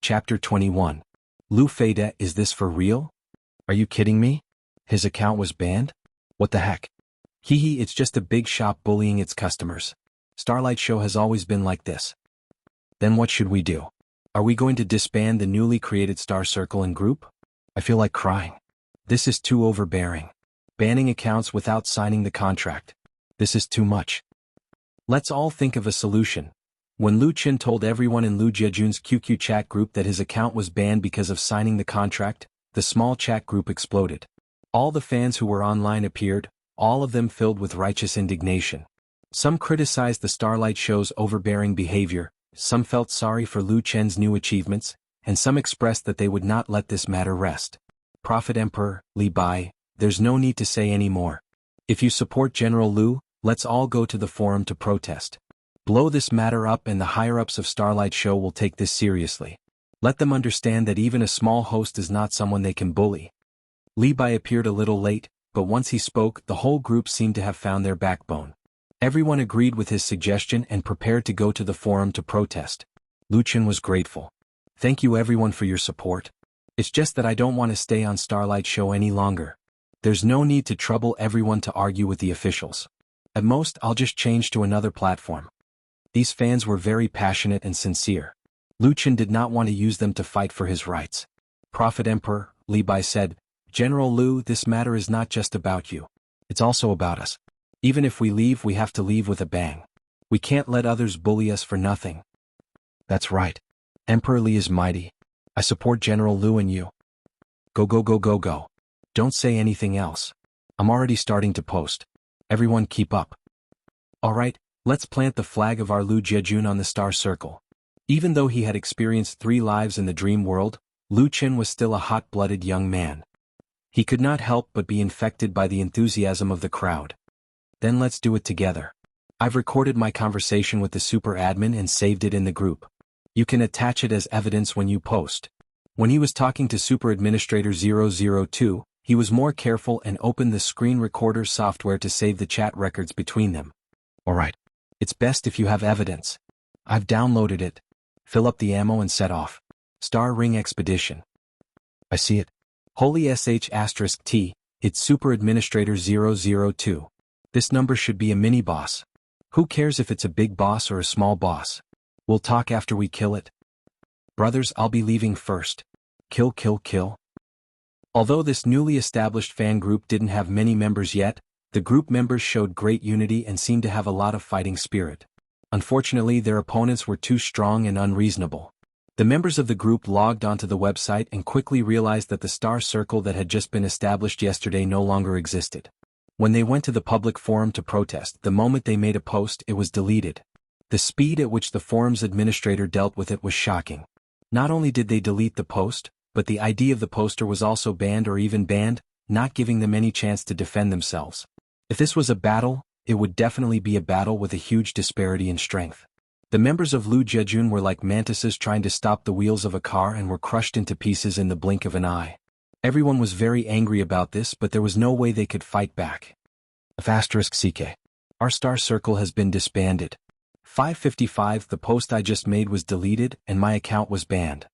Chapter 21. Lu Feide, is this for real? Are you kidding me? His account was banned? What the heck? Hee, it's just a big shop bullying its customers. Starlight Show has always been like this. Then what should we do? Are we going to disband the newly created Star Circle and group? I feel like crying. This is too overbearing. Banning accounts without signing the contract. This is too much. Let's all think of a solution. When Lu Qin told everyone in Lu Jiejun's QQ chat group that his account was banned because of signing the contract, the small chat group exploded. All the fans who were online appeared, all of them filled with righteous indignation. Some criticized the Starlight Show's overbearing behavior, some felt sorry for Lu Chen's new achievements, and some expressed that they would not let this matter rest. Prophet Emperor, Li Bai, there's no need to say any more. If you support General Lu, let's all go to the forum to protest. Blow this matter up and the higher-ups of Starlight Show will take this seriously. Let them understand that even a small host is not someone they can bully. Li Bai appeared a little late, but once he spoke, the whole group seemed to have found their backbone. Everyone agreed with his suggestion and prepared to go to the forum to protest. Lu Qin was grateful. Thank you everyone for your support. It's just that I don't want to stay on Starlight Show any longer. There's no need to trouble everyone to argue with the officials. At most, I'll just change to another platform. These fans were very passionate and sincere. Lu Qin did not want to use them to fight for his rights. Prophet Emperor, Li Bai said, General Lu, this matter is not just about you. It's also about us. Even if we leave, we have to leave with a bang. We can't let others bully us for nothing. That's right. Emperor Li is mighty. I support General Lu and you. Go go go go go. Don't say anything else. I'm already starting to post. Everyone keep up. Alright, let's plant the flag of our Lu Jiejun on the Star Circle. Even though he had experienced 3 lives in the dream world, Lu Qin was still a hot-blooded young man. He could not help but be infected by the enthusiasm of the crowd. Then let's do it together. I've recorded my conversation with the super admin and saved it in the group. You can attach it as evidence when you post. When he was talking to Super Administrator 002, he was more careful and opened the screen recorder software to save the chat records between them. Alright. It's best if you have evidence. I've downloaded it. Fill up the ammo and set off. Star Ring Expedition. I see it. Holy *T, it's Super Administrator 002. This number should be a mini-boss. Who cares if it's a big boss or a small boss? We'll talk after we kill it. Brothers, I'll be leaving first. Kill kill kill. Although this newly established fan group didn't have many members yet, the group members showed great unity and seemed to have a lot of fighting spirit. Unfortunately, their opponents were too strong and unreasonable. The members of the group logged onto the website and quickly realized that the Star Circle that had just been established yesterday no longer existed. When they went to the public forum to protest, the moment they made a post, it was deleted. The speed at which the forum's administrator dealt with it was shocking. Not only did they delete the post, but the ID of the poster was also banned or even banned, not giving them any chance to defend themselves. If this was a battle, it would definitely be a battle with a huge disparity in strength. The members of Lu Jiejun were like mantises trying to stop the wheels of a car and were crushed into pieces in the blink of an eye. Everyone was very angry about this, but there was no way they could fight back. *CK. Our Star Circle has been disbanded. 555 The post I just made was deleted and my account was banned.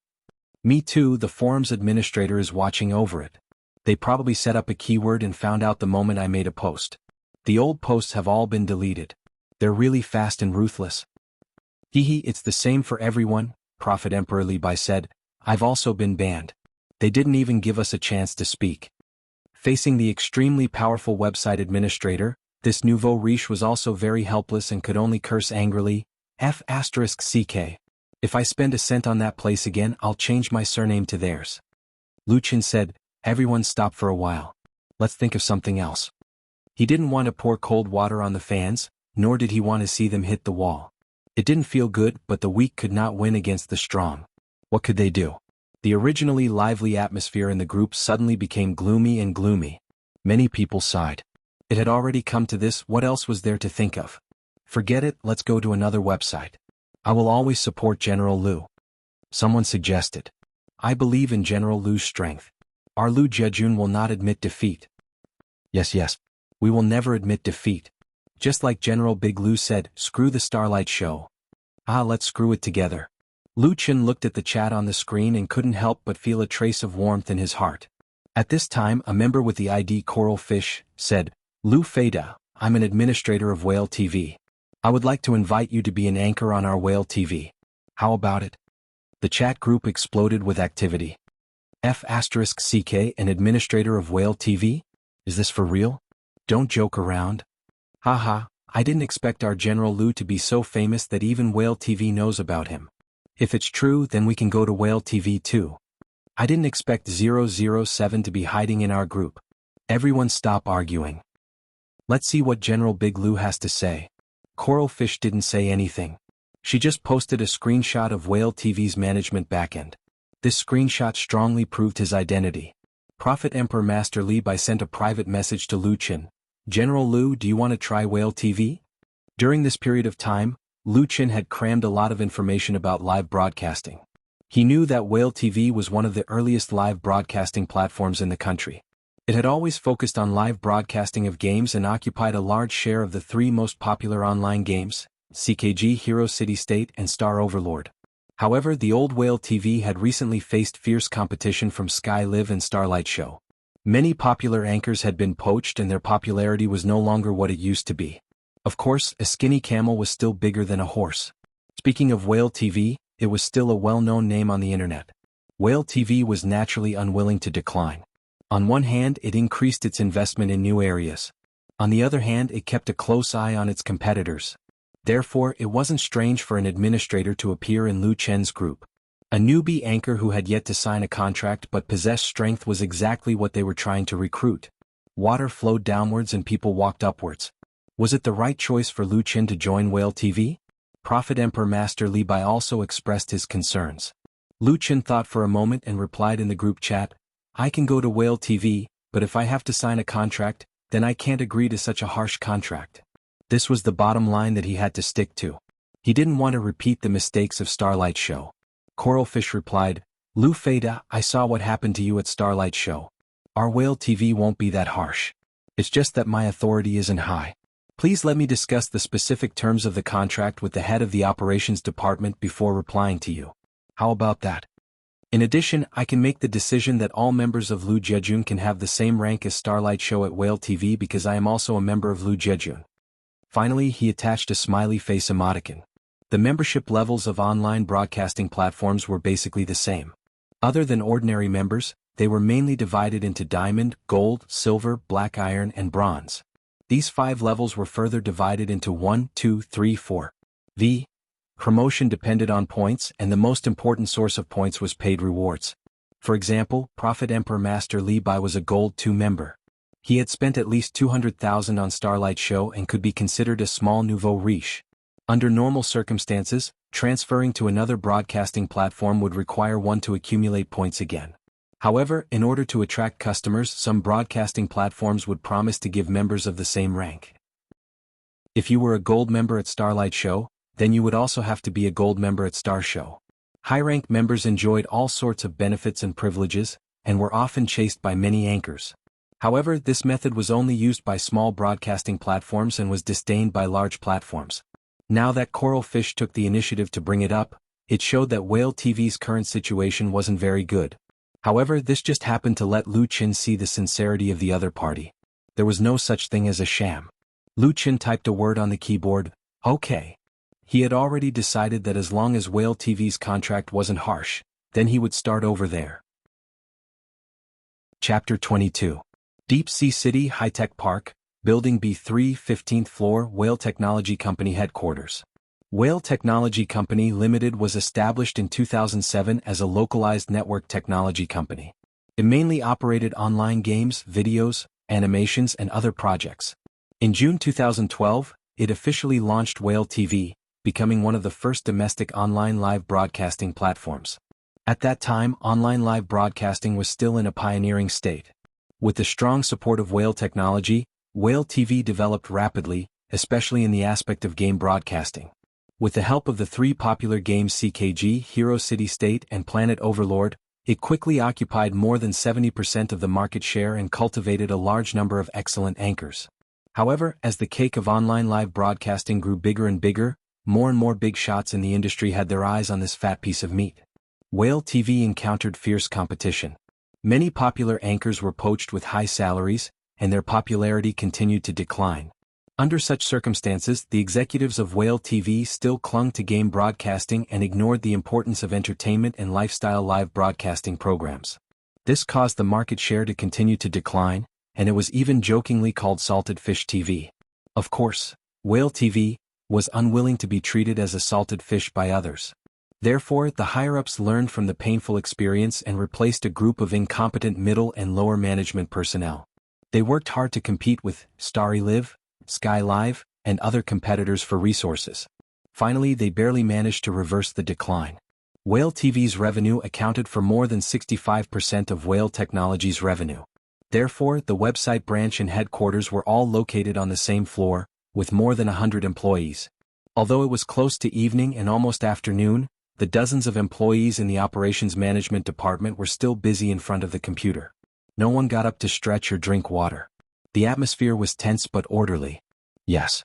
Me too, the forum's administrator is watching over it. They probably set up a keyword and found out the moment I made a post. The old posts have all been deleted. They're really fast and ruthless. It's the same for everyone, Prophet Emperor Li Bai said. I've also been banned. They didn't even give us a chance to speak. Facing the extremely powerful website administrator, this nouveau riche was also very helpless and could only curse angrily. *CK. If I spend a cent on that place again, I'll change my surname to theirs. Lu Qin said, everyone stop for a while. Let's think of something else. He didn't want to pour cold water on the fans, nor did he want to see them hit the wall. It didn't feel good, but the weak could not win against the strong. What could they do? The originally lively atmosphere in the group suddenly became gloomy and gloomy. Many people sighed. It had already come to this, what else was there to think of? Forget it, let's go to another website. I will always support General Lu. Someone suggested. I believe in General Lu's strength. Our Lu Jiejun will not admit defeat. Yes. We will never admit defeat. Just like General Big Lu said, screw the Starlight Show. Let's screw it together. Lu Chen looked at the chat on the screen and couldn't help but feel a trace of warmth in his heart. At this time, a member with the ID Coral Fish said, "Lu Feda, I'm an administrator of Whale TV. I would like to invite you to be an anchor on our Whale TV. How about it?" The chat group exploded with activity. F*CK, an administrator of Whale TV? Is this for real? Don't joke around. Haha, I didn't expect our General Lu to be so famous that even Whale TV knows about him. If it's true, then we can go to Whale TV too. I didn't expect 007 to be hiding in our group. Everyone stop arguing. Let's see what General Big Lu has to say. Coral Fish didn't say anything. She just posted a screenshot of Whale TV's management backend. This screenshot strongly proved his identity. Prophet Emperor Master Li Bai sent a private message to Lu Chen. "General Lu, do you want to try Whale TV?" During this period of time, Lu Chen had crammed a lot of information about live broadcasting. He knew that Whale TV was one of the earliest live broadcasting platforms in the country. It had always focused on live broadcasting of games and occupied a large share of the three most popular online games, CKG Hero City State and Star Overlord. However, the old Whale TV had recently faced fierce competition from Sky Live and Starlight Show. Many popular anchors had been poached and their popularity was no longer what it used to be. Of course, a skinny camel was still bigger than a horse. Speaking of Whale TV, it was still a well-known name on the internet. Whale TV was naturally unwilling to decline. On one hand, it increased its investment in new areas. On the other hand, it kept a close eye on its competitors. Therefore, it wasn't strange for an administrator to appear in Lu Chen's group. A newbie anchor who had yet to sign a contract but possessed strength was exactly what they were trying to recruit. Water flowed downwards and people walked upwards. Was it the right choice for Lu Chen to join Whale TV? Prophet Emperor Master Li Bai also expressed his concerns. Lu Chen thought for a moment and replied in the group chat, "I can go to Whale TV, but if I have to sign a contract, then I can't agree to such a harsh contract." This was the bottom line that he had to stick to. He didn't want to repeat the mistakes of Starlight Show. Coral Fish replied, "Lu Feda, I saw what happened to you at Starlight Show. Our Whale TV won't be that harsh. It's just that my authority isn't high. Please let me discuss the specific terms of the contract with the head of the operations department before replying to you. How about that? In addition, I can make the decision that all members of Lu Jejun can have the same rank as Starlight Show at Whale TV because I am also a member of Lu Jejun." Finally, he attached a smiley face emoticon. The membership levels of online broadcasting platforms were basically the same. Other than ordinary members, they were mainly divided into diamond, gold, silver, black iron, and bronze. These 5 levels were further divided into 1, 2, 3, 4. The promotion depended on points, and the most important source of points was paid rewards. For example, Prophet Emperor Master Li Bai was a Gold 2 member. He had spent at least 200,000 on Starlight Show and could be considered a small nouveau riche. Under normal circumstances, transferring to another broadcasting platform would require one to accumulate points again. However, in order to attract customers, some broadcasting platforms would promise to give members of the same rank. If you were a gold member at Starlight Show, then you would also have to be a gold member at Star Show. High-rank members enjoyed all sorts of benefits and privileges, and were often chased by many anchors. However, this method was only used by small broadcasting platforms and was disdained by large platforms. Now that Coral Fish took the initiative to bring it up, it showed that Whale TV's current situation wasn't very good. However, this just happened to let Lu Chen see the sincerity of the other party. There was no such thing as a sham. Lu Chen typed a word on the keyboard, "Okay." He had already decided that as long as Whale TV's contract wasn't harsh, then he would start over there. Chapter 22. Deep Sea City High-Tech Park, Building B3, 15th floor, Whale Technology Company Headquarters. Whale Technology Company Limited was established in 2007 as a localized network technology company. It mainly operated online games, videos, animations, and other projects. In June 2012, it officially launched Whale TV, becoming one of the first domestic online live broadcasting platforms. At that time, online live broadcasting was still in a pioneering state. With the strong support of Whale Technology, Whale TV developed rapidly, especially in the aspect of game broadcasting. With the help of the 3 popular games CKG, Hero City State, and Planet Overlord, it quickly occupied more than 70% of the market share and cultivated a large number of excellent anchors. However, as the cake of online live broadcasting grew bigger and bigger, More and more big shots in the industry had their eyes on this fat piece of meat. Whale TV encountered fierce competition. Many popular anchors were poached with high salaries, and their popularity continued to decline. Under such circumstances, the executives of Whale TV still clung to game broadcasting and ignored the importance of entertainment and lifestyle live broadcasting programs. This caused the market share to continue to decline, and it was even jokingly called salted fish TV. Of course, Whale TV was unwilling to be treated as a salted fish by others. Therefore, the higher-ups learned from the painful experience and replaced a group of incompetent middle and lower management personnel. They worked hard to compete with Starry Live, Sky Live, and other competitors for resources. Finally, they barely managed to reverse the decline. Whale TV's revenue accounted for more than 65% of Whale Technology's revenue. Therefore, the website branch and headquarters were all located on the same floor, with more than 100 employees. Although it was close to evening and almost afternoon, the dozens of employees in the operations management department were still busy in front of the computer. No one got up to stretch or drink water. The atmosphere was tense but orderly. Yes.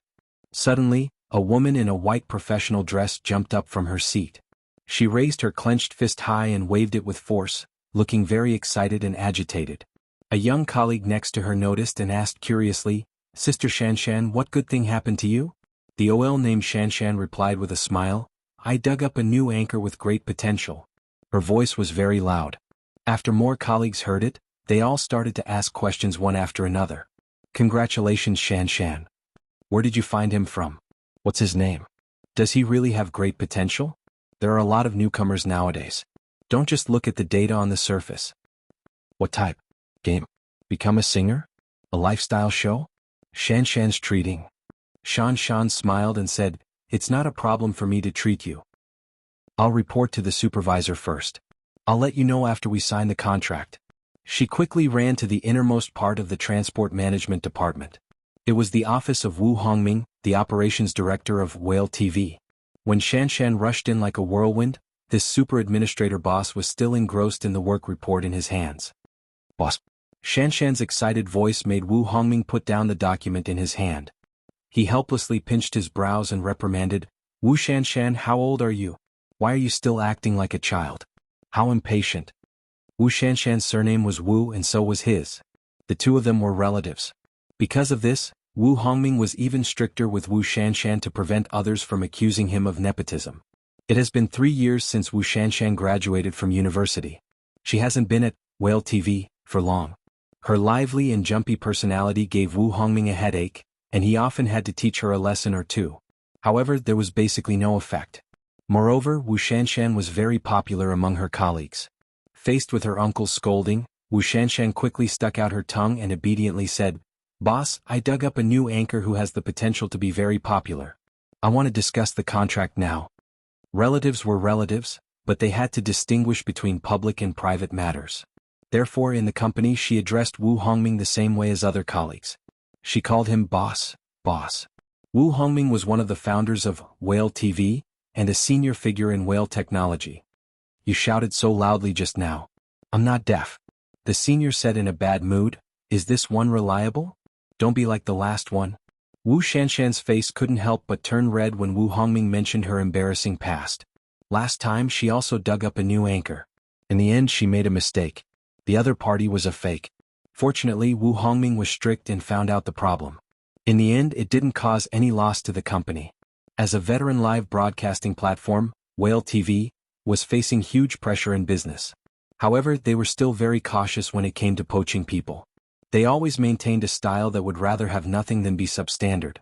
Suddenly, a woman in a white professional dress jumped up from her seat. She raised her clenched fist high and waved it with force, looking very excited and agitated. A young colleague next to her noticed and asked curiously, "Sister Shanshan, what good thing happened to you?" The OL named Shanshan replied with a smile, "I dug up a new anchor with great potential." Her voice was very loud. After more colleagues heard it, they all started to ask questions one after another. "Congratulations, Shanshan. Where did you find him from? What's his name? Does he really have great potential? There are a lot of newcomers nowadays. Don't just look at the data on the surface." "What type? Game? Become a singer? A lifestyle show?" Shanshan's treating. Shanshan smiled and said, "It's not a problem for me to treat you. I'll report to the supervisor first. I'll let you know after we sign the contract." She quickly ran to the innermost part of the transport management department. It was the office of Wu Hongming, the operations director of Whale TV. When Shanshan rushed in like a whirlwind, this super administrator boss was still engrossed in the work report in his hands. "Boss." Shanshan's excited voice made Wu Hongming put down the document in his hand. He helplessly pinched his brows and reprimanded, "Wu Shanshan, how old are you? Why are you still acting like a child? How impatient." Wu Shanshan's surname was Wu and so was his. The two of them were relatives. Because of this, Wu Hongming was even stricter with Wu Shanshan to prevent others from accusing him of nepotism. It has been 3 years since Wu Shanshan graduated from university. She hasn't been at Whale TV for long. Her lively and jumpy personality gave Wu Hongming a headache, and he often had to teach her a lesson or two. However, there was basically no effect. Moreover, Wu Shanshan was very popular among her colleagues. Faced with her uncle's scolding, Wu Shanshan quickly stuck out her tongue and obediently said, "Boss, I dug up a new anchor who has the potential to be very popular. I want to discuss the contract now." Relatives were relatives, but they had to distinguish between public and private matters. Therefore, in the company she addressed Wu Hongming the same way as other colleagues. She called him boss, boss. Wu Hongming was one of the founders of Whale TV, and a senior figure in Whale Technology. "You shouted so loudly just now." "I'm not deaf," the senior said in a bad mood. "Is this one reliable? Don't be like the last one." Wu Shanshan's face couldn't help but turn red when Wu Hongming mentioned her embarrassing past. Last time she also dug up a new anchor. In the end she made a mistake. The other party was a fake. Fortunately, Wu Hongming was strict and found out the problem. In the end, it didn't cause any loss to the company. As a veteran live broadcasting platform, Whale TV was facing huge pressure in business. However, they were still very cautious when it came to poaching people. They always maintained a style that would rather have nothing than be substandard.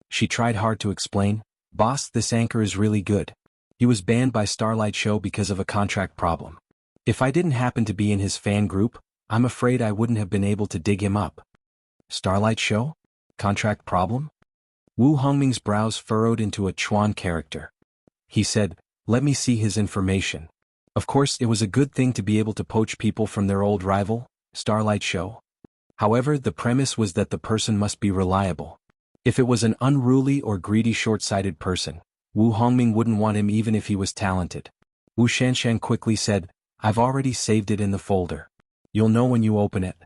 She tried hard to explain, "Boss, this anchor is really good. He was banned by Starlight Show because of a contract problem. If I didn't happen to be in his fan group, I'm afraid I wouldn't have been able to dig him up." "Starlight Show? Contract problem?" Wu Hongming's brows furrowed into a Chuan character. He said, "Let me see his information." Of course, it was a good thing to be able to poach people from their old rival, Starlight Show. However, the premise was that the person must be reliable. If it was an unruly or greedy short-sighted person, Wu Hongming wouldn't want him even if he was talented. Wu Shanshan quickly said, "I've already saved it in the folder. You'll know when you open it."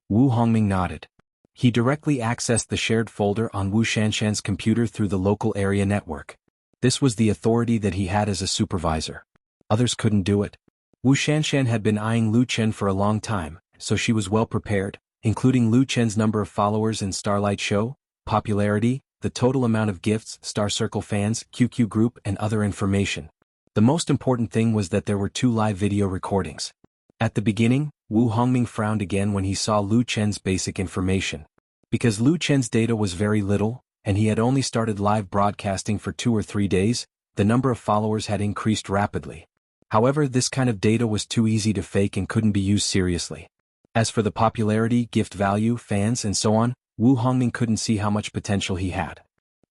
Wu Hongming nodded. He directly accessed the shared folder on Wu Shanshan's computer through the local area network. This was the authority that he had as a supervisor. Others couldn't do it. Wu Shanshan had been eyeing Lu Chen for a long time, so she was well prepared, including Lu Chen's number of followers in Starlight Show, popularity, the total amount of gifts, Star Circle fans, QQ group, and other information. The most important thing was that there were 2 live video recordings. At the beginning, Wu Hongming frowned again when he saw Lu Chen's basic information. Because Lu Chen's data was very little, and he had only started live broadcasting for 2 or 3 days, the number of followers had increased rapidly. However, this kind of data was too easy to fake and couldn't be used seriously. As for the popularity, gift value, fans, and so on, Wu Hongming couldn't see how much potential he had.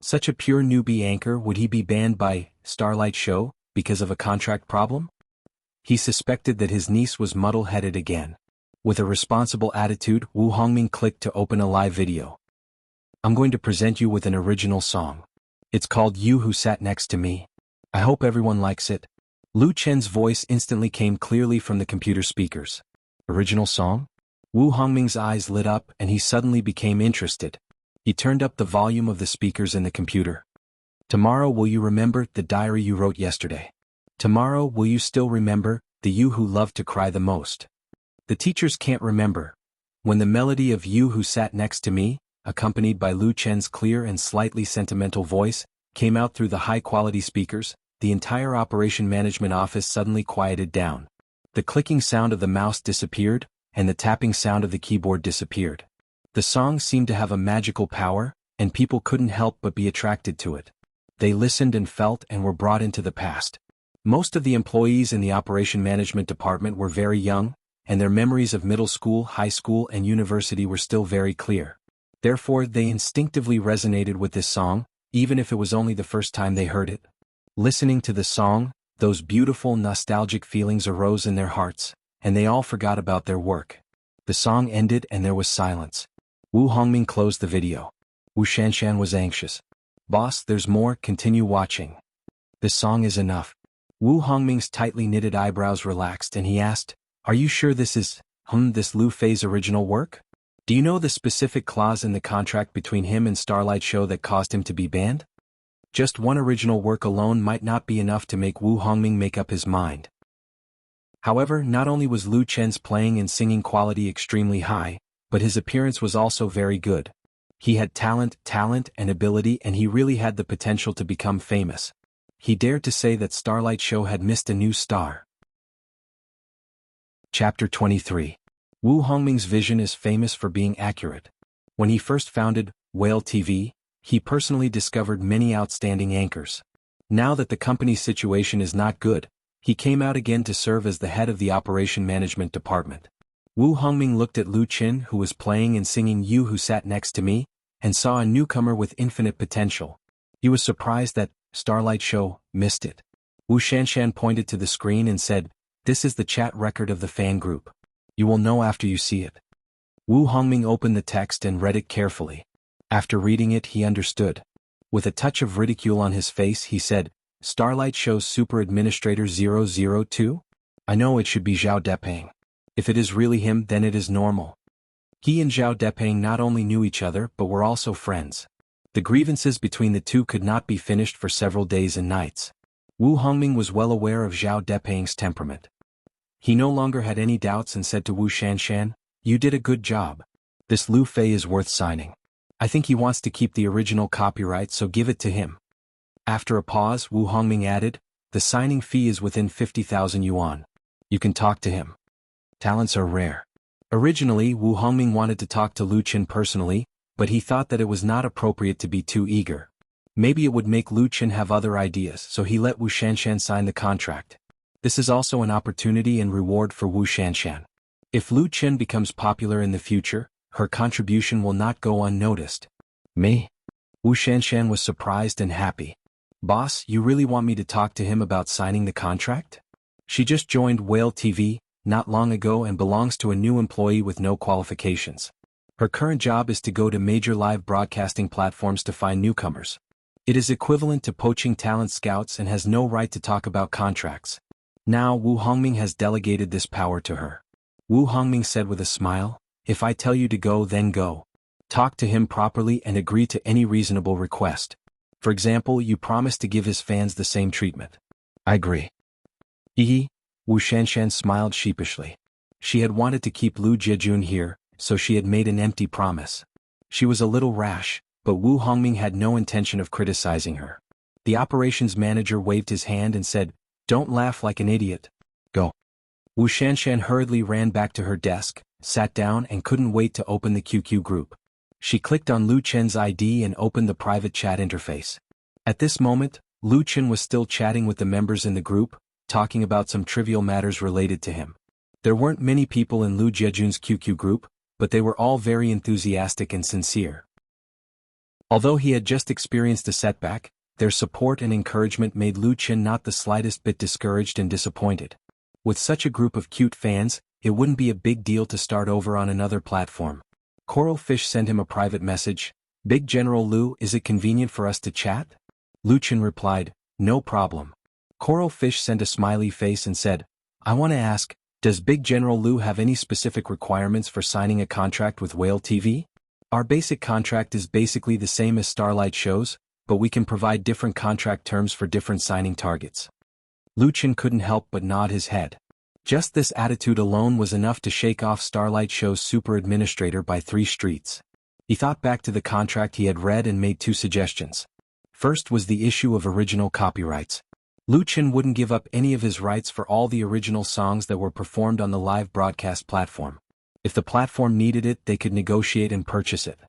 Such a pure newbie anchor, would he be banned by Starlight Show because of a contract problem? He suspected that his niece was muddle-headed again. With a responsible attitude, Wu Hongming clicked to open a live video. I'm going to present you with an original song. It's called You Who Sat Next to Me. I hope everyone likes it. Lu Chen's voice instantly came clearly from the computer speakers. Original song? Wu Hongming's eyes lit up and he suddenly became interested. He turned up the volume of the speakers in the computer. Tomorrow will you remember the diary you wrote yesterday? Tomorrow will you still remember the you who loved to cry the most? The teachers can't remember. When the melody of You Who Sat Next to Me, accompanied by Lu Chen's clear and slightly sentimental voice, came out through the high-quality speakers, the entire operation management office suddenly quieted down. The clicking sound of the mouse disappeared, and the tapping sound of the keyboard disappeared. The song seemed to have a magical power, and people couldn't help but be attracted to it. They listened and felt and were brought into the past. Most of the employees in the operation management department were very young, and their memories of middle school, high school, and university were still very clear. Therefore, they instinctively resonated with this song, even if it was only the first time they heard it. Listening to the song, those beautiful nostalgic feelings arose in their hearts, and they all forgot about their work. The song ended and there was silence. Wu Hongming closed the video. Wu Shanshan was anxious. Boss, there's more, continue watching. This song is enough. Wu Hongming's tightly knitted eyebrows relaxed and he asked, are you sure this is, this Lu Fei's original work? Do you know the specific clause in the contract between him and Starlight Show that caused him to be banned? Just one original work alone might not be enough to make Wu Hongming make up his mind. However, not only was Lu Chen's playing and singing quality extremely high, but his appearance was also very good. He had talent and ability, and he really had the potential to become famous. He dared to say that Starlight Show had missed a new star. Chapter 23. Wu Hongming's vision is famous for being accurate. When he first founded Whale TV, he personally discovered many outstanding anchors. Now that the company's situation is not good, he came out again to serve as the head of the operation management department. Wu Hongming looked at Lu Chen, who was playing and singing You Who Sat Next to Me, and saw a newcomer with infinite potential. He was surprised that Starlight Show missed it. Wu Shanshan pointed to the screen and said, this is the chat record of the fan group. You will know after you see it. Wu Hongming opened the text and read it carefully. After reading it, he understood. With a touch of ridicule on his face, he said, Starlight Show's Super Administrator 002? I know it should be Zhao Depeng. If it is really him, then it is normal. He and Zhao Depeng not only knew each other but were also friends. The grievances between the two could not be finished for several days and nights. Wu Hongming was well aware of Zhao Depeng's temperament. He no longer had any doubts and said to Wu Shanshan, you did a good job. This Lu Fei is worth signing. I think he wants to keep the original copyright, so give it to him. After a pause, Wu Hongming added, the signing fee is within 50,000 yuan. You can talk to him. Talents are rare. Originally, Wu Hongming wanted to talk to Lu Chen personally, but he thought that it was not appropriate to be too eager. Maybe it would make Lu Chen have other ideas, so he let Wu Shanshan sign the contract. This is also an opportunity and reward for Wu Shanshan. If Lu Chen becomes popular in the future, her contribution will not go unnoticed. Me? Wu Shanshan was surprised and happy. Boss, you really want me to talk to him about signing the contract? She just joined Whale TV not long ago and belongs to a new employee with no qualifications. Her current job is to go to major live broadcasting platforms to find newcomers. It is equivalent to poaching talent scouts and has no right to talk about contracts. Now Wu Hongming has delegated this power to her. Wu Hongming said with a smile, if I tell you to go, then go. Talk to him properly and agree to any reasonable request. For example, you promised to give his fans the same treatment. I agree. Hehe. Wu Shanshan smiled sheepishly. She had wanted to keep Lu Jiejun here, so she had made an empty promise. She was a little rash, but Wu Hongming had no intention of criticizing her. The operations manager waved his hand and said, "Don't laugh like an idiot. Go." Wu Shanshan hurriedly ran back to her desk, sat down and couldn't wait to open the QQ group. She clicked on Lu Chen's ID and opened the private chat interface. At this moment, Lu Chen was still chatting with the members in the group, talking about some trivial matters related to him. There weren't many people in Lu Jiejun's QQ group, but they were all very enthusiastic and sincere. Although he had just experienced a setback, their support and encouragement made Lu Chen not the slightest bit discouraged and disappointed. With such a group of cute fans, it wouldn't be a big deal to start over on another platform. Coral Fish sent him a private message. "Big General Lu, is it convenient for us to chat?" Lu Chen replied, "No problem." Coral Fish sent a smiley face and said, "I want to ask, does Big General Lu have any specific requirements for signing a contract with Whale TV? Our basic contract is basically the same as Starlight shows, but we can provide different contract terms for different signing targets." Lu Chen couldn't help but nod his head. Just this attitude alone was enough to shake off Starlight Show's super administrator by 3 streets. He thought back to the contract he had read and made 2 suggestions. First was the issue of original copyrights. Lu Chen wouldn't give up any of his rights for all the original songs that were performed on the live broadcast platform. If the platform needed it, they could negotiate and purchase it.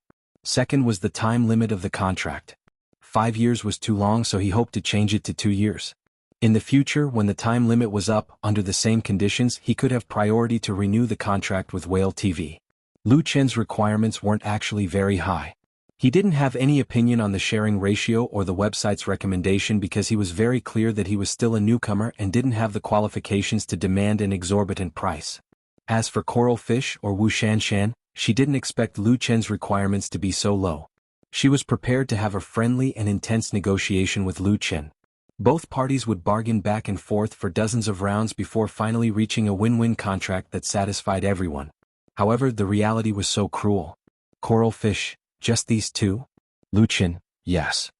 Second was the time limit of the contract. 5 years was too long, so he hoped to change it to 2 years. In the future, when the time limit was up, under the same conditions, he could have priority to renew the contract with Whale TV. Lu Chen's requirements weren't actually very high. He didn't have any opinion on the sharing ratio or the website's recommendation because he was very clear that he was still a newcomer and didn't have the qualifications to demand an exorbitant price. As for Coral Fish or Wu Shanshan, she didn't expect Lu Chen's requirements to be so low. She was prepared to have a friendly and intense negotiation with Lu Chen. Both parties would bargain back and forth for dozens of rounds before finally reaching a win-win contract that satisfied everyone. However, the reality was so cruel. Coral Fish, just these 2? Lu Chen, yes.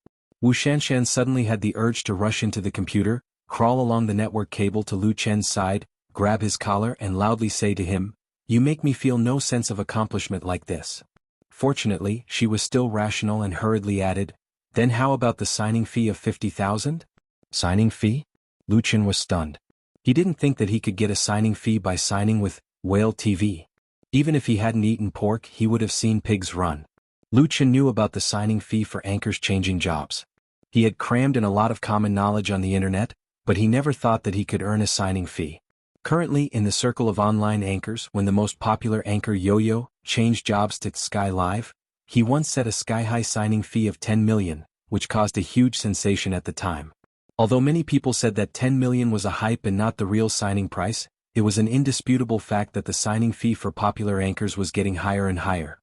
Wu Shanshan suddenly had the urge to rush into the computer, crawl along the network cable to Lu Chen's side, grab his collar and loudly say to him, "You make me feel no sense of accomplishment like this." Fortunately, she was still rational and hurriedly added, "Then how about the signing fee of 50,000? Signing fee? Lu Chen was stunned. He didn't think that he could get a signing fee by signing with Whale TV. Even if he hadn't eaten pork, he would have seen pigs run. Lu Chen knew about the signing fee for anchors changing jobs. He had crammed in a lot of common knowledge on the internet, but he never thought that he could earn a signing fee. Currently in the circle of online anchors, when the most popular anchor Yo-Yo changed jobs to Sky Live, he once set a sky-high signing fee of 10 million, which caused a huge sensation at the time. Although many people said that 10 million was a hype and not the real signing price, it was an indisputable fact that the signing fee for popular anchors was getting higher and higher.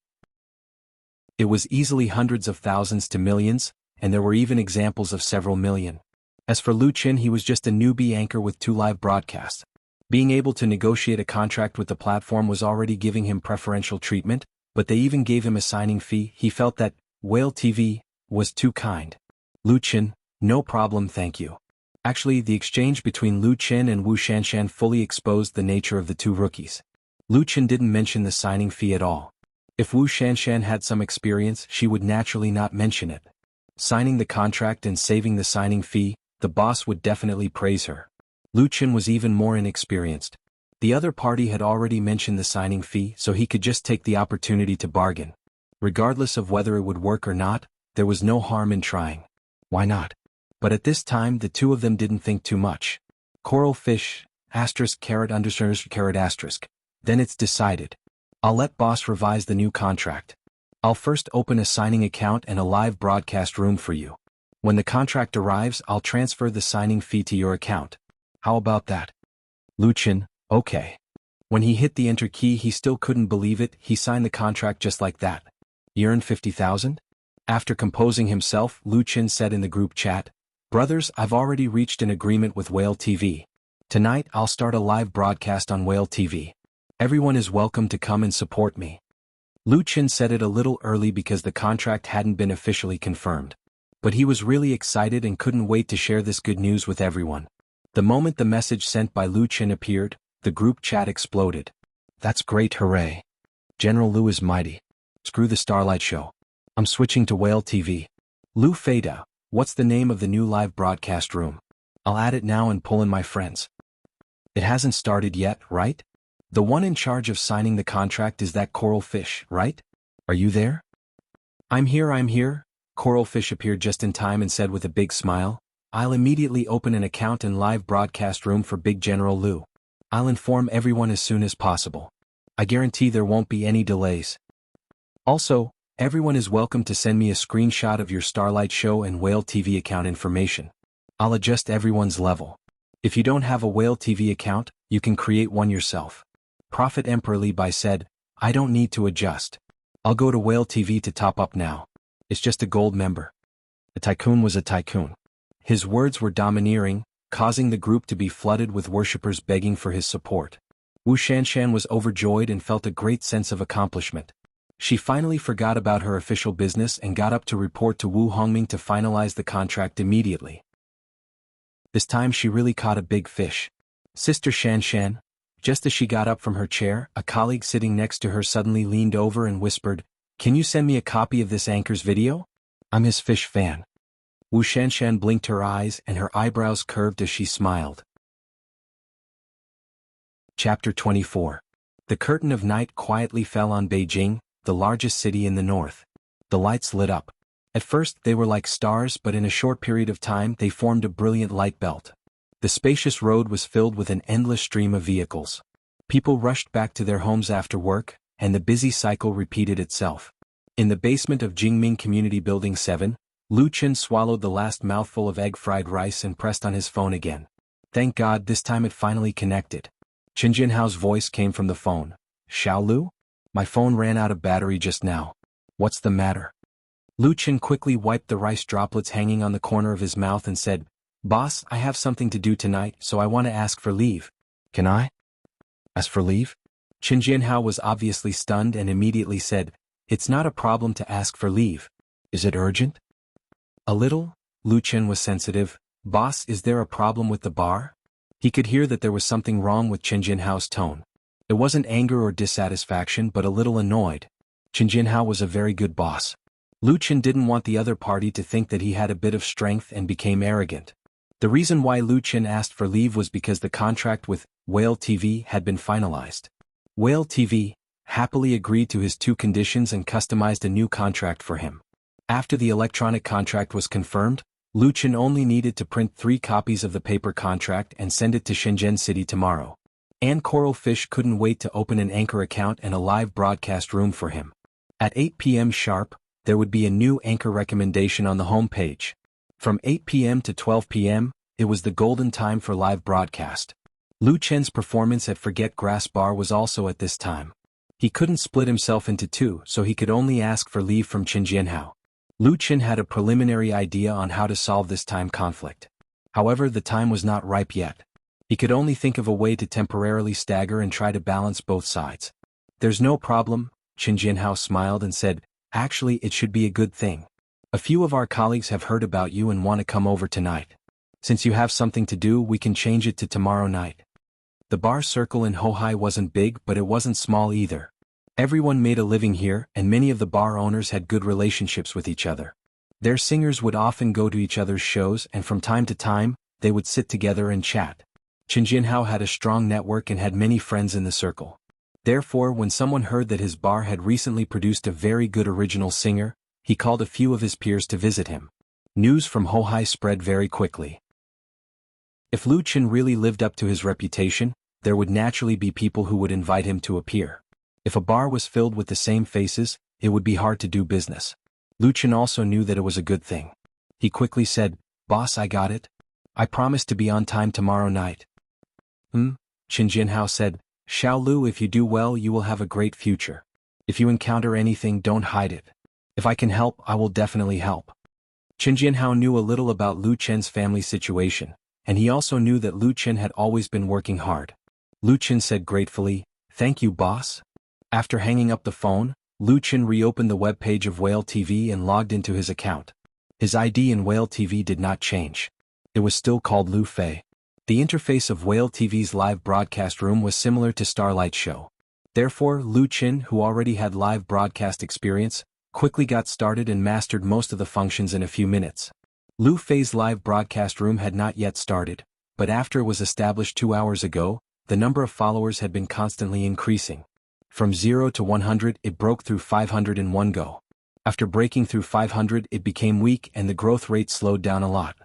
It was easily hundreds of thousands to millions, and there were even examples of several million. As for Lu Chen, he was just a newbie anchor with 2 live broadcasts. Being able to negotiate a contract with the platform was already giving him preferential treatment, but they even gave him a signing fee. He felt that Whale TV was too kind. Lu Chen, no problem, thank you. Actually, the exchange between Lu Chen and Wu Shanshan fully exposed the nature of the 2 rookies. Lu Chen didn't mention the signing fee at all. If Wu Shanshan had some experience, she would naturally not mention it. Signing the contract and saving the signing fee, the boss would definitely praise her. Lu Chen was even more inexperienced. The other party had already mentioned the signing fee, so he could just take the opportunity to bargain. Regardless of whether it would work or not, there was no harm in trying. Why not? But at this time the 2 of them didn't think too much. Coral Fish, *******. Then it's decided. I'll let boss revise the new contract. I'll first open a signing account and a live broadcast room for you. When the contract arrives, I'll transfer the signing fee to your account. How about that? Lu Chen, okay. When he hit the enter key, he still couldn't believe it. He signed the contract just like that. You earn 50,000? After composing himself, Lu Chen said in the group chat, "Brothers, I've already reached an agreement with Whale TV. Tonight I'll start a live broadcast on Whale TV. Everyone is welcome to come and support me." Lu Chen said it a little early because the contract hadn't been officially confirmed. But he was really excited and couldn't wait to share this good news with everyone. The moment the message sent by Lu Chen appeared, the group chat exploded. That's great, hooray. General Lu is mighty. Screw the Starlight Show. I'm switching to Whale TV. Lu Feida, what's the name of the new live broadcast room? I'll add it now and pull in my friends. It hasn't started yet, right? The one in charge of signing the contract is that Coral Fish, right? Are you there? I'm here. Coral Fish appeared just in time and said with a big smile, I'll immediately open an account and live broadcast room for Big General Lu. I'll inform everyone as soon as possible. I guarantee there won't be any delays. Also, everyone is welcome to send me a screenshot of your Starlight Show and Whale TV account information. I'll adjust everyone's level. If you don't have a Whale TV account, you can create one yourself. Prophet Emperor Li Bai said, I don't need to adjust. I'll go to Whale TV to top up now. It's just a gold member. The tycoon was a tycoon. His words were domineering, causing the group to be flooded with worshippers begging for his support. Wu Shanshan was overjoyed and felt a great sense of accomplishment. She finally forgot about her official business and got up to report to Wu Hongming to finalize the contract immediately. This time she really caught a big fish. Sister Shanshan. Just as she got up from her chair, a colleague sitting next to her suddenly leaned over and whispered, Can you send me a copy of this anchor's video? I'm his fish fan. Wu Shanshan blinked her eyes and her eyebrows curved as she smiled. Chapter 24. The curtain of night quietly fell on Beijing, the largest city in the north. The lights lit up. At first they were like stars, but in a short period of time they formed a brilliant light belt. The spacious road was filled with an endless stream of vehicles. People rushed back to their homes after work, and the busy cycle repeated itself. In the basement of Jingming Community Building 7, Lu Chen swallowed the last mouthful of egg fried rice and pressed on his phone again. Thank God this time it finally connected. Chen Jinhao's voice came from the phone. Xiao Lu? My phone ran out of battery just now. What's the matter? Lu Chen quickly wiped the rice droplets hanging on the corner of his mouth and said, Boss, I have something to do tonight, so I want to ask for leave. Can I? Ask for leave? Chen Jinhao was obviously stunned and immediately said, It's not a problem to ask for leave. Is it urgent? A little. Lu Chen was sensitive. Boss, is there a problem with the bar? He could hear that there was something wrong with Chen Jinhao's tone. It wasn't anger or dissatisfaction but a little annoyed. Chen Jinhao was a very good boss. Lu Chen didn't want the other party to think that he had a bit of strength and became arrogant. The reason why Lu Chen asked for leave was because the contract with Whale TV had been finalized. Whale TV happily agreed to his two conditions and customized a new contract for him. After the electronic contract was confirmed, Lu Chen only needed to print 3 copies of the paper contract and send it to Shenzhen City tomorrow. And Coral Fish couldn't wait to open an Anchor account and a live broadcast room for him. At 8 p.m. sharp, there would be a new Anchor recommendation on the home page. From 8 p.m. to 12 p.m., it was the golden time for live broadcast. Lu Chen's performance at Forget Grass Bar was also at this time. He couldn't split himself into two, so he could only ask for leave from Chen Jianhao. Lu Chen had a preliminary idea on how to solve this time conflict. However, the time was not ripe yet. He could only think of a way to temporarily stagger and try to balance both sides. There's no problem, Chen Jianhao smiled and said, Actually, it should be a good thing. A few of our colleagues have heard about you and want to come over tonight. Since you have something to do, we can change it to tomorrow night. The bar circle in Hohai wasn't big, but it wasn't small either. Everyone made a living here, and many of the bar owners had good relationships with each other. Their singers would often go to each other's shows, and from time to time, they would sit together and chat. Chen Jinhao had a strong network and had many friends in the circle. Therefore, when someone heard that his bar had recently produced a very good original singer, he called a few of his peers to visit him. News from Hohai spread very quickly. If Lu Chen really lived up to his reputation, there would naturally be people who would invite him to appear. If a bar was filled with the same faces, it would be hard to do business. Lu Chen also knew that it was a good thing. He quickly said, Boss, I got it. I promise to be on time tomorrow night. Chen Jinhao said, Xiao Lu, if you do well, you will have a great future. If you encounter anything, don't hide it. If I can help, I will definitely help. Chen Jinhao knew a little about Lu Chen's family situation, and he also knew that Lu Chen had always been working hard. Lu Chen said gratefully, Thank you, boss. After hanging up the phone, Lu Chen reopened the web page of Whale TV and logged into his account. His ID in Whale TV did not change. It was still called Lu Fei. The interface of Whale TV's live broadcast room was similar to Starlight Show. Therefore, Lu Qin, who already had live broadcast experience, quickly got started and mastered most of the functions in a few minutes. Lu Fei's live broadcast room had not yet started, but after it was established 2 hours ago, the number of followers had been constantly increasing. From 0 to 100, it broke through 500 in one go. After breaking through 500, it became weak and the growth rate slowed down a lot.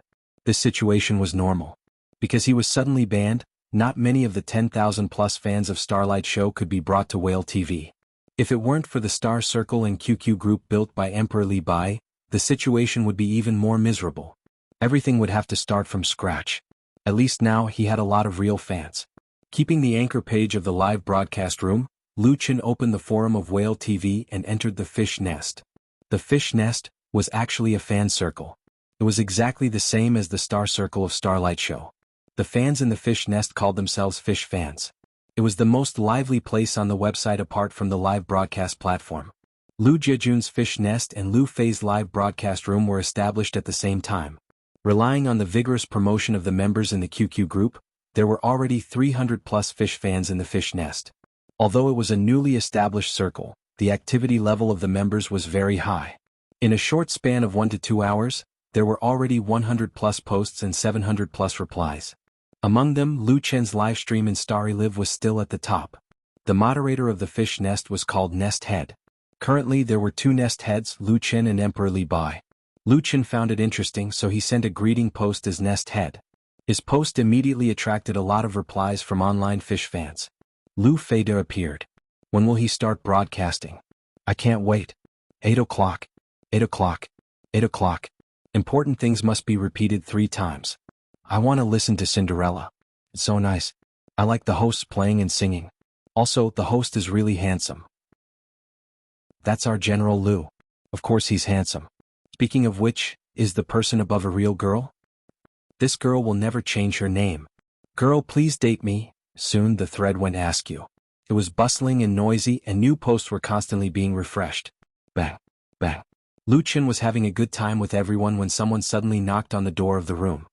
This situation was normal. Because he was suddenly banned, not many of the 10,000 plus fans of Starlight Show could be brought to Whale TV. If it weren't for the Star Circle and QQ group built by Emperor Li Bai, the situation would be even more miserable. Everything would have to start from scratch. At least now he had a lot of real fans. Keeping the anchor page of the live broadcast room, Lu Qin opened the forum of Whale TV and entered the fish nest. The fish nest was actually a fan circle. It was exactly the same as the Star Circle of Starlight Show. The fans in the fish nest called themselves fish fans. It was the most lively place on the website apart from the live broadcast platform. Lu Jiejun's fish nest and Lu Fei's live broadcast room were established at the same time. Relying on the vigorous promotion of the members in the QQ group, there were already 300 plus fish fans in the fish nest. Although it was a newly established circle, the activity level of the members was very high. In a short span of 1 to 2 hours, there were already 100 plus posts and 700 plus replies. Among them, Lu Chen's livestream in Starry Live was still at the top. The moderator of the fish nest was called Nest Head. Currently there were 2 nest heads, Lu Chen and Emperor Li Bai. Lu Chen found it interesting, so he sent a greeting post as Nest Head. His post immediately attracted a lot of replies from online fish fans. Lu Fei appeared. When will he start broadcasting? I can't wait. 8 o'clock. 8 o'clock. 8 o'clock. Important things must be repeated 3 times. I want to listen to Cinderella. It's so nice. I like the hosts playing and singing. Also, the host is really handsome. That's our General Lu. Of course he's handsome. Speaking of which, is the person above a real girl? This girl will never change her name. Girl, please date me. Soon the thread went askew. It was bustling and noisy and new posts were constantly being refreshed. Bang, bang. Lu Chen was having a good time with everyone when someone suddenly knocked on the door of the room.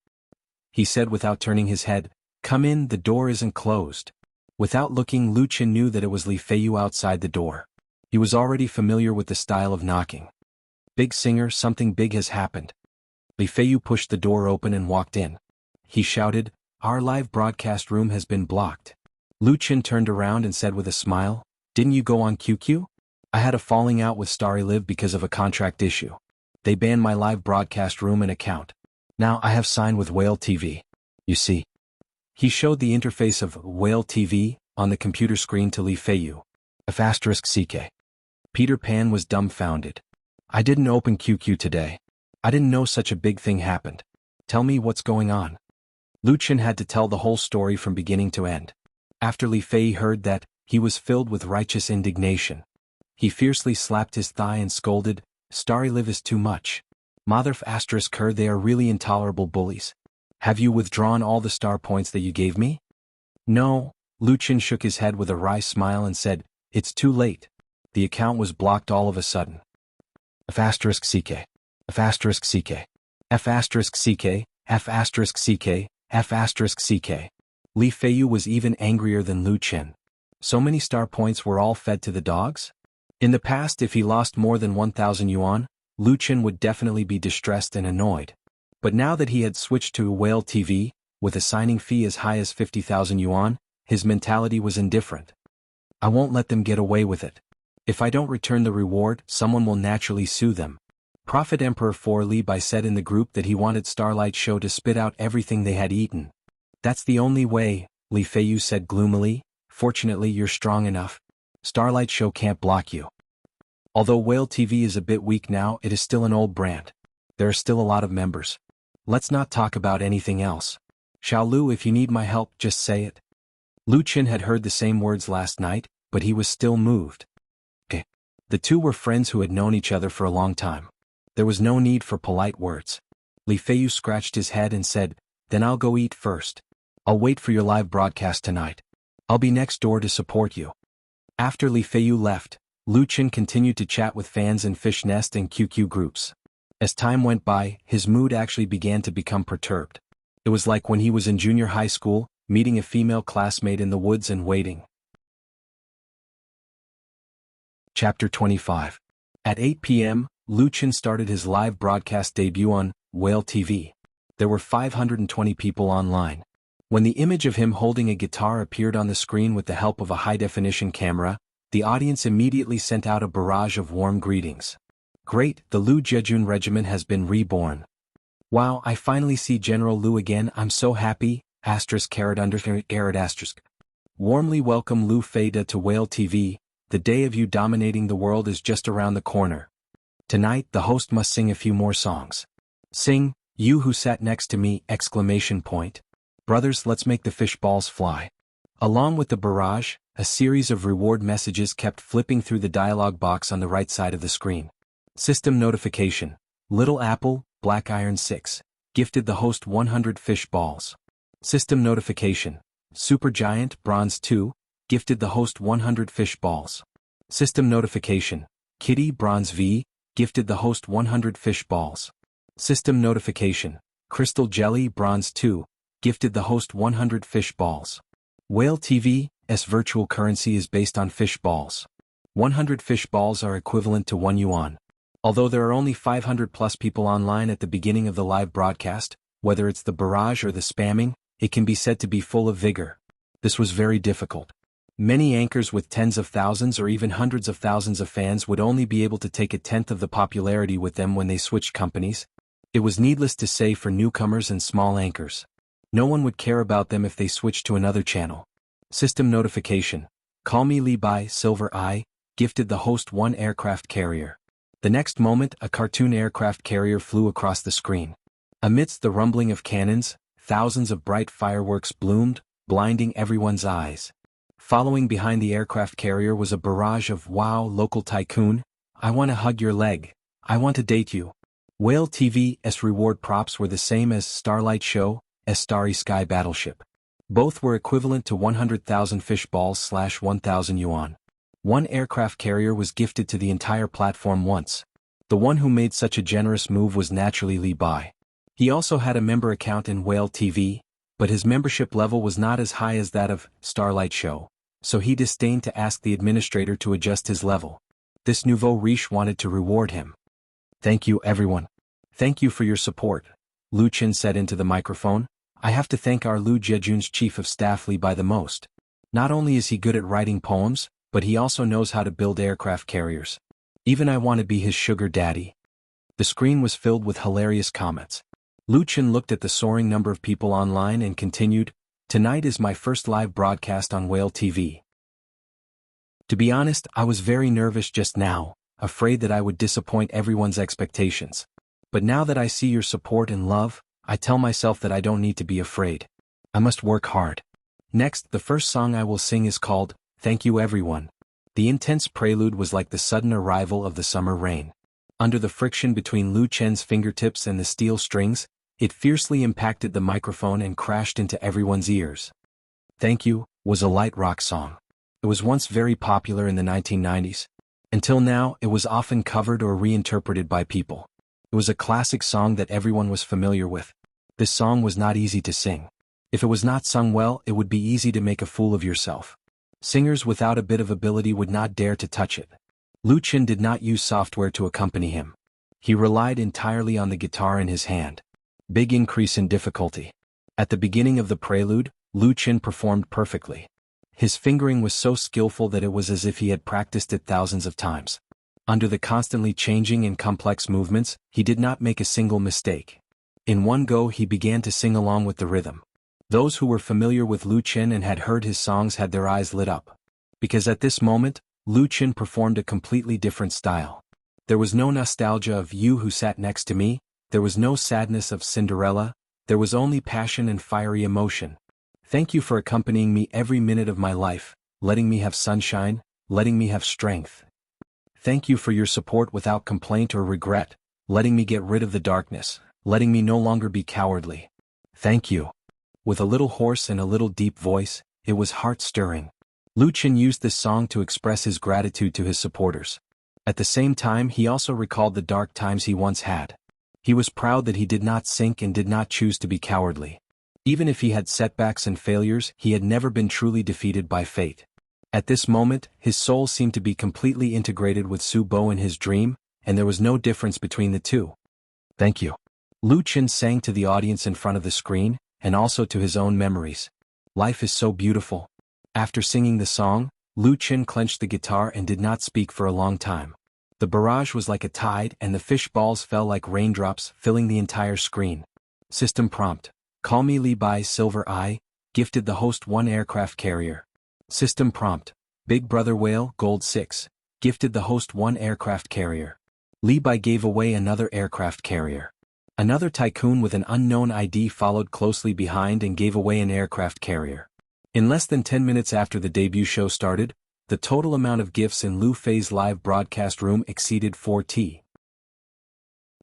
He said without turning his head, "Come in, the door isn't closed." Without looking, Lu Chen knew that it was Li Feiyu outside the door. He was already familiar with the style of knocking. Big singer, something big has happened. Li Feiyu pushed the door open and walked in. He shouted, "Our live broadcast room has been blocked." Lu Chen turned around and said with a smile, "Didn't you go on QQ? I had a falling out with Starry Live because of a contract issue. They banned my live broadcast room and account. Now I have signed with Whale TV. You see." He showed the interface of Whale TV on the computer screen to Li Feiyu. *CK. Peter Pan was dumbfounded. "I didn't open QQ today. I didn't know such a big thing happened. Tell me what's going on." Lu Chen had to tell the whole story from beginning to end. After Li Fei heard that, he was filled with righteous indignation. He fiercely slapped his thigh and scolded, "Starry Live is too much. Mother****, they are really intolerable bullies. Have you withdrawn all the star points that you gave me?" "No." Lu Chen shook his head with a wry smile and said, "It's too late. The account was blocked all of a sudden." **CK. **CK. F***CK. F***CK. F***CK. Li Feiyu was even angrier than Lu Chen. So many star points were all fed to the dogs? In the past, if he lost more than 1,000 yuan, Lu Chen would definitely be distressed and annoyed. But now that he had switched to Whale TV, with a signing fee as high as 50,000 yuan, his mentality was indifferent. "I won't let them get away with it. If I don't return the reward, someone will naturally sue them." Prophet Emperor 4 Li Bai said in the group that he wanted Starlight Show to spit out everything they had eaten. "That's the only way," Li Feiyu said gloomily. "Fortunately, you're strong enough. Starlight Show can't block you." Although Whale TV is a bit weak now, it is still an old brand. There are still a lot of members. Let's not talk about anything else. Xiao Lu, if you need my help, just say it. Lu Chen had heard the same words last night, but he was still moved. The two were friends who had known each other for a long time. There was no need for polite words. Li Feiyu scratched his head and said, "Then I'll go eat first. I'll wait for your live broadcast tonight. I'll be next door to support you." After Li Feiyu left, Lu Chen continued to chat with fans in Fish Nest and QQ groups. As time went by, his mood actually began to become perturbed. It was like when he was in junior high school, meeting a female classmate in the woods and waiting. Chapter 25. At 8 p.m., Lu Chen started his live broadcast debut on Whale TV. There were 520 people online. When the image of him holding a guitar appeared on the screen with the help of a high-definition camera, the audience immediately sent out a barrage of warm greetings. Great, the Lu Jejun regiment has been reborn. Wow, I finally see General Lu again, I'm so happy, *********. Warmly welcome Lu Feida to Whale TV, the day of you dominating the world is just around the corner. Tonight the host must sing a few more songs. Sing, you who sat next to me, ! Brothers, let's make the fish balls fly. Along with the barrage, a series of reward messages kept flipping through the dialog box on the right side of the screen. System notification. Little Apple, Black Iron 6, gifted the host 100 fish balls. System notification. Supergiant, Bronze 2, gifted the host 100 fish balls. System notification. Kitty, Bronze V, gifted the host 100 fish balls. System notification. Crystal Jelly, Bronze 2, gifted the host 100 fish balls. Whale TV's virtual currency is based on fish balls. 100 fish balls are equivalent to 1 yuan. Although there are only 500 plus people online at the beginning of the live broadcast, whether it's the barrage or the spamming, it can be said to be full of vigor. This was very difficult. Many anchors with tens of thousands or even hundreds of thousands of fans would only be able to take a tenth of the popularity with them when they switched companies. It was needless to say for newcomers and small anchors. No one would care about them if they switched to another channel. System notification. Call me Li Bai, Silver Eye, gifted the host 1 aircraft carrier. The next moment, a cartoon aircraft carrier flew across the screen. Amidst the rumbling of cannons, thousands of bright fireworks bloomed, blinding everyone's eyes. Following behind the aircraft carrier was a barrage of "Wow, local tycoon, I want to hug your leg, I want to date you." Whale TV's reward props were the same as Starlight Show's Starry Sky Battleship. Both were equivalent to 100,000 fish balls / 1,000 yuan. 1 aircraft carrier was gifted to the entire platform once. The one who made such a generous move was naturally Li Bai. He also had a member account in Whale TV, but his membership level was not as high as that of Starlight Show, so he disdained to ask the administrator to adjust his level. This nouveau riche wanted to reward him. Thank you, everyone. Thank you for your support, Lu Chen said into the microphone. I have to thank our Lu Jejun's chief of staff Li Bai the most. Not only is he good at writing poems, but he also knows how to build aircraft carriers. Even I want to be his sugar daddy. The screen was filled with hilarious comments. Lu Chen looked at the soaring number of people online and continued, "Tonight is my first live broadcast on Whale TV. To be honest, I was very nervous just now, afraid that I would disappoint everyone's expectations. But now that I see your support and love, I tell myself that I don't need to be afraid. I must work hard." Next, the first song I will sing is called Thank You Everyone. The intense prelude was like the sudden arrival of the summer rain. Under the friction between Lu Chen's fingertips and the steel strings, it fiercely impacted the microphone and crashed into everyone's ears. Thank You was a light rock song. It was once very popular in the 1990s. Until now, it was often covered or reinterpreted by people. It was a classic song that everyone was familiar with. This song was not easy to sing. If it was not sung well, it would be easy to make a fool of yourself. Singers without a bit of ability would not dare to touch it. Lu Chen did not use software to accompany him. He relied entirely on the guitar in his hand. Big increase in difficulty. At the beginning of the prelude, Lu Chen performed perfectly. His fingering was so skillful that it was as if he had practiced it thousands of times. Under the constantly changing and complex movements, he did not make a single mistake. In one go he began to sing along with the rhythm. Those who were familiar with Lu Chen and had heard his songs had their eyes lit up. Because at this moment, Lu Chen performed a completely different style. There was no nostalgia of You Who Sat Next to Me, there was no sadness of Cinderella, there was only passion and fiery emotion. Thank you for accompanying me every minute of my life, letting me have sunshine, letting me have strength. Thank you for your support without complaint or regret, letting me get rid of the darkness, letting me no longer be cowardly. Thank you. With a little hoarse and a little deep voice, it was heart-stirring. Lu Chen used this song to express his gratitude to his supporters. At the same time, he also recalled the dark times he once had. He was proud that he did not sink and did not choose to be cowardly. Even if he had setbacks and failures, he had never been truly defeated by fate. At this moment, his soul seemed to be completely integrated with Su Bo in his dream, and there was no difference between the two. Thank you. Lu Chen sang to the audience in front of the screen, and also to his own memories. Life is so beautiful. After singing the song, Lu Chen clenched the guitar and did not speak for a long time. The barrage was like a tide and the fish balls fell like raindrops, filling the entire screen. System prompt. Call me Li Bai Silver Eye, gifted the host 1 aircraft carrier. System prompt. Big Brother Whale Gold 6, gifted the host 1 aircraft carrier. Li Bai gave away another aircraft carrier. Another tycoon with an unknown ID followed closely behind and gave away an aircraft carrier. In less than 10 minutes after the debut show started, the total amount of gifts in Lu Fei's live broadcast room exceeded 4T.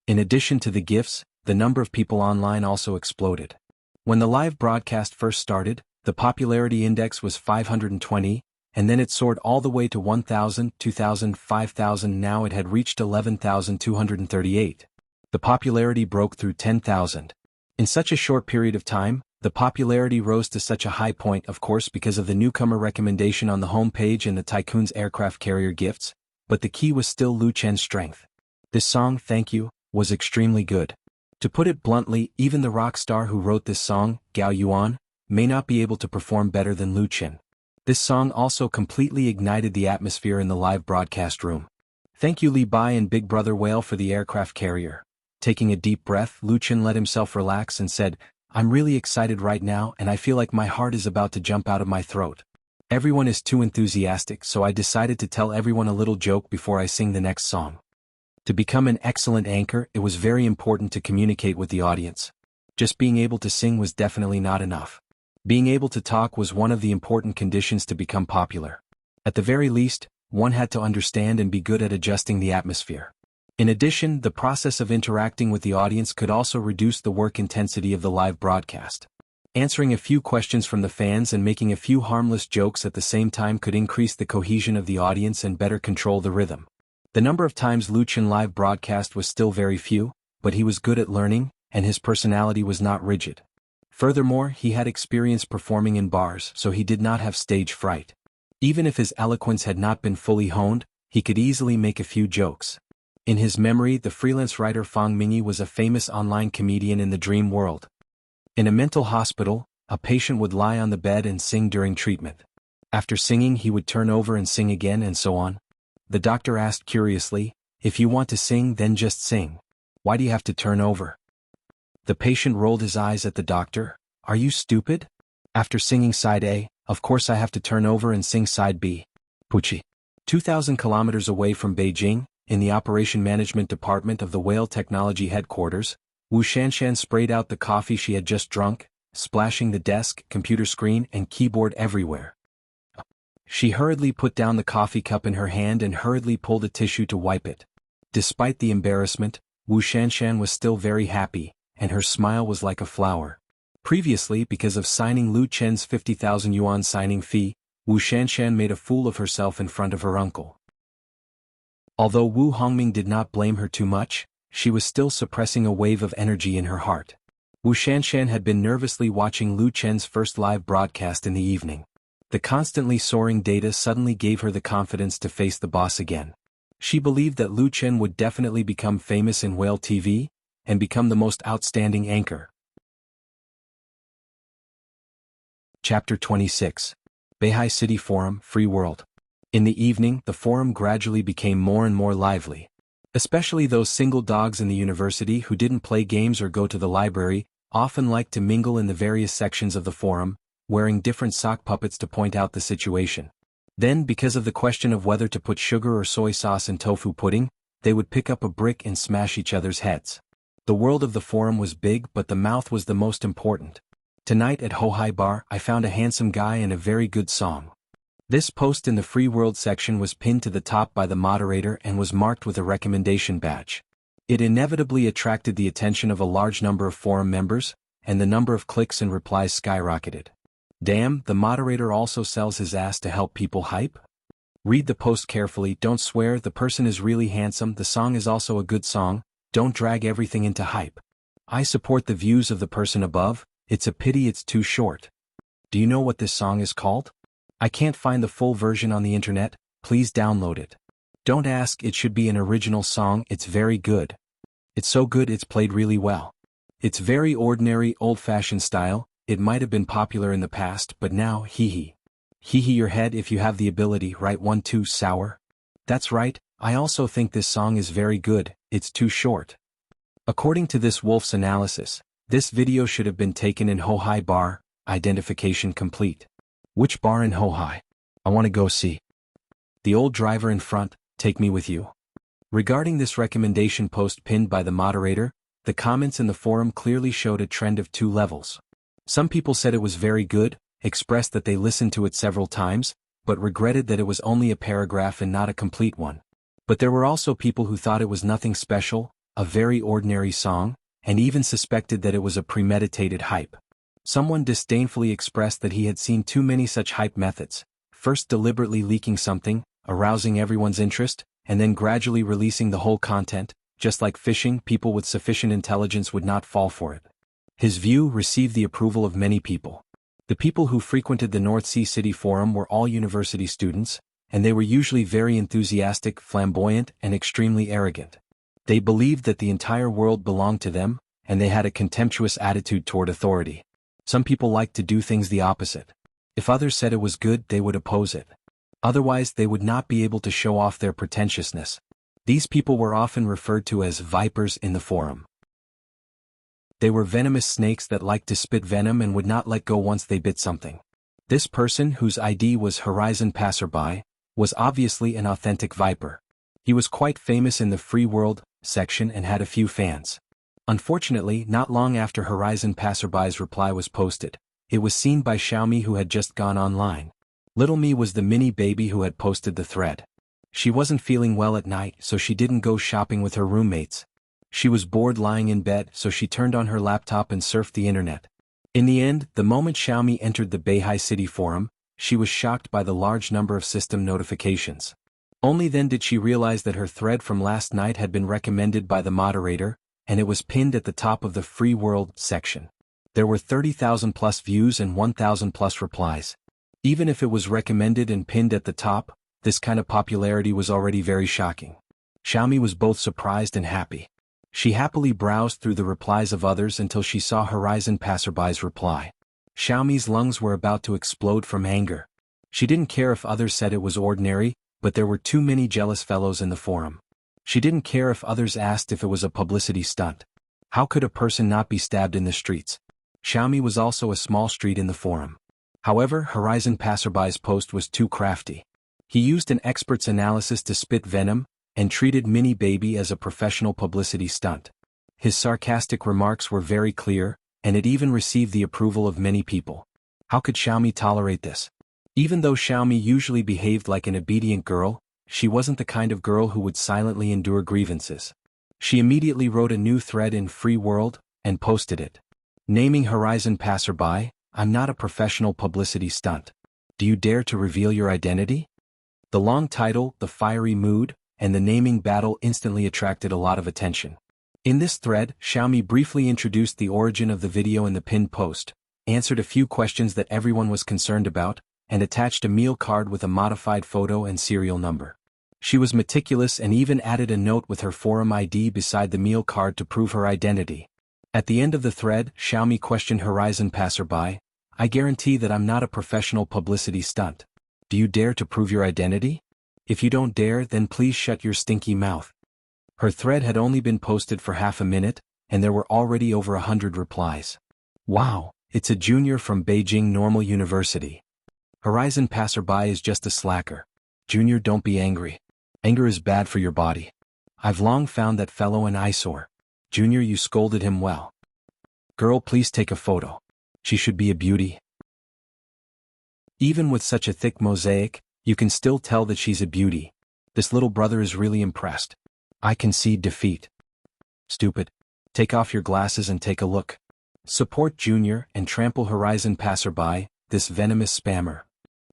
In addition to the gifts, the number of people online also exploded. When the live broadcast first started, the popularity index was 520, and then it soared all the way to 1,000, 2,000, 5,000. Now it had reached 11,238. The popularity broke through 10,000. In such a short period of time, the popularity rose to such a high point, of course, because of the newcomer recommendation on the home page and the tycoon's aircraft carrier gifts, but the key was still Lu Chen's strength. This song, Thank You, was extremely good. To put it bluntly, even the rock star who wrote this song, Gao Yuan, may not be able to perform better than Lu Chen. This song also completely ignited the atmosphere in the live broadcast room. Thank you Li Bai and Big Brother Whale for the aircraft carrier. Taking a deep breath, Lu Chen let himself relax and said, I'm really excited right now and I feel like my heart is about to jump out of my throat. Everyone is too enthusiastic, so I decided to tell everyone a little joke before I sing the next song. To become an excellent anchor, it was very important to communicate with the audience. Just being able to sing was definitely not enough. Being able to talk was one of the important conditions to become popular. At the very least, one had to understand and be good at adjusting the atmosphere. In addition, the process of interacting with the audience could also reduce the work intensity of the live broadcast. Answering a few questions from the fans and making a few harmless jokes at the same time could increase the cohesion of the audience and better control the rhythm. The number of times Lu Chen live broadcast was still very few, but he was good at learning, and his personality was not rigid. Furthermore, he had experience performing in bars, so he did not have stage fright. Even if his eloquence had not been fully honed, he could easily make a few jokes. In his memory, the freelance writer Fang Mingyi was a famous online comedian in the dream world. In a mental hospital, a patient would lie on the bed and sing during treatment. After singing, he would turn over and sing again and so on. The doctor asked curiously, if you want to sing, then just sing. Why do you have to turn over? The patient rolled his eyes at the doctor. Are you stupid? After singing side A, of course I have to turn over and sing side B. Puchi. 2,000 kilometers away from Beijing, in the Operation Management Department of the Whale Technology Headquarters, Wu Shanshan sprayed out the coffee she had just drunk, splashing the desk, computer screen, and keyboard everywhere. She hurriedly put down the coffee cup in her hand and hurriedly pulled a tissue to wipe it. Despite the embarrassment, Wu Shanshan was still very happy, and her smile was like a flower. Previously, because of signing Lu Chen's 50,000 yuan signing fee, Wu Shanshan made a fool of herself in front of her uncle. Although Wu Hongming did not blame her too much, she was still suppressing a wave of energy in her heart. Wu Shanshan had been nervously watching Lu Chen's first live broadcast in the evening. The constantly soaring data suddenly gave her the confidence to face the boss again. She believed that Lu Chen would definitely become famous in Whale TV, and become the most outstanding anchor. Chapter 26. Beihai City Forum, Free World. In the evening, the forum gradually became more and more lively. Especially those single dogs in the university who didn't play games or go to the library, often liked to mingle in the various sections of the forum, wearing different sock puppets to point out the situation. Then, because of the question of whether to put sugar or soy sauce in tofu pudding, they would pick up a brick and smash each other's heads. The world of the forum was big, but the mouth was the most important. Tonight at Hohai Bar, I found a handsome guy and a very good song. This post in the Free World section was pinned to the top by the moderator and was marked with a recommendation badge. It inevitably attracted the attention of a large number of forum members, and the number of clicks and replies skyrocketed. Damn, the moderator also sells his ass to help people hype? Read the post carefully, don't swear, the person is really handsome, the song is also a good song, Don't drag everything into hype. I support the views of the person above, it's a pity it's too short. Do you know what this song is called? I can't find the full version on the internet, please download it. Don't ask, it should be an original song, it's very good. It's so good it's played really well. It's very ordinary, old-fashioned style, it might have been popular in the past but now hee your head if you have the ability, right? 1 2 sour? That's right, I also think this song is very good, it's too short. According to this Wolf's analysis, this video should have been taken in Hohai bar, identification complete. Which bar in Hohai? I want to go see. The old driver in front, take me with you. Regarding this recommendation post pinned by the moderator, the comments in the forum clearly showed a trend of 2 levels. Some people said it was very good, expressed that they listened to it several times, but regretted that it was only a paragraph and not a complete one. But there were also people who thought it was nothing special, a very ordinary song, and even suspected that it was a premeditated hype. Someone disdainfully expressed that he had seen too many such hype methods, first deliberately leaking something, arousing everyone's interest, and then gradually releasing the whole content. Just like fishing, people with sufficient intelligence would not fall for it. His view received the approval of many people. The people who frequented the North Sea City Forum were all university students, and they were usually very enthusiastic, flamboyant, and extremely arrogant. They believed that the entire world belonged to them, and they had a contemptuous attitude toward authority. Some people liked to do things the opposite. If others said it was good, they would oppose it. Otherwise, they would not be able to show off their pretentiousness. These people were often referred to as vipers in the forum. They were venomous snakes that liked to spit venom and would not let go once they bit something. This person, whose ID was Horizon Passerby, was obviously an authentic viper. He was quite famous in the free world section and had a few fans. Unfortunately, not long after Horizon Passerby's reply was posted, it was seen by Xiaomi, who had just gone online. Little Me was the mini baby who had posted the thread. She wasn't feeling well at night, so she didn't go shopping with her roommates. She was bored lying in bed, so she turned on her laptop and surfed the internet. In the end, the moment Xiaomi entered the Beihai City Forum, she was shocked by the large number of system notifications. Only then did she realize that her thread from last night had been recommended by the moderator, and it was pinned at the top of the Free World section. There were 30,000 plus views and 1,000 plus replies. Even if it was recommended and pinned at the top, this kind of popularity was already very shocking. Xiaomi was both surprised and happy. She happily browsed through the replies of others until she saw Horizon Passerby's reply. Xiaomi's lungs were about to explode from anger. She didn't care if others said it was ordinary, but there were too many jealous fellows in the forum. She didn't care if others asked if it was a publicity stunt. How could a person not be stabbed in the streets? Xiaomi was also a small street in the forum. However, Horizon Passerby's post was too crafty. He used an expert's analysis to spit venom, and treated Mini Baby as a professional publicity stunt. His sarcastic remarks were very clear, and it even received the approval of many people. How could Xiaomi tolerate this? Even though Xiaomi usually behaved like an obedient girl, she wasn't the kind of girl who would silently endure grievances. She immediately wrote a new thread in Free World, and posted it. Naming Horizon Passerby, "I'm not a professional publicity stunt. Do you dare to reveal your identity?" The long title, the fiery mood, and the naming battle instantly attracted a lot of attention. In this thread, Xiaomi briefly introduced the origin of the video in the pinned post, answered a few questions that everyone was concerned about, and attached a meal card with a modified photo and serial number. She was meticulous and even added a note with her forum ID beside the meal card to prove her identity. At the end of the thread, Xiaomi questioned Horizon Passerby, "I guarantee that I'm not a professional publicity stunt. Do you dare to prove your identity? If you don't dare, then please shut your stinky mouth." Her thread had only been posted for half a minute, and there were already over 100 replies. Wow, it's a junior from Beijing Normal University. Horizon Passerby is just a slacker. Junior, don't be angry. Anger is bad for your body. I've long found that fellow an eyesore. Junior, you scolded him well. Girl, please take a photo. She should be a beauty. Even with such a thick mosaic, you can still tell that she's a beauty. This little brother is really impressed. I concede defeat. Stupid. Take off your glasses and take a look. Support Junior and trample Horizon Passerby, this venomous spammer.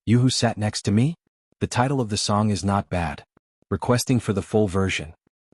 You who sat next to me? The title of the song is not bad. Requesting for the full version.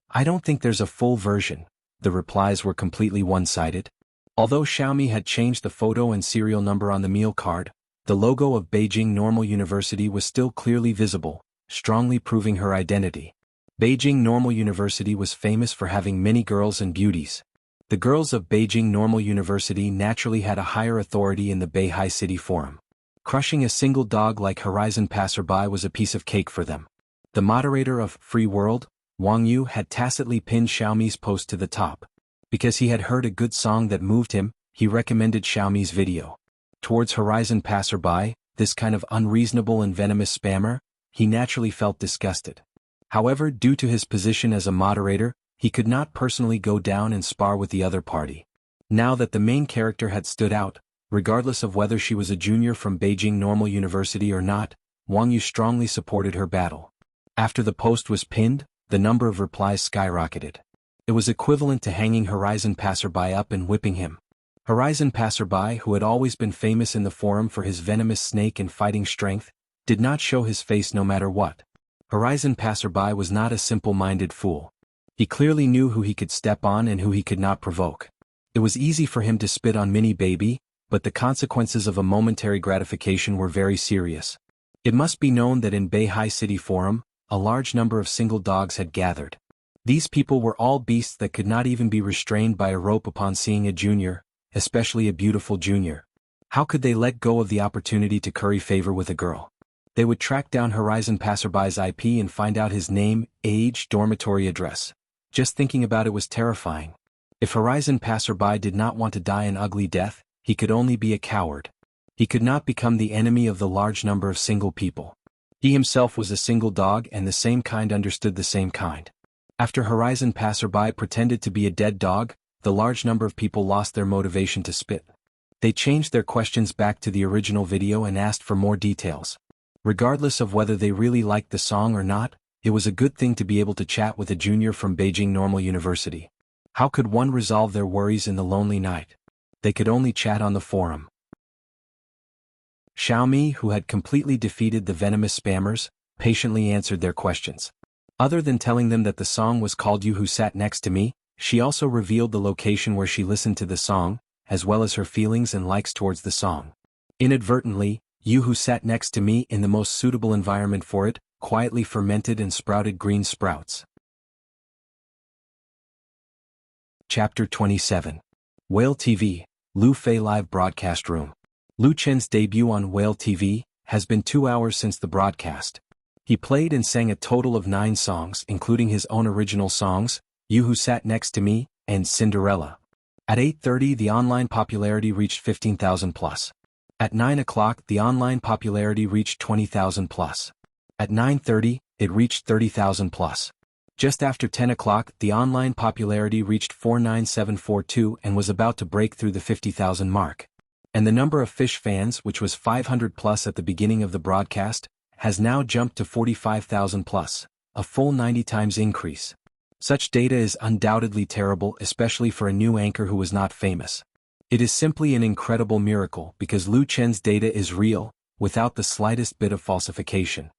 I don't think there's a full version, The replies were completely one-sided. Although Xiaomi had changed the photo and serial number on the meal card, the logo of Beijing Normal University was still clearly visible, strongly proving her identity. Beijing Normal University was famous for having many girls and beauties. The girls of Beijing Normal University naturally had a higher authority in the Beihai City Forum. Crushing a single dog like Horizon Passerby was a piece of cake for them. The moderator of Free World, Wang Yu, had tacitly pinned Xiaomi's post to the top. Because he had heard a good song that moved him, he recommended Xiaomi's video. Towards Horizon Passerby, this kind of unreasonable and venomous spammer, he naturally felt disgusted. However, due to his position as a moderator, he could not personally go down and spar with the other party. Now that the main character had stood out, regardless of whether she was a junior from Beijing Normal University or not, Wang Yu strongly supported her battle. After the post was pinned, the number of replies skyrocketed. It was equivalent to hanging Horizon Passerby up and whipping him. Horizon Passerby, who had always been famous in the forum for his venomous snake and fighting strength, did not show his face no matter what. Horizon Passerby was not a simple-minded fool. He clearly knew who he could step on and who he could not provoke. It was easy for him to spit on Mini Baby, but the consequences of a momentary gratification were very serious. It must be known that in Beihai City Forum, a large number of single dogs had gathered. These people were all beasts that could not even be restrained by a rope upon seeing a junior, especially a beautiful junior. How could they let go of the opportunity to curry favor with a girl? They would track down Horizon Passerby's IP and find out his name, age, dormitory address. Just thinking about it was terrifying. If Horizon Passerby did not want to die an ugly death, he could only be a coward. He could not become the enemy of the large number of single people. He himself was a single dog, and the same kind understood the same kind. After Horizon Passerby pretended to be a dead dog, the large number of people lost their motivation to spit. They changed their questions back to the original video and asked for more details. Regardless of whether they really liked the song or not, it was a good thing to be able to chat with a junior from Beijing Normal University. How could one resolve their worries in the lonely night? They could only chat on the forum. Xiaomi, who had completely defeated the venomous spammers, patiently answered their questions. Other than telling them that the song was called You Who Sat Next to Me, she also revealed the location where she listened to the song, as well as her feelings and likes towards the song. Inadvertently, You Who Sat Next to Me, in the most suitable environment for it, quietly fermented and sprouted green sprouts. Chapter 27. Whale TV, Lu Fei Live Broadcast Room. Lu Chen's debut on Whale TV has been 2 hours since the broadcast. He played and sang a total of 9 songs, including his own original songs, You Who Sat Next to Me, and Cinderella. At 8:30, the online popularity reached 15,000 plus. At 9 o'clock, the online popularity reached 20,000 plus. At 9:30, it reached 30,000 plus. Just after 10 o'clock, the online popularity reached 49742 and was about to break through the 50,000 mark. And the number of Fish fans, which was 500 plus at the beginning of the broadcast, has now jumped to 45,000 plus, a full 90 times increase. Such data is undoubtedly terrible, especially for a new anchor who was not famous. It is simply an incredible miracle because Lu Chen's data is real, without the slightest bit of falsification.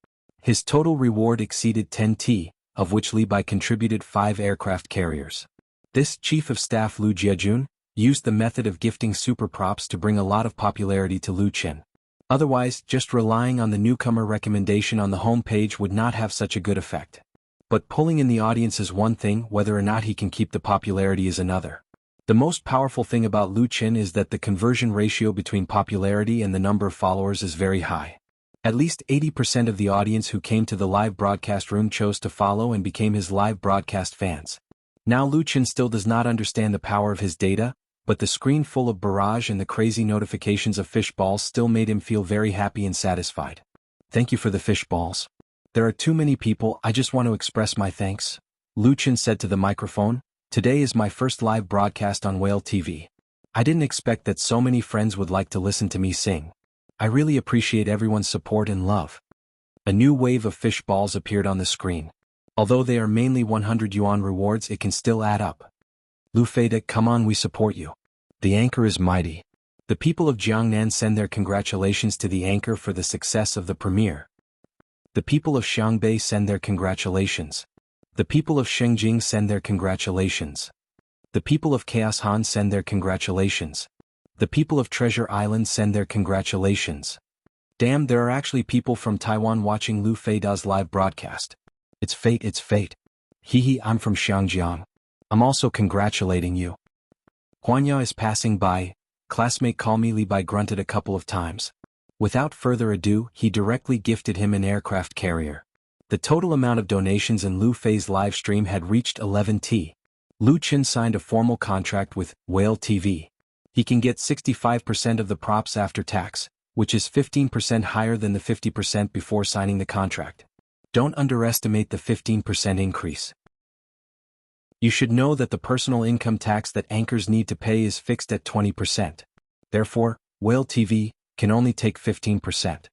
His total reward exceeded 10T, of which Li Bai contributed 5 aircraft carriers. This Chief of Staff Lu Jiajun used the method of gifting super props to bring a lot of popularity to Lu Chen. Otherwise, just relying on the newcomer recommendation on the home page would not have such a good effect. But pulling in the audience is one thing, whether or not he can keep the popularity is another. The most powerful thing about Lu Chen is that the conversion ratio between popularity and the number of followers is very high. At least 80% of the audience who came to the live broadcast room chose to follow and became his live broadcast fans. Now Lu Chen still does not understand the power of his data, but the screen full of barrage and the crazy notifications of fish balls still made him feel very happy and satisfied. Thank you for the fish balls. There are too many people, I just want to express my thanks. Lu Chen said to the microphone, today is my first live broadcast on Whale TV. I didn't expect that so many friends would like to listen to me sing. I really appreciate everyone's support and love. A new wave of fish balls appeared on the screen. Although they are mainly 100 yuan rewards, it can still add up. Lu Feida, come on, we support you. The anchor is mighty. The people of Jiangnan send their congratulations to the anchor for the success of the premiere. The people of Xiangbei send their congratulations. The people of Shengjing send their congratulations. The people of Chaos Han send their congratulations. The people of Treasure Island send their congratulations. Damn, there are actually people from Taiwan watching Lu Feida's live broadcast. It's fate, it's fate. Hee, I'm from Xiangjiang. I'm also congratulating you. Huanya is passing by. Classmate call me Li Bai grunted a couple of times. Without further ado, he directly gifted him an aircraft carrier. The total amount of donations in Lu Fei's live stream had reached 11T. Lu Chen signed a formal contract with Whale TV. He can get 65% of the props after tax, which is 15% higher than the 50% before signing the contract. Don't underestimate the 15% increase. You should know that the personal income tax that anchors need to pay is fixed at 20%. Therefore, Whale TV can only take 15%.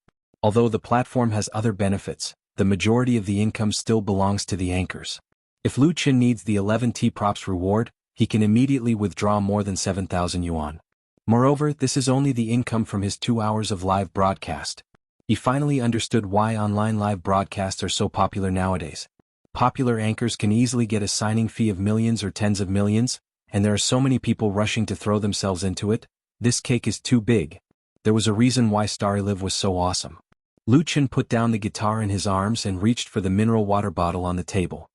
Although the platform has other benefits, the majority of the income still belongs to the anchors. If Lu Chen needs the 11T props reward, he can immediately withdraw more than 7,000 yuan. Moreover, this is only the income from his 2 hours of live broadcast. He finally understood why online live broadcasts are so popular nowadays. Popular anchors can easily get a signing fee of millions or tens of millions, and there are so many people rushing to throw themselves into it. This cake is too big. There was a reason why Starry Live was so awesome. Lu Chen put down the guitar in his arms and reached for the mineral water bottle on the table.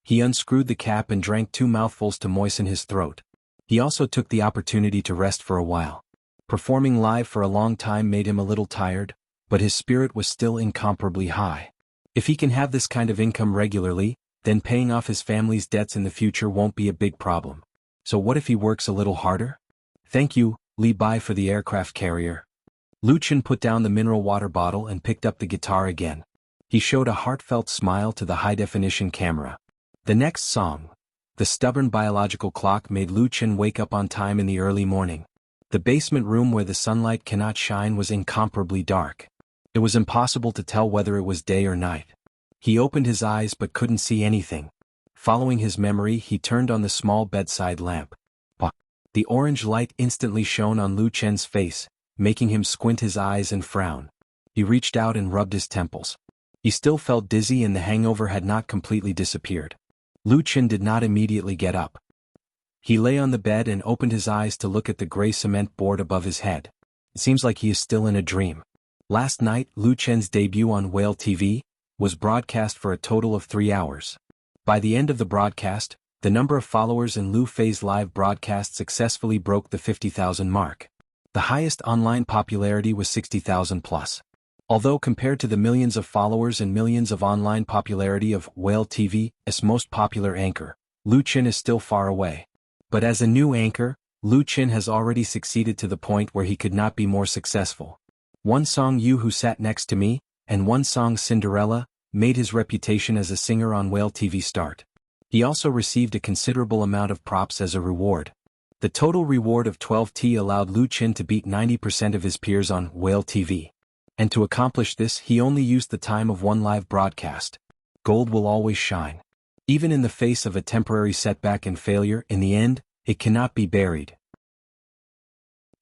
He unscrewed the cap and drank 2 mouthfuls to moisten his throat. He also took the opportunity to rest for a while. Performing live for a long time made him a little tired, but his spirit was still incomparably high. If he can have this kind of income regularly, then paying off his family's debts in the future won't be a big problem. So what if he works a little harder? Thank you, Li Bai, for the aircraft carrier. Lu Chen put down the mineral water bottle and picked up the guitar again. He showed a heartfelt smile to the high-definition camera. The next song, The Stubborn Biological Clock, made Lu Chen wake up on time in the early morning. The basement room where the sunlight cannot shine was incomparably dark. It was impossible to tell whether it was day or night. He opened his eyes but couldn't see anything. Following his memory, he turned on the small bedside lamp. The orange light instantly shone on Lu Chen's face, making him squint his eyes and frown. He reached out and rubbed his temples. He still felt dizzy and the hangover had not completely disappeared. Lu Chen did not immediately get up. He lay on the bed and opened his eyes to look at the gray cement board above his head. It seems like he is still in a dream. Last night, Lu Chen's debut on Whale TV was broadcast for a total of 3 hours. By the end of the broadcast, the number of followers in Lu Fei's live broadcast successfully broke the 50,000 mark. The highest online popularity was 60,000 plus. Although compared to the millions of followers and millions of online popularity of Whale TV's most popular anchor, Lu Chen is still far away. But as a new anchor, Lu Chen has already succeeded to the point where he could not be more successful. One song You Who Sat Next to Me, and one song Cinderella, made his reputation as a singer on Whale TV start. He also received a considerable amount of props as a reward. The total reward of 12T allowed Lu Chen to beat 90% of his peers on Whale TV. And to accomplish this, he only used the time of one live broadcast. Gold will always shine. Even in the face of a temporary setback and failure, in the end, it cannot be buried.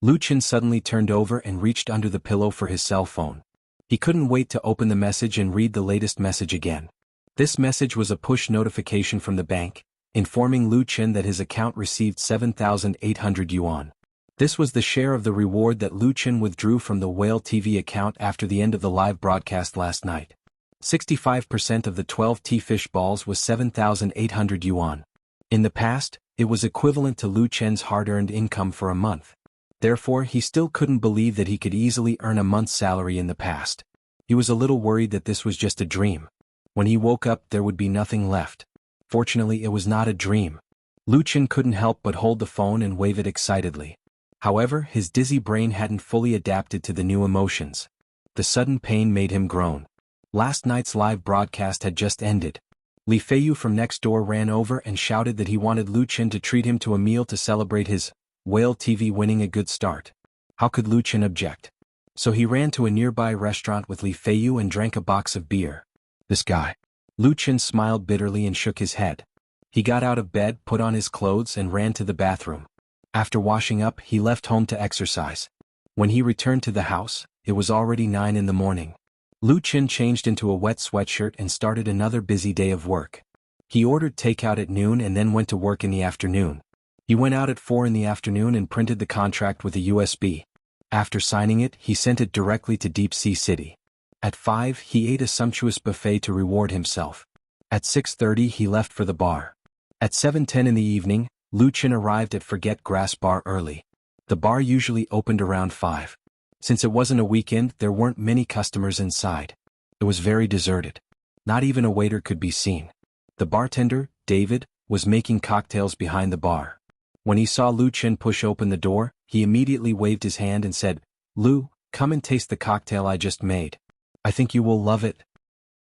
Lu Chen suddenly turned over and reached under the pillow for his cell phone. He couldn't wait to open the message and read the latest message again. This message was a push notification from the bank, informing Lu Chen that his account received 7,800 yuan. This was the share of the reward that Lu Chen withdrew from the Whale TV account after the end of the live broadcast last night. 65% of the 12T fish balls was 7,800 yuan. In the past, it was equivalent to Lu Chen's hard-earned income for a month. Therefore, he still couldn't believe that he could easily earn a month's salary in the past. He was a little worried that this was just a dream. When he woke up, there would be nothing left. Fortunately, it was not a dream. Lu Chen couldn't help but hold the phone and wave it excitedly. However, his dizzy brain hadn't fully adapted to the new emotions. The sudden pain made him groan. Last night's live broadcast had just ended. Li Feiyu from next door ran over and shouted that he wanted Lu Chen to treat him to a meal to celebrate his Whale TV winning a good start. How could Lu Chen object? So he ran to a nearby restaurant with Li Feiyu and drank a box of beer. This guy. Lu Chen smiled bitterly and shook his head. He got out of bed, put on his clothes and ran to the bathroom. After washing up, he left home to exercise. When he returned to the house, it was already 9 in the morning. Lu Chen changed into a wet sweatshirt and started another busy day of work. He ordered takeout at noon and then went to work in the afternoon. He went out at 4 in the afternoon and printed the contract with a USB. After signing it, he sent it directly to Deep Sea City. At 5, he ate a sumptuous buffet to reward himself. At 6:30, he left for the bar. At 7:10 in the evening, Lu Chen arrived at Forget Grass Bar early. The bar usually opened around 5. Since it wasn't a weekend, there weren't many customers inside. It was very deserted. Not even a waiter could be seen. The bartender, David, was making cocktails behind the bar. When he saw Lu Chen push open the door, he immediately waved his hand and said, "Lu, come and taste the cocktail I just made. I think you will love it."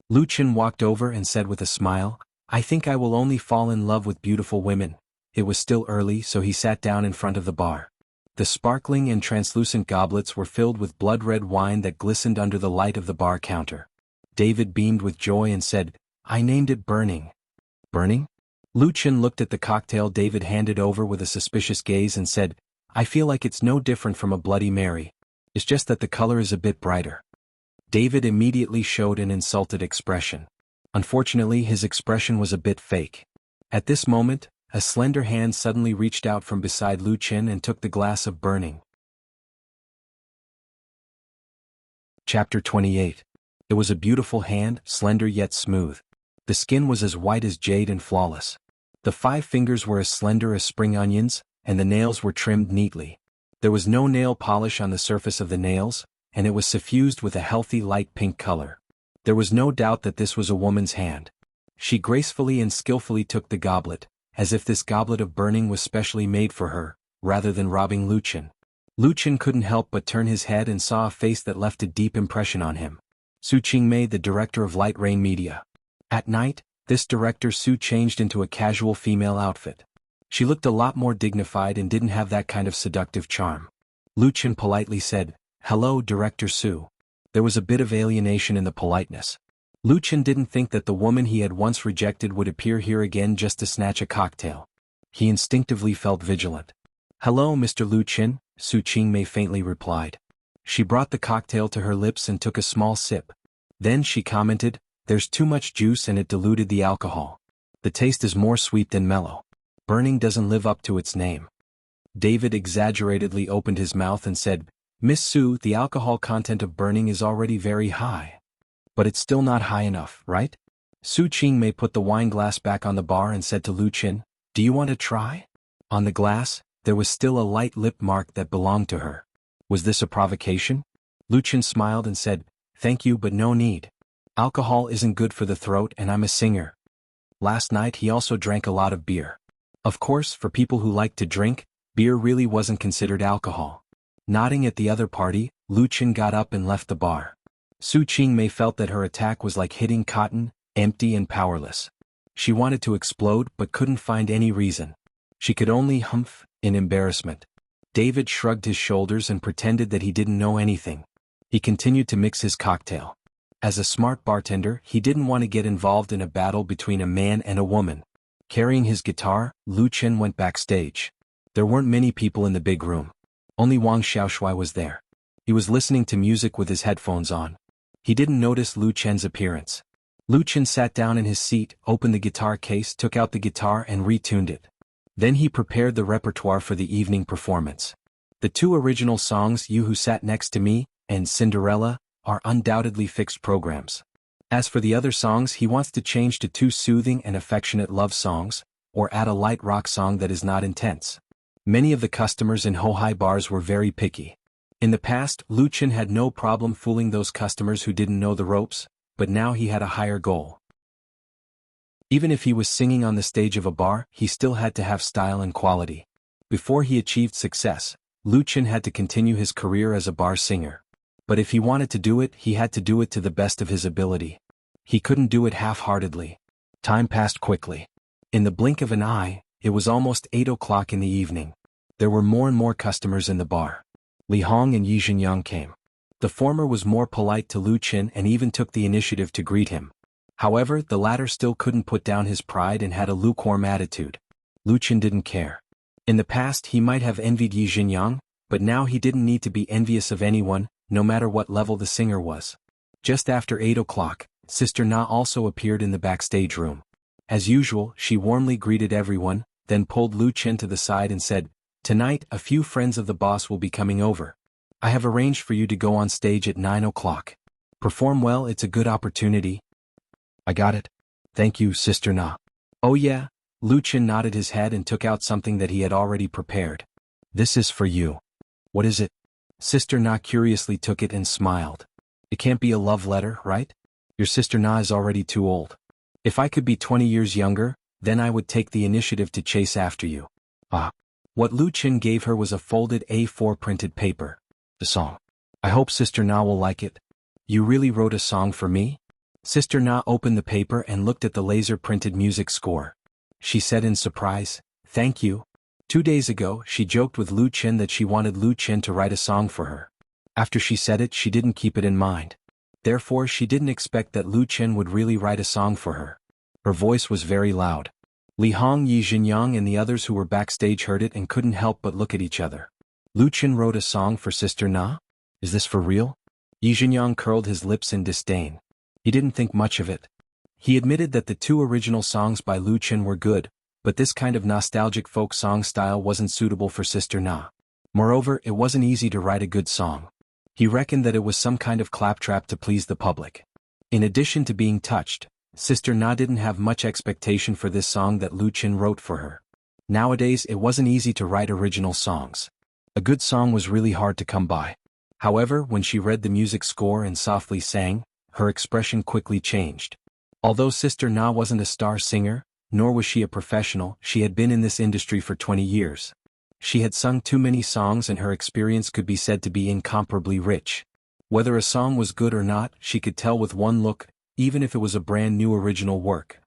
Lu Chen walked over and said with a smile, "I think I will only fall in love with beautiful women." It was still early, so he sat down in front of the bar. The sparkling and translucent goblets were filled with blood-red wine that glistened under the light of the bar counter. David beamed with joy and said, "I named it Burning." "Burning?" Lu Chen looked at the cocktail David handed over with a suspicious gaze and said, "I feel like it's no different from a Bloody Mary. It's just that the color is a bit brighter." David immediately showed an insulted expression. Unfortunately, his expression was a bit fake. At this moment, a slender hand suddenly reached out from beside Lu Chen and took the glass of Burning. Chapter 28. It was a beautiful hand, slender yet smooth. The skin was as white as jade and flawless. The 5 fingers were as slender as spring onions, and the nails were trimmed neatly. There was no nail polish on the surface of the nails, and it was suffused with a healthy light pink color. There was no doubt that this was a woman's hand. She gracefully and skillfully took the goblet, as if this goblet of Burning was specially made for her, rather than robbing Lu Chen. Lu Chen couldn't help but turn his head and saw a face that left a deep impression on him. Su Qingmei, the director of Light Rain Media. At night, this director Su changed into a casual female outfit. She looked a lot more dignified and didn't have that kind of seductive charm. Lu Chen politely said, "Hello, Director Su." There was a bit of alienation in the politeness. Lu Chen didn't think that the woman he had once rejected would appear here again just to snatch a cocktail. He instinctively felt vigilant. "Hello, Mr. Lu Chen," Su Qingmei faintly replied. She brought the cocktail to her lips and took a small sip. Then she commented, "There's too much juice and it diluted the alcohol. The taste is more sweet than mellow. Burning doesn't live up to its name." David exaggeratedly opened his mouth and said, "Miss Su, the alcohol content of Burning is already very high. But it's still not high enough, right?" Su Qingmei put the wine glass back on the bar and said to Lu Chen, "Do you want to try?" On the glass, there was still a light lip mark that belonged to her. Was this a provocation? Lu Chen smiled and said, "Thank you, but no need. Alcohol isn't good for the throat and I'm a singer." Last night he also drank a lot of beer. Of course, for people who like to drink, beer really wasn't considered alcohol. Nodding at the other party, Lu Chen got up and left the bar. Su Qingmei felt that her attack was like hitting cotton, empty and powerless. She wanted to explode but couldn't find any reason. She could only humph in embarrassment. David shrugged his shoulders and pretended that he didn't know anything. He continued to mix his cocktail. As a smart bartender, he didn't want to get involved in a battle between a man and a woman. Carrying his guitar, Lu Chen went backstage. There weren't many people in the big room. Only Wang Xiaoshui was there. He was listening to music with his headphones on. He didn't notice Lu Chen's appearance. Lu Chen sat down in his seat, opened the guitar case, took out the guitar and retuned it. Then he prepared the repertoire for the evening performance. The 2 original songs, You Who Sat Next to Me and Cinderella, are undoubtedly fixed programs. As for the other songs, he wants to change to 2 soothing and affectionate love songs, or add a light rock song that is not intense. Many of the customers in Hohai bars were very picky. In the past, Lu Chen had no problem fooling those customers who didn't know the ropes, but now he had a higher goal. Even if he was singing on the stage of a bar, he still had to have style and quality. Before he achieved success, Lu Chen had to continue his career as a bar singer. But if he wanted to do it, he had to do it to the best of his ability. He couldn't do it half-heartedly. Time passed quickly. In the blink of an eye, it was almost 8 o'clock in the evening. There were more and more customers in the bar. Li Hong and Yi Zhenyang came. The former was more polite to Lu Chen and even took the initiative to greet him. However, the latter still couldn't put down his pride and had a lukewarm attitude. Lu Chen didn't care. In the past he might have envied Yi Zhenyang, but now he didn't need to be envious of anyone, no matter what level the singer was. Just after 8 o'clock, Sister Na also appeared in the backstage room. As usual, she warmly greeted everyone, then pulled Lu Chen to the side and said, "Tonight, a few friends of the boss will be coming over. I have arranged for you to go on stage at 9 o'clock. Perform well, it's a good opportunity." "I got it. Thank you, Sister Na." "Oh yeah." Lu Chen nodded his head and took out something that he had already prepared. "This is for you." "What is it?" Sister Na curiously took it and smiled. "It can't be a love letter, right? Your Sister Na is already too old. If I could be 20 years younger, then I would take the initiative to chase after you." Ah. What Lu Chen gave her was a folded A4 printed paper. "The song. I hope Sister Na will like it." "You really wrote a song for me?" Sister Na opened the paper and looked at the laser-printed music score. She said in surprise, "Thank you." 2 days ago, she joked with Lu Chen that she wanted Lu Chen to write a song for her. After she said it, she didn't keep it in mind. Therefore, she didn't expect that Lu Chen would really write a song for her. Her voice was very loud. Li Hong, Yi Jinyang and the others who were backstage heard it and couldn't help but look at each other. Lu Chen wrote a song for Sister Na? Is this for real? Yi Jinyang curled his lips in disdain. He didn't think much of it. He admitted that the 2 original songs by Lu Chen were good, but this kind of nostalgic folk song style wasn't suitable for Sister Na. Moreover, it wasn't easy to write a good song. He reckoned that it was some kind of claptrap to please the public. In addition to being touched, Sister Na didn't have much expectation for this song that Lu Chen wrote for her. Nowadays, it wasn't easy to write original songs. A good song was really hard to come by. However, when she read the music score and softly sang, her expression quickly changed. Although Sister Na wasn't a star singer, nor was she a professional, she had been in this industry for 20 years. She had sung too many songs and her experience could be said to be incomparably rich. Whether a song was good or not, she could tell with one look, even if it was a brand new original work.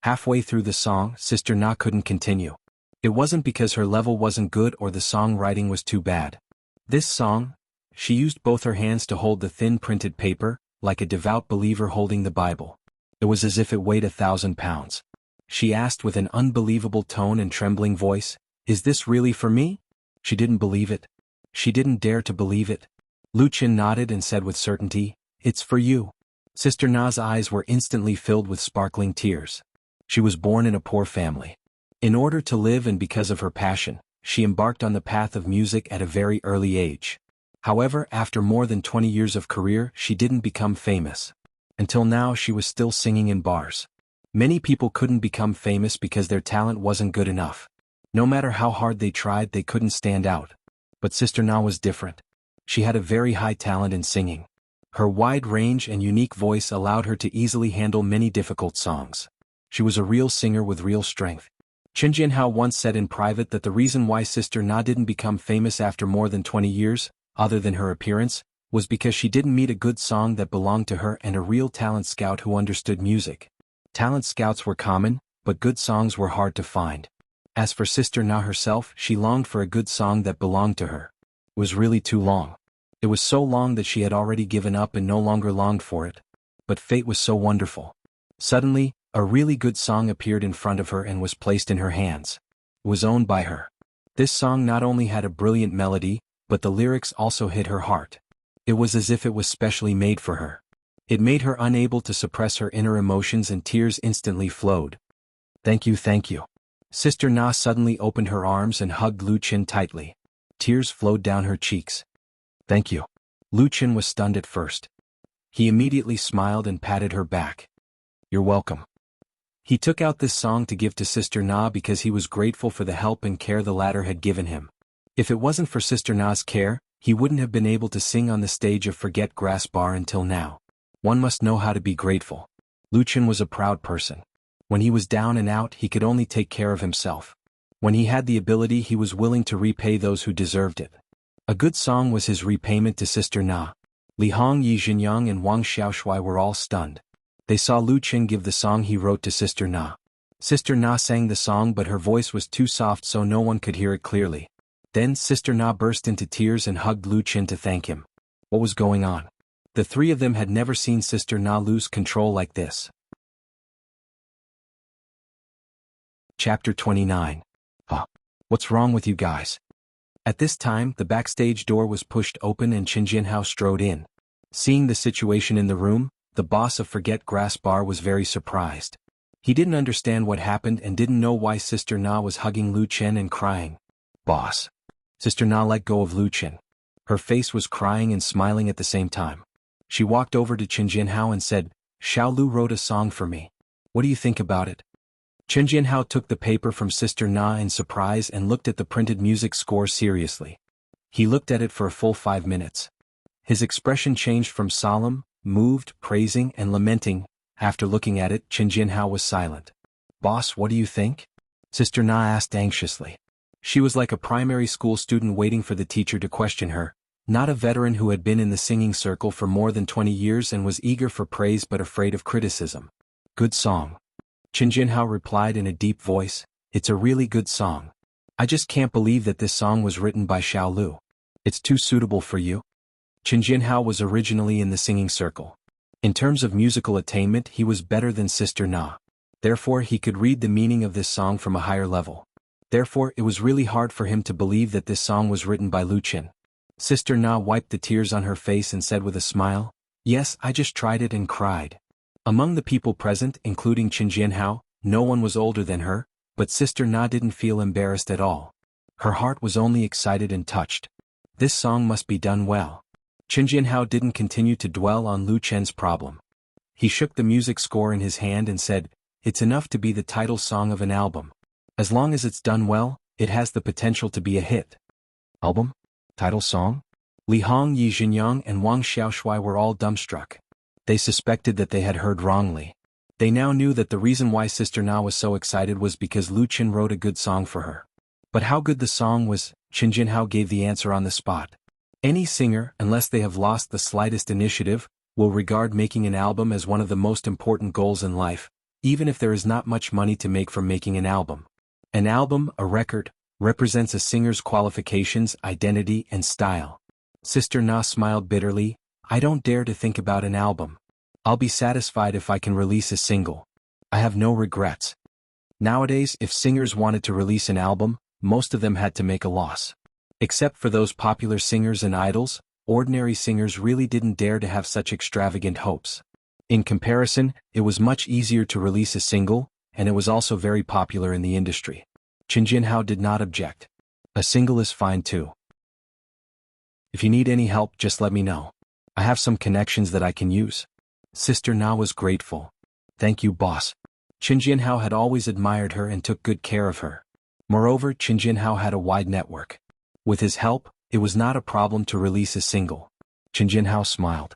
Halfway through the song, Sister Na couldn't continue. It wasn't because her level wasn't good or the songwriting was too bad. This song, she used both her hands to hold the thin printed paper, like a devout believer holding the Bible. It was as if it weighed 1,000 pounds. She asked with an unbelievable tone and trembling voice, "Is this really for me?" She didn't believe it. She didn't dare to believe it. Lu Chen nodded and said with certainty, "It's for you." Sister Na's eyes were instantly filled with sparkling tears. She was born in a poor family. In order to live and because of her passion, she embarked on the path of music at a very early age. However, after more than 20 years of career, she didn't become famous. Until now, she was still singing in bars. Many people couldn't become famous because their talent wasn't good enough. No matter how hard they tried, they couldn't stand out. But Sister Na was different. She had a very high talent in singing. Her wide range and unique voice allowed her to easily handle many difficult songs. She was a real singer with real strength. Chen Jianhao once said in private that the reason why Sister Na didn't become famous after more than 20 years, other than her appearance, was because she didn't meet a good song that belonged to her and a real talent scout who understood music. Talent scouts were common, but good songs were hard to find. As for Sister Na herself, she longed for a good song that belonged to her. It was really too long. It was so long that she had already given up and no longer longed for it. But fate was so wonderful. Suddenly, a really good song appeared in front of her and was placed in her hands. It was owned by her. This song not only had a brilliant melody, but the lyrics also hit her heart. It was as if it was specially made for her. It made her unable to suppress her inner emotions and tears instantly flowed. "Thank you, thank you." Sister Na suddenly opened her arms and hugged Lu Chen tightly. Tears flowed down her cheeks. "Thank you." Lu Chen was stunned at first. He immediately smiled and patted her back. "You're welcome." He took out this song to give to Sister Na because he was grateful for the help and care the latter had given him. If it wasn't for Sister Na's care, he wouldn't have been able to sing on the stage of Forget Grass Bar until now. One must know how to be grateful. Lu Chen was a proud person. When he was down and out, he could only take care of himself. When he had the ability, he was willing to repay those who deserved it. A good song was his repayment to Sister Na. Li Hong, Yi Jinyang and Wang Xiaoshui were all stunned. They saw Lu Chen give the song he wrote to Sister Na. Sister Na sang the song, but her voice was too soft so no one could hear it clearly. Then Sister Na burst into tears and hugged Lu Chen to thank him. What was going on? The 3 of them had never seen Sister Na lose control like this. Chapter 29. What's wrong with you guys? At this time, the backstage door was pushed open and Chen Jianhao strode in. Seeing the situation in the room, the boss of Forget Grass Bar was very surprised. He didn't understand what happened and didn't know why Sister Na was hugging Lu Chen and crying. Boss. Sister Na let go of Lu Chen. Her face was crying and smiling at the same time. She walked over to Chen Jianhao and said, Xiao Lu wrote a song for me. What do you think about it? Chen Jianhao took the paper from Sister Na in surprise and looked at the printed music score seriously. He looked at it for a full 5 minutes. His expression changed from solemn, moved, praising, and lamenting. After looking at it, Chen Jianhao was silent. Boss, what do you think? Sister Na asked anxiously. She was like a primary school student waiting for the teacher to question her, not a veteran who had been in the singing circle for more than 20 years and was eager for praise but afraid of criticism. Good song. Chen Jianhao replied in a deep voice, It's a really good song. I just can't believe that this song was written by Xiao Lu. It's too suitable for you. Chen Jianhao was originally in the singing circle. In terms of musical attainment, he was better than Sister Na. Therefore, he could read the meaning of this song from a higher level. Therefore, it was really hard for him to believe that this song was written by Lu Chen. Sister Na wiped the tears on her face and said with a smile, Yes, I just tried it and cried. Among the people present, including Chen Jianhao, no one was older than her, but Sister Na didn't feel embarrassed at all. Her heart was only excited and touched. This song must be done well. Chen Jianhao didn't continue to dwell on Lu Chen's problem. He shook the music score in his hand and said, It's enough to be the title song of an album. As long as it's done well, it has the potential to be a hit. Album? Title song? Li Hong, Yi Jinyang and Wang Xiaoshui were all dumbstruck. They suspected that they had heard wrongly. They now knew that the reason why Sister Na was so excited was because Lu Chen wrote a good song for her. But how good the song was, Chen Jianhao gave the answer on the spot. Any singer, unless they have lost the slightest initiative, will regard making an album as one of the most important goals in life, even if there is not much money to make from making an album. An album, a record, represents a singer's qualifications, identity, and style. Sister Na smiled bitterly, I don't dare to think about an album. I'll be satisfied if I can release a single. I have no regrets. Nowadays, if singers wanted to release an album, most of them had to make a loss. Except for those popular singers and idols, ordinary singers really didn't dare to have such extravagant hopes. In comparison, it was much easier to release a single, and it was also very popular in the industry. Chen Jianhao did not object. A single is fine too. If you need any help, just let me know. I have some connections that I can use. Sister Na was grateful. Thank you, boss. Chen Jianhao had always admired her and took good care of her. Moreover, Chen Jianhao had a wide network. With his help, it was not a problem to release a single. Chen Jianhao smiled.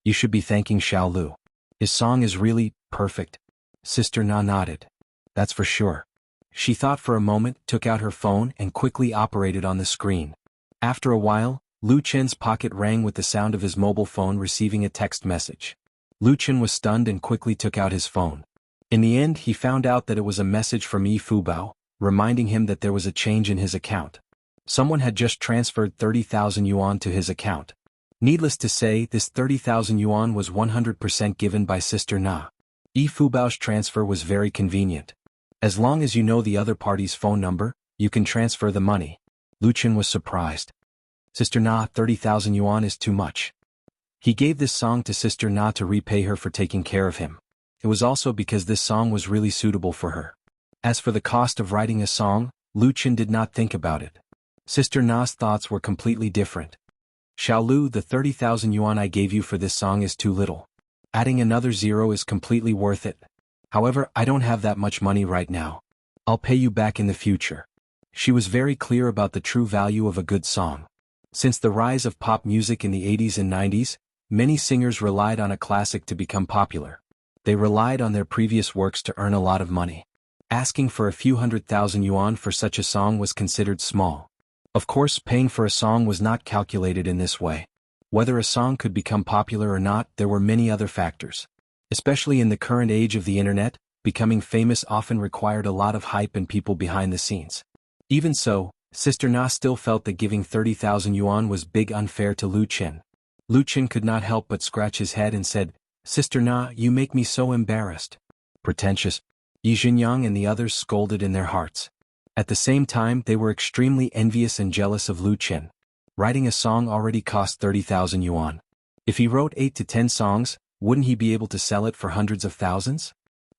You should be thanking Xiao Lu. His song is really perfect. Sister Na nodded. That's for sure. She thought for a moment, took out her phone and quickly operated on the screen. After a while, Lu Chen's pocket rang with the sound of his mobile phone receiving a text message. Lu Chen was stunned and quickly took out his phone. In the end, he found out that it was a message from Yi Fubao, reminding him that there was a change in his account. Someone had just transferred 30,000 yuan to his account. Needless to say, this 30,000 yuan was 100% given by Sister Na. Yi Fubao's transfer was very convenient. As long as you know the other party's phone number, you can transfer the money. Lu Chen was surprised. Sister Na, 30,000 yuan is too much. He gave this song to Sister Na to repay her for taking care of him. It was also because this song was really suitable for her. As for the cost of writing a song, Lu Chen did not think about it. Sister Na's thoughts were completely different. Xiao Lu, the 30,000 yuan I gave you for this song is too little. Adding another zero is completely worth it. However, I don't have that much money right now. I'll pay you back in the future. She was very clear about the true value of a good song. Since the rise of pop music in the 80s and 90s, many singers relied on a classic to become popular. They relied on their previous works to earn a lot of money. Asking for a few 100,000 yuan for such a song was considered small. Of course, paying for a song was not calculated in this way. Whether a song could become popular or not, there were many other factors. Especially in the current age of the internet, becoming famous often required a lot of hype and people behind the scenes. Even so, Sister Na still felt that giving 30,000 yuan was big unfair to Lu Chen. Lu Chen could not help but scratch his head and said, Sister Na, you make me so embarrassed. Pretentious. Yi Jinyang and the others scolded in their hearts. At the same time, they were extremely envious and jealous of Lu Chen. Writing a song already cost 30,000 yuan. If he wrote 8 to 10 songs, wouldn't he be able to sell it for hundreds of thousands?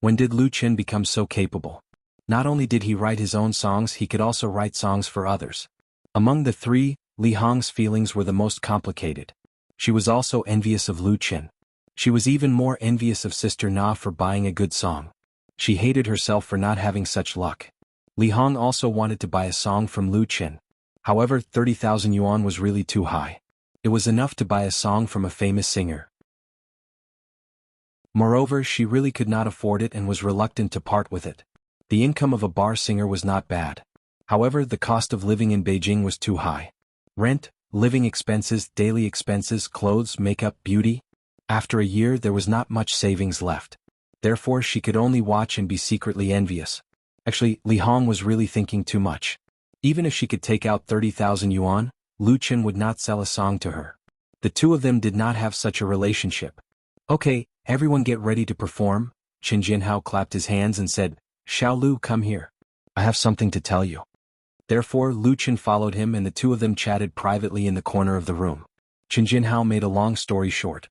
When did Lu Qin become so capable? Not only did he write his own songs, he could also write songs for others. Among the three, Li Hong's feelings were the most complicated. She was also envious of Lu Qin. She was even more envious of Sister Na for buying a good song. She hated herself for not having such luck. Li Hong also wanted to buy a song from Lu Qin. However, 30,000 yuan was really too high. It was enough to buy a song from a famous singer. Moreover, she really could not afford it and was reluctant to part with it. The income of a bar singer was not bad. However, the cost of living in Beijing was too high. Rent, living expenses, daily expenses, clothes, makeup, beauty. After a year there was not much savings left. Therefore she could only watch and be secretly envious. Actually, Li Hong was really thinking too much. Even if she could take out 30,000 yuan, Lu Qin would not sell a song to her. The two of them did not have such a relationship. Okay, everyone get ready to perform. Qin Jinhao clapped his hands and said, Xiao Lu, come here. I have something to tell you. Therefore Lu Qin followed him and the two of them chatted privately in the corner of the room. Qin Jinhao made a long story short.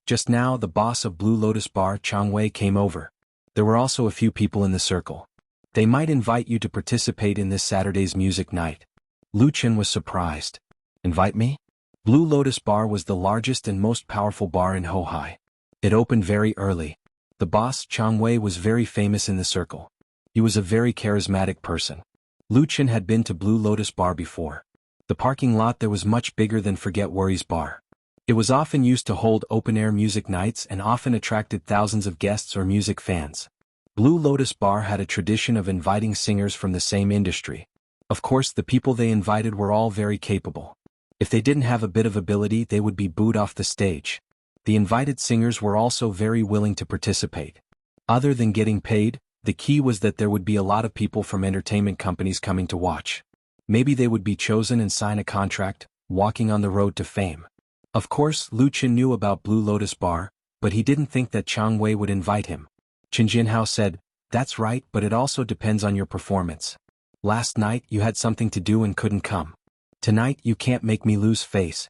Just now the boss of Blue Lotus Bar, Chang Wei, came over. There were also a few people in the circle. They might invite you to participate in this Saturday's music night. Lu Qin was surprised. Invite me? Blue Lotus Bar was the largest and most powerful bar in Hohai. It opened very early. The boss, Chang Wei, was very famous in the circle. He was a very charismatic person. Lu Qin had been to Blue Lotus Bar before. The parking lot there was much bigger than Forget Worries Bar. It was often used to hold open-air music nights and often attracted thousands of guests or music fans. Blue Lotus Bar had a tradition of inviting singers from the same industry. Of course, the people they invited were all very capable. If they didn't have a bit of ability, they would be booed off the stage. The invited singers were also very willing to participate. Other than getting paid, the key was that there would be a lot of people from entertainment companies coming to watch. Maybe they would be chosen and sign a contract, walking on the road to fame. Of course, Lu Qin knew about Blue Lotus Bar, but he didn't think that Chang Wei would invite him. Qin Jinhao said, That's right, but it also depends on your performance. Last night you had something to do and couldn't come. Tonight you can't make me lose face.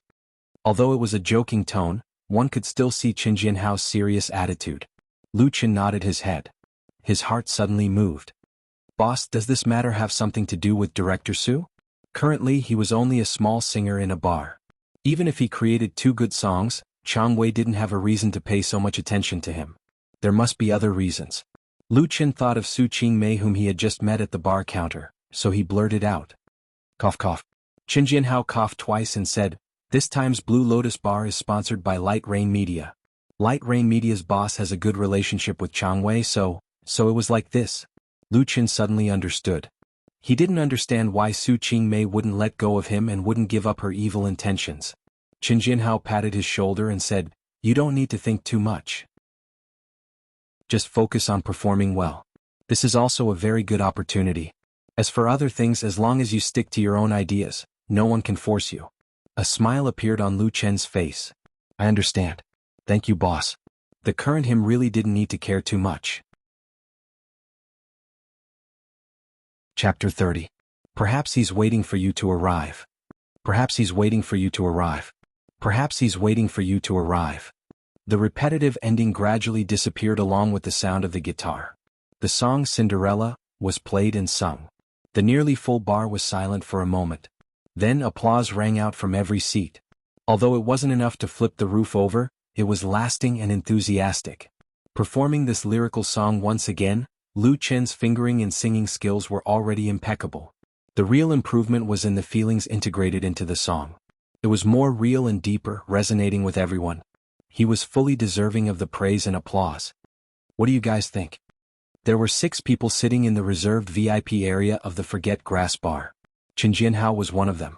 Although it was a joking tone, one could still see Qin Jinhao's serious attitude. Lu Qin nodded his head. His heart suddenly moved. Boss, does this matter have something to do with Director Su? Currently he was only a small singer in a bar. Even if he created 2 good songs, Chang Wei didn't have a reason to pay so much attention to him. There must be other reasons. Lu Qin thought of Su Qingmei, whom he had just met at the bar counter, so he blurted out. Cough cough. Qin Jinhao coughed twice and said, This time's Blue Lotus Bar is sponsored by Light Rain Media. Light Rain Media's boss has a good relationship with Chang Wei, so it was like this. Lu Qin suddenly understood. He didn't understand why Su Qingmei wouldn't let go of him and wouldn't give up her evil intentions. Qin Jinhao patted his shoulder and said, You don't need to think too much. Just focus on performing well. This is also a very good opportunity. As for other things, as long as you stick to your own ideas, no one can force you. A smile appeared on Lu Qin's face. I understand. Thank you, boss. The current him really didn't need to care too much. Chapter 30. Perhaps he's waiting for you to arrive. Perhaps he's waiting for you to arrive. Perhaps he's waiting for you to arrive. The repetitive ending gradually disappeared along with the sound of the guitar. The song Cinderella was played and sung. The nearly full bar was silent for a moment. Then applause rang out from every seat. Although it wasn't enough to flip the roof over, it was lasting and enthusiastic. Performing this lyrical song once again, Lu Qin's fingering and singing skills were already impeccable. The real improvement was in the feelings integrated into the song. It was more real and deeper, resonating with everyone. He was fully deserving of the praise and applause. What do you guys think? There were 6 people sitting in the reserved VIP area of the Forget Grass Bar. Qin Jinhao was one of them.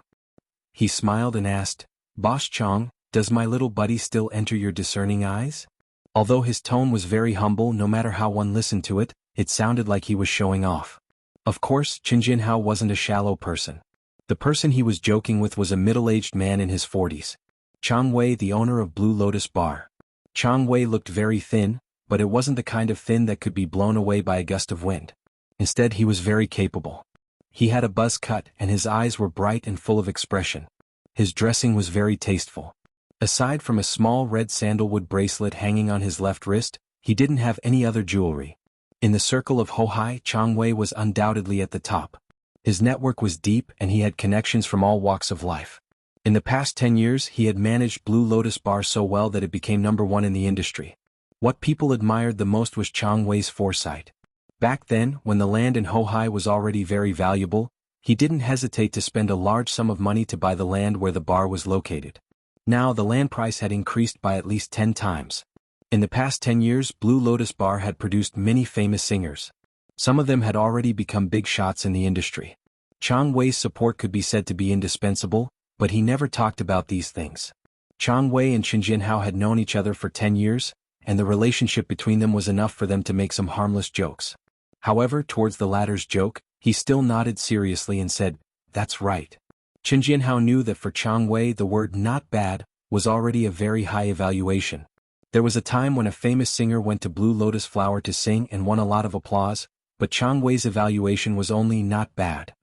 He smiled and asked, Boss Chang, does my little buddy still enter your discerning eyes? Although his tone was very humble, no matter how one listened to it, it sounded like he was showing off. Of course, Qin Jinhao wasn't a shallow person. The person he was joking with was a middle-aged man in his 40s. Chang Wei, the owner of Blue Lotus Bar. Chang Wei looked very thin, but it wasn't the kind of thin that could be blown away by a gust of wind. Instead, he was very capable. He had a buzz cut and his eyes were bright and full of expression. His dressing was very tasteful. Aside from a small red sandalwood bracelet hanging on his left wrist, he didn't have any other jewelry. In the circle of Hohai, Chang Wei was undoubtedly at the top. His network was deep and he had connections from all walks of life. In the past 10 years he had managed Blue Lotus Bar so well that it became #1 in the industry. What people admired the most was Chang Wei's foresight. Back then, when the land in Hohai was already very valuable, he didn't hesitate to spend a large sum of money to buy the land where the bar was located. Now the land price had increased by at least 10 times. In the past 10 years, Blue Lotus Bar had produced many famous singers. Some of them had already become big shots in the industry. Chang Wei's support could be said to be indispensable, but he never talked about these things. Chang Wei and Qin Jinhao had known each other for 10 years, and the relationship between them was enough for them to make some harmless jokes. However, towards the latter's joke, he still nodded seriously and said, "That's right." Qin Jinhao knew that for Chang Wei the word "not bad" was already a very high evaluation. There was a time when a famous singer went to Blue Lotus Flower to sing and won a lot of applause, but Chang Wei's evaluation was only "not bad."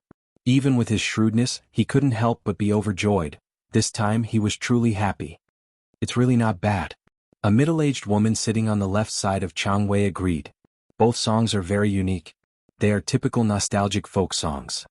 Even with his shrewdness, he couldn't help but be overjoyed. This time he was truly happy. "It's really not bad." A middle-aged woman sitting on the left side of Chang Wei agreed. Both songs are very unique. They are typical nostalgic folk songs.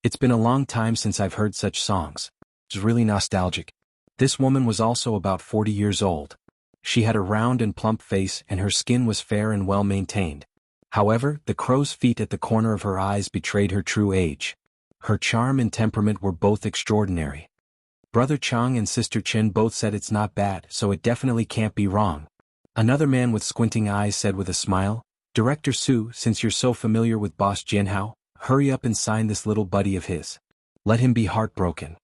"It's been a long time since I've heard such songs. It's really nostalgic." This woman was also about 40 years old. She had a round and plump face and her skin was fair and well maintained. However, the crow's feet at the corner of her eyes betrayed her true age. Her charm and temperament were both extraordinary. Brother Chang and Sister Qin both said it's not bad, so it definitely can't be wrong. Another man with squinting eyes said with a smile, "Director Su, since you're so familiar with Boss Jinhao, hurry up and sign this little buddy of his. Let him be heartbroken."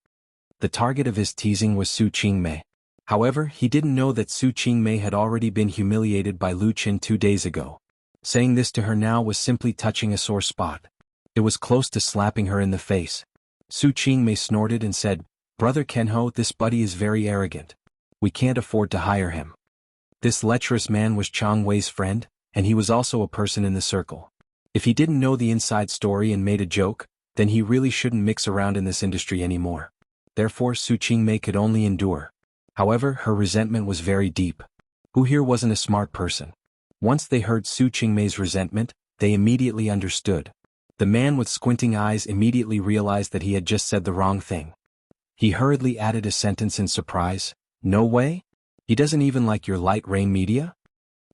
The target of his teasing was Su Qingmei. However, he didn't know that Su Qingmei had already been humiliated by Lu Qin 2 days ago. Saying this to her now was simply touching a sore spot. It was close to slapping her in the face. Su Qingmei snorted and said, "Brother Kenho, this buddy is very arrogant. We can't afford to hire him." This lecherous man was Chang Wei's friend, and he was also a person in the circle. If he didn't know the inside story and made a joke, then he really shouldn't mix around in this industry anymore. Therefore Su Qingmei could only endure. However, her resentment was very deep. Who here wasn't a smart person? Once they heard Su Qingmei's resentment, they immediately understood. The man with squinting eyes immediately realized that he had just said the wrong thing. He hurriedly added a sentence in surprise, "No way? He doesn't even like your light rain media?"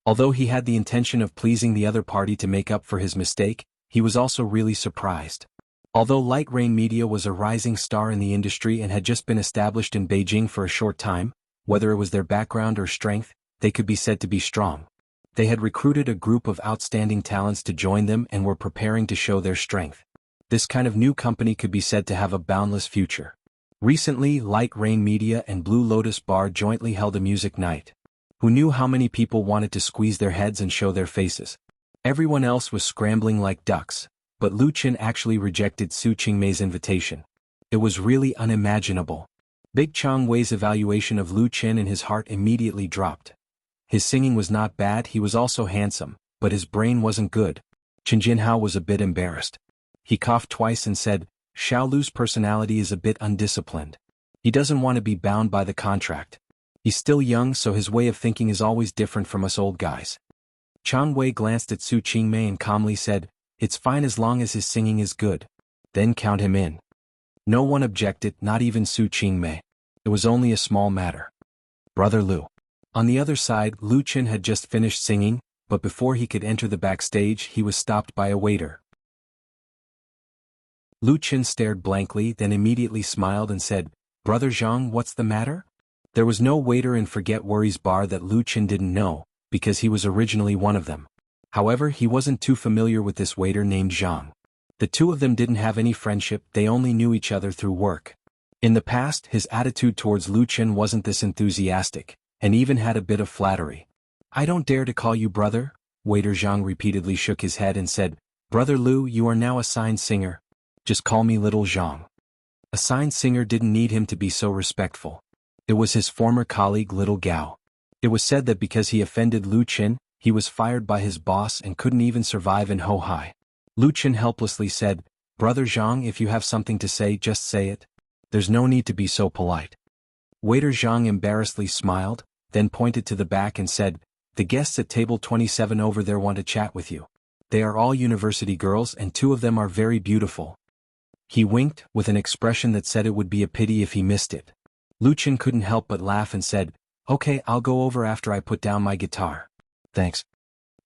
Although he had the intention of pleasing the other party to make up for his mistake, he was also really surprised. Although Light Rain Media was a rising star in the industry and had just been established in Beijing for a short time, whether it was their background or strength, they could be said to be strong. They had recruited a group of outstanding talents to join them and were preparing to show their strength. This kind of new company could be said to have a boundless future. Recently, Light Rain Media and Blue Lotus Bar jointly held a music night. Who knew how many people wanted to squeeze their heads and show their faces? Everyone else was scrambling like ducks. But Lu Qin actually rejected Su Qingmei's invitation. It was really unimaginable. Big Chang Wei's evaluation of Lu Qin in his heart immediately dropped. His singing was not bad, he was also handsome, but his brain wasn't good. Qin Jinhao was a bit embarrassed. He coughed twice and said, "Xiao Lu's personality is a bit undisciplined. He doesn't want to be bound by the contract. He's still young, so his way of thinking is always different from us old guys." Chang Wei glanced at Su Qingmei and calmly said, "It's fine as long as his singing is good. Then count him in." No one objected, not even Su Qingmei. It was only a small matter. Brother Lu. On the other side, Lu Qin had just finished singing, but before he could enter the backstage he was stopped by a waiter. Lu Qin stared blankly, then immediately smiled and said, "Brother Zhang, what's the matter?" There was no waiter in Forget Worries Bar that Lu Qin didn't know, because he was originally one of them. However, he wasn't too familiar with this waiter named Zhang. The two of them didn't have any friendship, they only knew each other through work. In the past, his attitude towards Lu Qin wasn't this enthusiastic, and even had a bit of flattery. "I don't dare to call you brother," waiter Zhang repeatedly shook his head and said, "Brother Lu, you are now a signed singer. Just call me Little Zhang." A signed singer didn't need him to be so respectful. It was his former colleague Little Gao. It was said that because he offended Lu Qin, he was fired by his boss and couldn't even survive in Hohai. Lu Qin helplessly said, "Brother Zhang, if you have something to say, just say it. There's no need to be so polite." Waiter Zhang embarrassedly smiled, then pointed to the back and said, The guests at table 27 over there want to chat with you. They are all university girls and 2 of them are very beautiful. He winked, with an expression that said it would be a pity if he missed it. Lu Chen couldn't help but laugh and said, "Okay, I'll go over after I put down my guitar." "Thanks."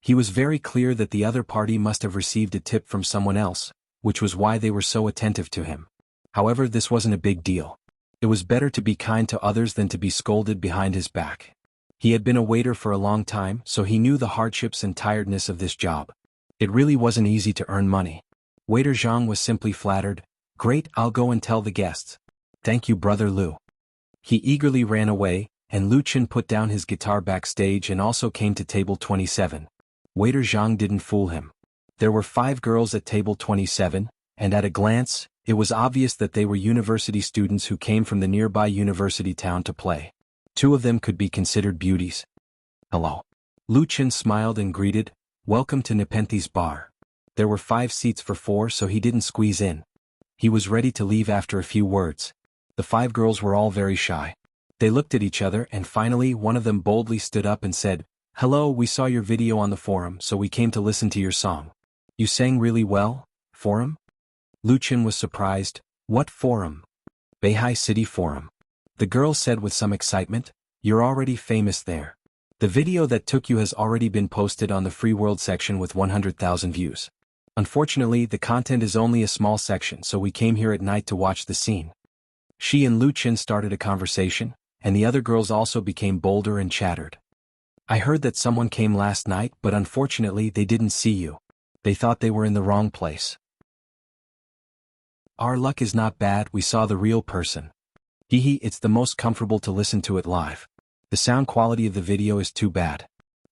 He was very clear that the other party must have received a tip from someone else, which was why they were so attentive to him. However, this wasn't a big deal. It was better to be kind to others than to be scolded behind his back. He had been a waiter for a long time, so he knew the hardships and tiredness of this job. It really wasn't easy to earn money. Waiter Zhang was simply flattered. "Great, I'll go and tell the guests." "Thank you, Brother Lu." He eagerly ran away, and Lu Chen put down his guitar backstage and also came to table 27. Waiter Zhang didn't fool him. There were 5 girls at table 27, and at a glance, it was obvious that they were university students who came from the nearby university town to play. 2 of them could be considered beauties. "Hello." Lu Chen smiled and greeted, "Welcome to Nepenthes Bar." There were 5 seats for 4, so he didn't squeeze in. He was ready to leave after a few words. The 5 girls were all very shy. They looked at each other and finally one of them boldly stood up and said, "Hello, we saw your video on the forum, so we came to listen to your song. You sang really well." "Forum?" Lu Chen was surprised. "What forum?" "Beihai City Forum." The girl said with some excitement, "You're already famous there. The video that took you has already been posted on the Free World section with 100,000 views. Unfortunately, the content is only a small section, so we came here at night to watch the scene." She and Lu Chen started a conversation, and the other girls also became bolder and chattered. "I heard that someone came last night, but unfortunately they didn't see you. They thought they were in the wrong place." "Our luck is not bad, we saw the real person. Hehe, it's the most comfortable to listen to it live. The sound quality of the video is too bad.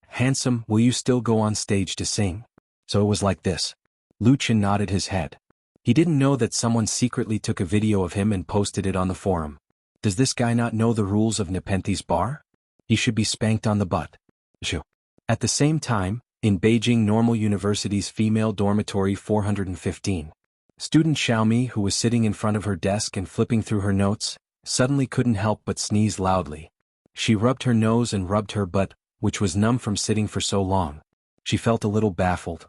Handsome, will you still go on stage to sing?" "So it was like this." Lu Chen nodded his head. He didn't know that someone secretly took a video of him and posted it on the forum. Does this guy not know the rules of Nepenthes Bar? He should be spanked on the butt. Shoo. At the same time, in Beijing Normal University's female dormitory 415. Student Xiaomi, who was sitting in front of her desk and flipping through her notes, suddenly couldn't help but sneeze loudly. She rubbed her nose and rubbed her butt, which was numb from sitting for so long. She felt a little baffled.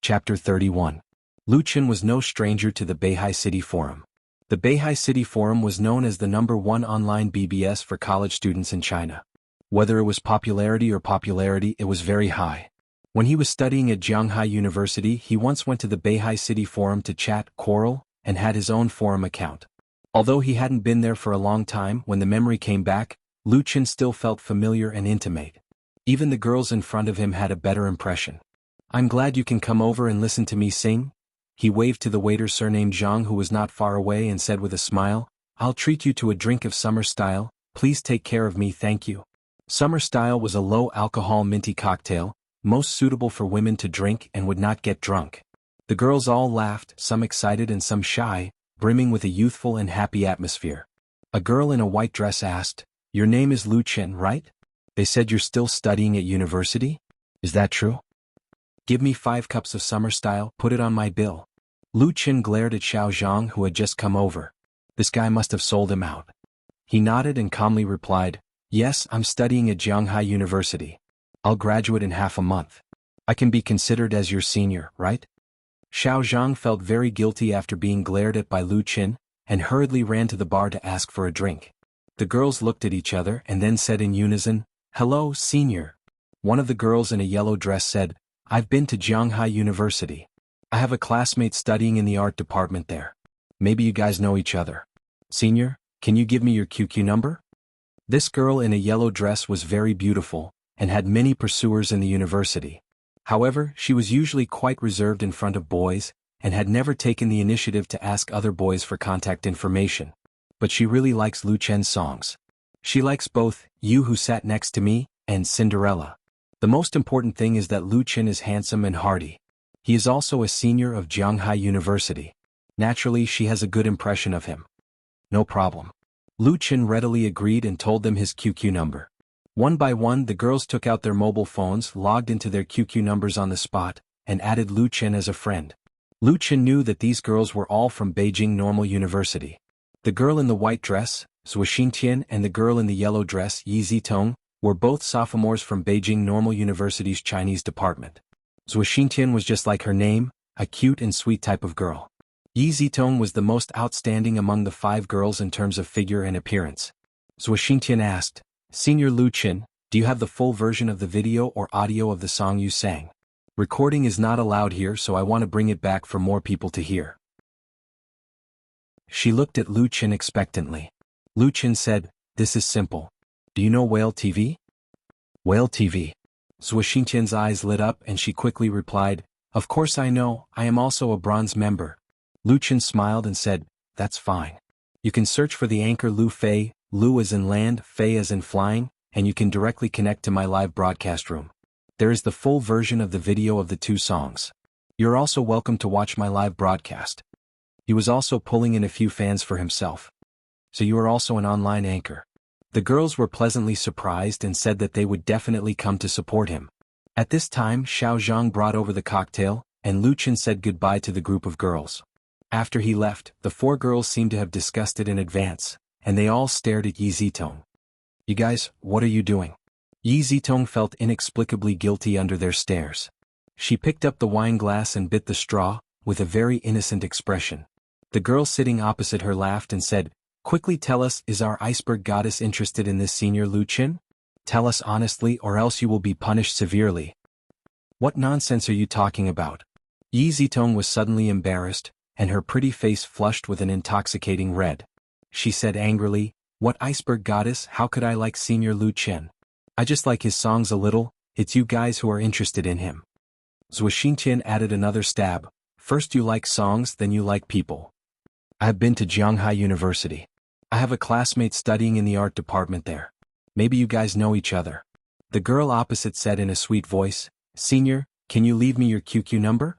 Chapter 31. Lu Chen was no stranger to the Beihai City Forum. The Beihai City Forum was known as the #1 online BBS for college students in China. Whether it was popularity, it was very high. When he was studying at Jianghai University, he once went to the Beihai City Forum to chat, quarrel, and had his own forum account. Although he hadn't been there for a long time, when the memory came back, Lu Chen still felt familiar and intimate. Even the girls in front of him had a better impression. "I'm glad you can come over and listen to me sing." He waved to the waiter surnamed Zhang, who was not far away, and said with a smile, "I'll treat you to a drink of summer style, please take care of me, thank you." Summer style was a low-alcohol minty cocktail, most suitable for women to drink and would not get drunk. The girls all laughed, some excited and some shy, brimming with a youthful and happy atmosphere. A girl in a white dress asked, "Your name is Lu Chen, right? They said you're still studying at university? Is that true? Give me 5 cups of summer style, put it on my bill." Lu Chen glared at Xiao Zhang, who had just come over. This guy must have sold him out. He nodded and calmly replied, "Yes, I'm studying at Jianghai University. I'll graduate in half a month. I can be considered as your senior, right?" Xiao Zhang felt very guilty after being glared at by Lu Chen, and hurriedly ran to the bar to ask for a drink. The girls looked at each other and then said in unison, "Hello, senior." One of the girls in a yellow dress said, "I've been to Jianghai University. I have a classmate studying in the art department there. Maybe you guys know each other. Senior, can you give me your QQ number?" This girl in a yellow dress was very beautiful, and had many pursuers in the university. However, she was usually quite reserved in front of boys, and had never taken the initiative to ask other boys for contact information. But she really likes Lu Chen's songs. She likes both You Who Sat Next to Me and Cinderella. The most important thing is that Lu Chen is handsome and hearty. He is also a senior of Jianghai University. Naturally, she has a good impression of him. No problem. Lu Chen readily agreed and told them his QQ number. One by one, the girls took out their mobile phones, logged into their QQ numbers on the spot, and added Lu Chen as a friend. Lu Chen knew that these girls were all from Beijing Normal University. The girl in the white dress, Zhu Xingtian and the girl in the yellow dress, Yi Zitong, were both sophomores from Beijing Normal University's Chinese department. Zhu Xingtian was just like her name, a cute and sweet type of girl. Yi Zitong was the most outstanding among the 5 girls in terms of figure and appearance. Zhu Xingtian asked, "Senior Lu Qin, do you have the full version of the video or audio of the song you sang? Recording is not allowed here, so I want to bring it back for more people to hear." She looked at Lu Qin expectantly. Lu Qin said, "This is simple. Do you know Whale TV?" "Whale TV." Zhu Xingtian's eyes lit up and she quickly replied, "Of course I know, I am also a bronze member." Lu Qin smiled and said, "That's fine. You can search for the anchor Lu Fei, Lu as in land, Fei as in flying, and you can directly connect to my live broadcast room. There is the full version of the video of the 2 songs. You're also welcome to watch my live broadcast." He was also pulling in a few fans for himself. "So you are also an online anchor?" The girls were pleasantly surprised and said that they would definitely come to support him. At this time, Xiao Zhang brought over the cocktail, and Lu Qin said goodbye to the group of girls. After he left, the 4 girls seemed to have discussed it in advance, and they all stared at Yi Zitong. "You guys, what are you doing?" Yi Zitong felt inexplicably guilty under their stares. She picked up the wine glass and bit the straw, with a very innocent expression. The girl sitting opposite her laughed and said, "Quickly tell us, is our iceberg goddess interested in this senior Lu Qin? Tell us honestly or else you will be punished severely." "What nonsense are you talking about?" Yi Zitong was suddenly embarrassed, and her pretty face flushed with an intoxicating red. She said angrily, "What iceberg goddess? How could I like senior Lu Qin? I just like his songs a little, it's you guys who are interested in him." Zhu Xingtian added another stab, "First you like songs, then you like people. I have been to Jianghai University. I have a classmate studying in the art department there. Maybe you guys know each other." The girl opposite said in a sweet voice, "Senior, can you leave me your QQ number?"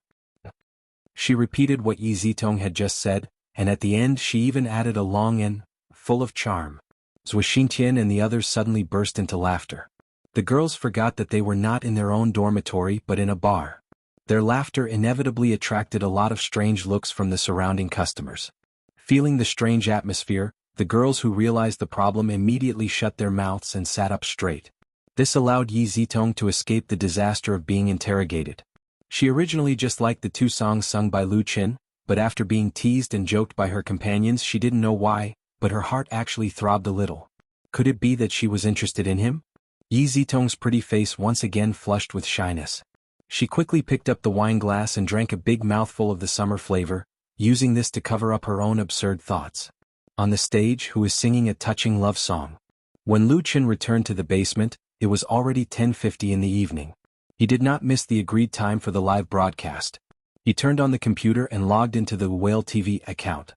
She repeated what Yi Zitong had just said, and at the end she even added a long N, full of charm. Zhu Xingtian and the others suddenly burst into laughter. The girls forgot that they were not in their own dormitory but in a bar. Their laughter inevitably attracted a lot of strange looks from the surrounding customers. Feeling the strange atmosphere, the girls who realized the problem immediately shut their mouths and sat up straight. This allowed Yi Zitong to escape the disaster of being interrogated. She originally just liked the 2 songs sung by Lu Qin, but after being teased and joked by her companions she didn't know why, but her heart actually throbbed a little. Could it be that she was interested in him? Yi Zitong's pretty face once again flushed with shyness. She quickly picked up the wine glass and drank a big mouthful of the summer flavor, using this to cover up her own absurd thoughts. On the stage, who was singing a touching love song. When Lu Qin returned to the basement, it was already 10:50 in the evening. He did not miss the agreed time for the live broadcast. He turned on the computer and logged into the Whale TV account.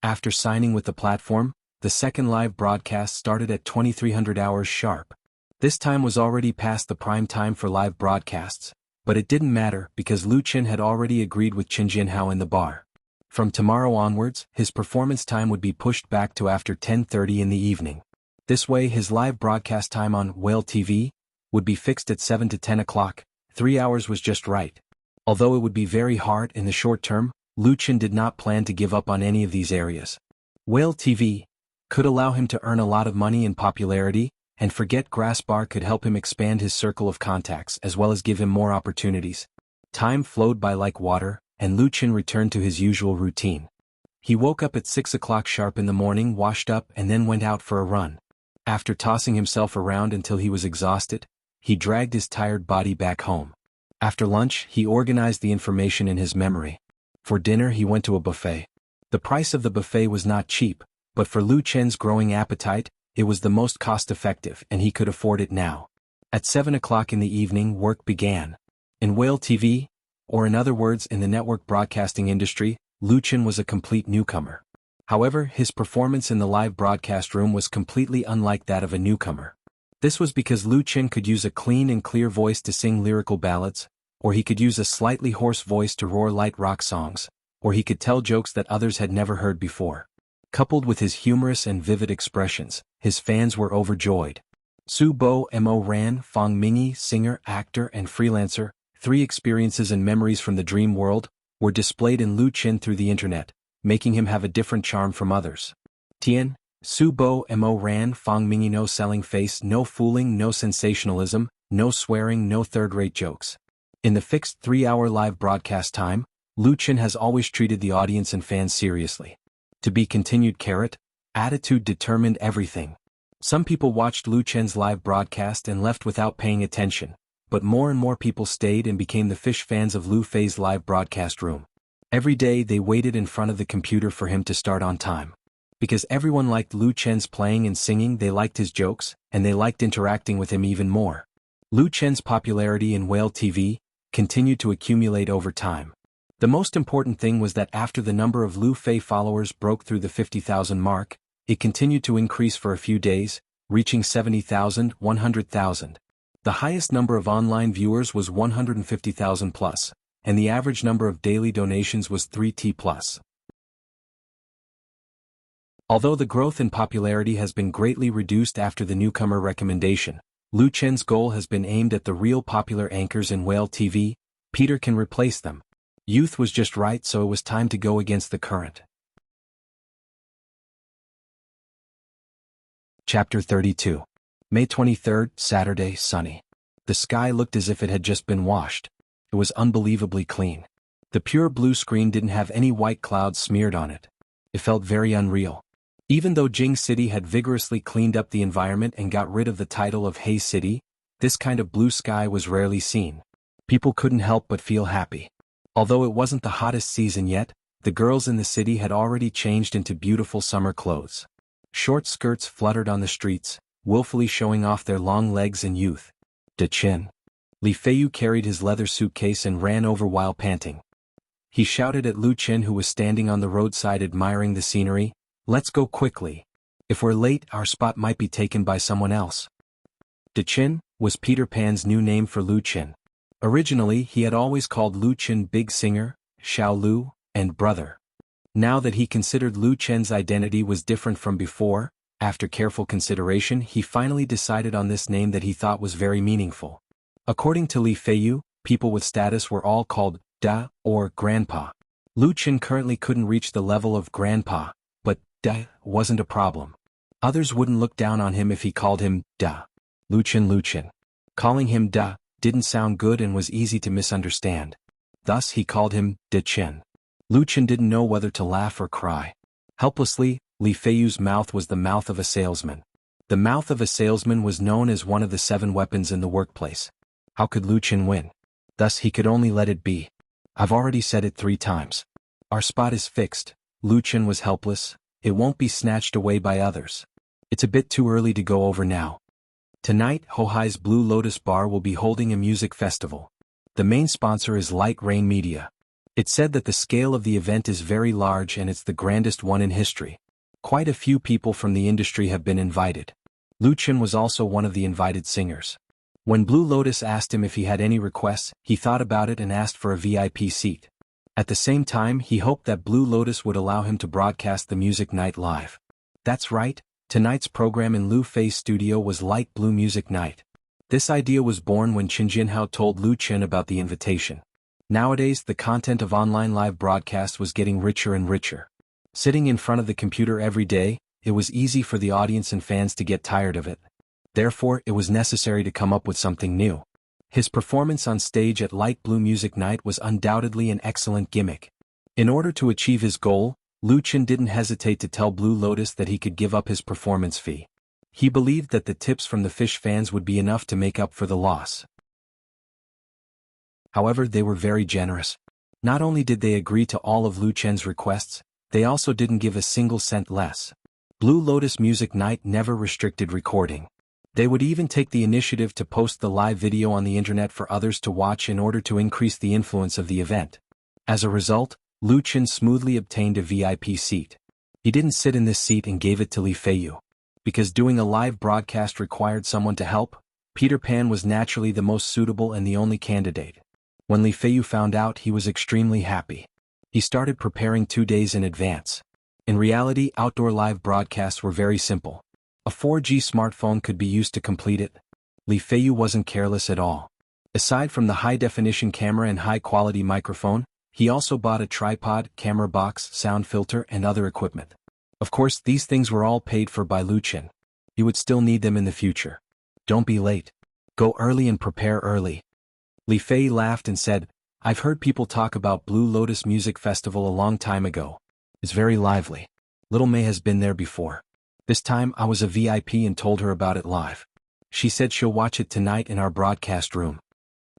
After signing with the platform, the second live broadcast started at 2300 hours sharp. This time was already past the prime time for live broadcasts, but it didn't matter because Lu Qin had already agreed with Qin Jianhao in the bar. From tomorrow onwards, his performance time would be pushed back to after 10:30 in the evening. This way his live broadcast time on Whale TV would be fixed at 7 to 10 o'clock, 3 hours was just right. Although it would be very hard in the short term, Lu Qin did not plan to give up on any of these areas. Whale TV could allow him to earn a lot of money and popularity, and Forget Grass Bar could help him expand his circle of contacts as well as give him more opportunities. Time flowed by like water, and Lu Qin returned to his usual routine. He woke up at 6 o'clock sharp in the morning, washed up and then went out for a run. After tossing himself around until he was exhausted, he dragged his tired body back home. After lunch, he organized the information in his memory. For dinner he went to a buffet. The price of the buffet was not cheap, but for Lu Qin's growing appetite, it was the most cost-effective and he could afford it now. At 7 o'clock in the evening work began. In Whale TV, or in other words in the network broadcasting industry, Lu Qin was a complete newcomer. However, his performance in the live broadcast room was completely unlike that of a newcomer. This was because Lu Qin could use a clean and clear voice to sing lyrical ballads, or he could use a slightly hoarse voice to roar light rock songs, or he could tell jokes that others had never heard before. Coupled with his humorous and vivid expressions, his fans were overjoyed. Su Bo Mo Ran Fong Mingyi, singer, actor and freelancer, 3 experiences and memories from the dream world, were displayed in Lu Qin through the internet, making him have a different charm from others. Tian, Su Bo Mo Ran Fong Mingy, no selling face, no fooling, no sensationalism, no swearing, no third-rate jokes. In the fixed 3-hour live broadcast time, Lu Chen has always treated the audience and fans seriously. To be continued. Attitude determined everything. Some people watched Lu Chen's live broadcast and left without paying attention, but more and more people stayed and became the fish fans of Lu Fei's live broadcast room. Every day they waited in front of the computer for him to start on time. Because everyone liked Lu Chen's playing and singing, they liked his jokes, and they liked interacting with him even more. Lu Chen's popularity in Whale TV continued to accumulate over time. The most important thing was that after the number of Lu Fei followers broke through the 50,000 mark, it continued to increase for a few days, reaching 70,000, 100,000. The highest number of online viewers was 150,000 plus, and the average number of daily donations was 3T plus. Although the growth in popularity has been greatly reduced after the newcomer recommendation, Lu Chen's goal has been aimed at the real popular anchors in Whale TV. Peter can replace them. Youth was just right, so it was time to go against the current. Chapter 32. May 23rd, Saturday, sunny. The sky looked as if it had just been washed. It was unbelievably clean. The pure blue screen didn't have any white clouds smeared on it. It felt very unreal. Even though Jing City had vigorously cleaned up the environment and got rid of the title of Haze City, this kind of blue sky was rarely seen. People couldn't help but feel happy. Although it wasn't the hottest season yet, the girls in the city had already changed into beautiful summer clothes. Short skirts fluttered on the streets, willfully showing off their long legs and youth. De Chin. Li Feiyu carried his leather suitcase and ran over while panting. He shouted at Lu Chen, who was standing on the roadside admiring the scenery, "Let's go quickly. If we're late, our spot might be taken by someone else." De Chin was Peter Pan's new name for Lu Chen. Originally, he had always called Lu Chen Big Singer, Xiao Lu, and Brother. Now that he considered Lu Chen's identity was different from before, after careful consideration he finally decided on this name that he thought was very meaningful. According to Li Feiyu, people with status were all called Da or Grandpa. Lu Chen currently couldn't reach the level of Grandpa, but Da wasn't a problem. Others wouldn't look down on him if he called him Da. Lu Chen. Calling him Da didn't sound good and was easy to misunderstand. Thus he called him De Chen. Lu Chen didn't know whether to laugh or cry. Helplessly, Li Feiyu's mouth was the mouth of a salesman. The mouth of a salesman was known as one of the 7 weapons in the workplace. How could Lu Chen win? Thus he could only let it be. I've already said it 3 times. Our spot is fixed. Lu Chen was helpless. It won't be snatched away by others. It's a bit too early to go over now. Tonight, Hohai's Blue Lotus Bar will be holding a music festival. The main sponsor is Light Rain Media. It's said that the scale of the event is very large and it's the grandest one in history. Quite a few people from the industry have been invited. Lu Chen was also one of the invited singers. When Blue Lotus asked him if he had any requests, he thought about it and asked for a VIP seat. At the same time, he hoped that Blue Lotus would allow him to broadcast the music night live. That's right, tonight's program in Lu Fei's studio was Light Blue Music Night. This idea was born when Qin Jinhao told Lu Chen about the invitation. Nowadays, the content of online live broadcast was getting richer and richer. Sitting in front of the computer every day, it was easy for the audience and fans to get tired of it. Therefore, it was necessary to come up with something new. His performance on stage at Light Blue Music Night was undoubtedly an excellent gimmick. In order to achieve his goal, Lu Chen didn't hesitate to tell Blue Lotus that he could give up his performance fee. He believed that the tips from the fish fans would be enough to make up for the loss. However, they were very generous. Not only did they agree to all of Lu Chen's requests, they also didn't give a single cent less. Blue Lotus Music Night never restricted recording. They would even take the initiative to post the live video on the internet for others to watch in order to increase the influence of the event. As a result, Lu Chen smoothly obtained a VIP seat. He didn't sit in this seat and gave it to Li Feiyu. Because doing a live broadcast required someone to help, Peter Pan was naturally the most suitable and the only candidate. When Li Feiyu found out, he was extremely happy. He started preparing 2 days in advance. In reality, outdoor live broadcasts were very simple. A 4G smartphone could be used to complete it. Li Feiyu wasn't careless at all. Aside from the high-definition camera and high-quality microphone, he also bought a tripod, camera box, sound filter, and other equipment. Of course, these things were all paid for by Lu Chen. You would still need them in the future. Don't be late. Go early and prepare early. Li Fei laughed and said, I've heard people talk about Blue Lotus Music Festival a long time ago. It's very lively. Little May has been there before. This time I was a VIP and told her about it live. She said she'll watch it tonight in our broadcast room.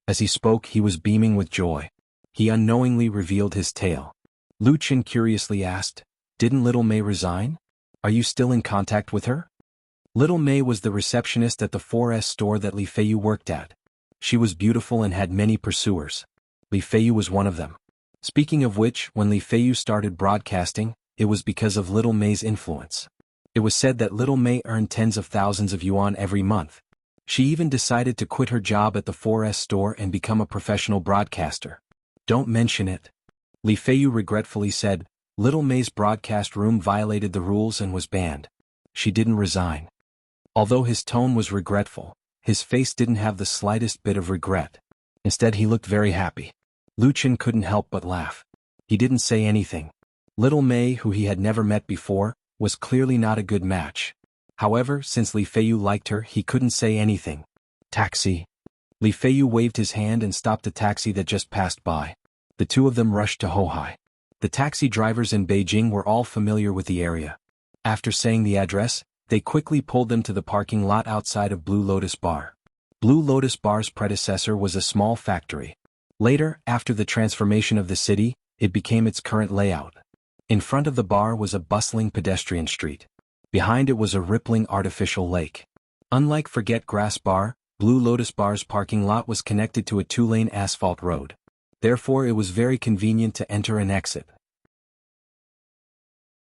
As he spoke, he was beaming with joy. He unknowingly revealed his tale. Lu Chen curiously asked, Didn't Little May resign? Are you still in contact with her? Little May was the receptionist at the 4S store that Li Feiyu worked at. She was beautiful and had many pursuers. Li Feiyu was one of them. Speaking of which, when Li Feiyu started broadcasting, it was because of Little May's influence. It was said that Little May earned tens of thousands of yuan every month. She even decided to quit her job at the 4S store and become a professional broadcaster. Don't mention it. Li Feiyu regretfully said, Little May's broadcast room violated the rules and was banned. She didn't resign. Although his tone was regretful, his face didn't have the slightest bit of regret. Instead, he looked very happy. Lu Chen couldn't help but laugh. He didn't say anything. Little May, who he had never met before, was clearly not a good match. However, since Li Feiyu liked her, he couldn't say anything. Taxi. Li Feiyu waved his hand and stopped a taxi that just passed by. The two of them rushed to Hohai. The taxi drivers in Beijing were all familiar with the area. After saying the address, they quickly pulled them to the parking lot outside of Blue Lotus Bar. Blue Lotus Bar's predecessor was a small factory. Later, after the transformation of the city, it became its current layout. In front of the bar was a bustling pedestrian street. Behind it was a rippling artificial lake. Unlike Forget Grass Bar, Blue Lotus Bar's parking lot was connected to a two-lane asphalt road. Therefore, it was very convenient to enter and exit.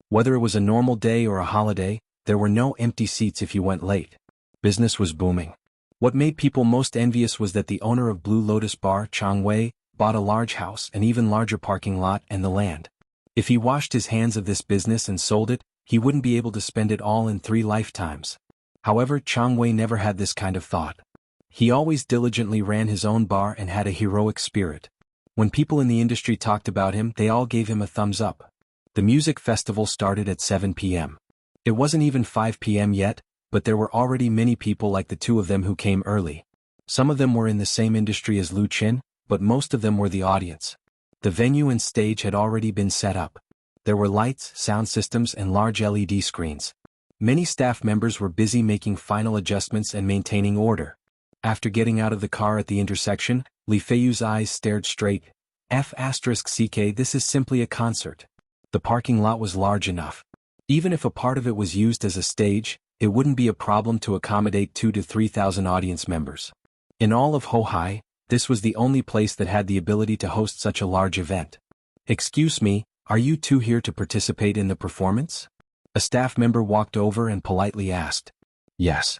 Whether it was a normal day or a holiday, there were no empty seats if you went late. Business was booming. What made people most envious was that the owner of Blue Lotus Bar, Chang Wei, bought a large house, an even larger parking lot, and the land. If he washed his hands of this business and sold it, he wouldn't be able to spend it all in 3 lifetimes. However, Chang Wei never had this kind of thought. He always diligently ran his own bar and had a heroic spirit. When people in the industry talked about him, they all gave him a thumbs up. The music festival started at 7 p.m. It wasn't even 5 p.m. yet, but there were already many people like the two of them who came early. Some of them were in the same industry as Lu Chen, but most of them were the audience. The venue and stage had already been set up. There were lights, sound systems, and large LED screens. Many staff members were busy making final adjustments and maintaining order. After getting out of the car at the intersection, Li Feiyu's eyes stared straight. F***ck, this is simply a concert. The parking lot was large enough. Even if a part of it was used as a stage, it wouldn't be a problem to accommodate 2,000 to 3,000 audience members. In all of Hohai, this was the only place that had the ability to host such a large event. Excuse me, are you two here to participate in the performance? A staff member walked over and politely asked. Yes.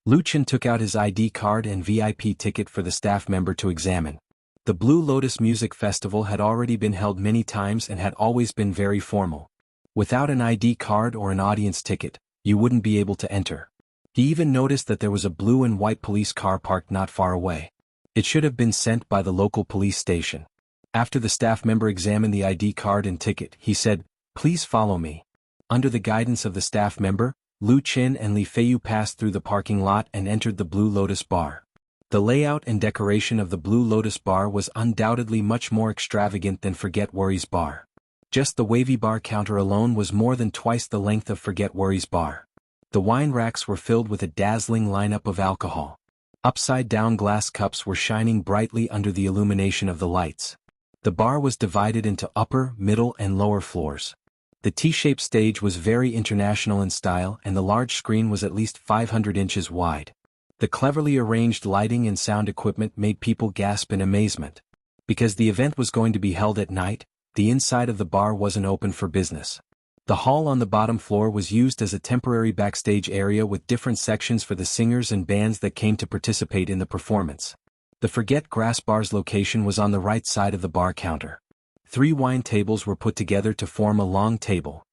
Lu Chen took out his ID card and VIP ticket for the staff member to examine. The Blue Lotus Music Festival had already been held many times and had always been very formal. Without an ID card or an audience ticket, you wouldn't be able to enter. He even noticed that there was a blue and white police car parked not far away. It should have been sent by the local police station. After the staff member examined the ID card and ticket, he said, "Please follow me." Under the guidance of the staff member, Lu Chen and Li Feiyu passed through the parking lot and entered the Blue Lotus Bar. The layout and decoration of the Blue Lotus Bar was undoubtedly much more extravagant than Forget Worries Bar. Just the wavy bar counter alone was more than twice the length of Forget Worries Bar. The wine racks were filled with a dazzling lineup of alcohol. Upside-down glass cups were shining brightly under the illumination of the lights. The bar was divided into upper, middle, and lower floors. The T-shaped stage was very international in style, and the large screen was at least 500 inches wide. The cleverly arranged lighting and sound equipment made people gasp in amazement. Because the event was going to be held at night, the inside of the bar wasn't open for business. The hall on the bottom floor was used as a temporary backstage area with different sections for the singers and bands that came to participate in the performance. The Forget Grass Bar's location was on the right side of the bar counter. 3 wine tables were put together to form a long table.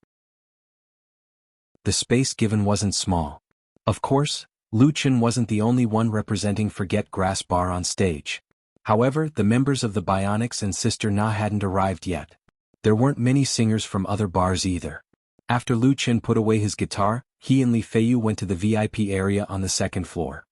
The space given wasn't small. Of course, Lu Chen wasn't the only one representing Forget Grass Bar on stage. However, the members of the Bionics and Sister Na hadn't arrived yet. There weren't many singers from other bars either. After Lu Qin put away his guitar, he and Li Feiyu went to the VIP area on the second floor.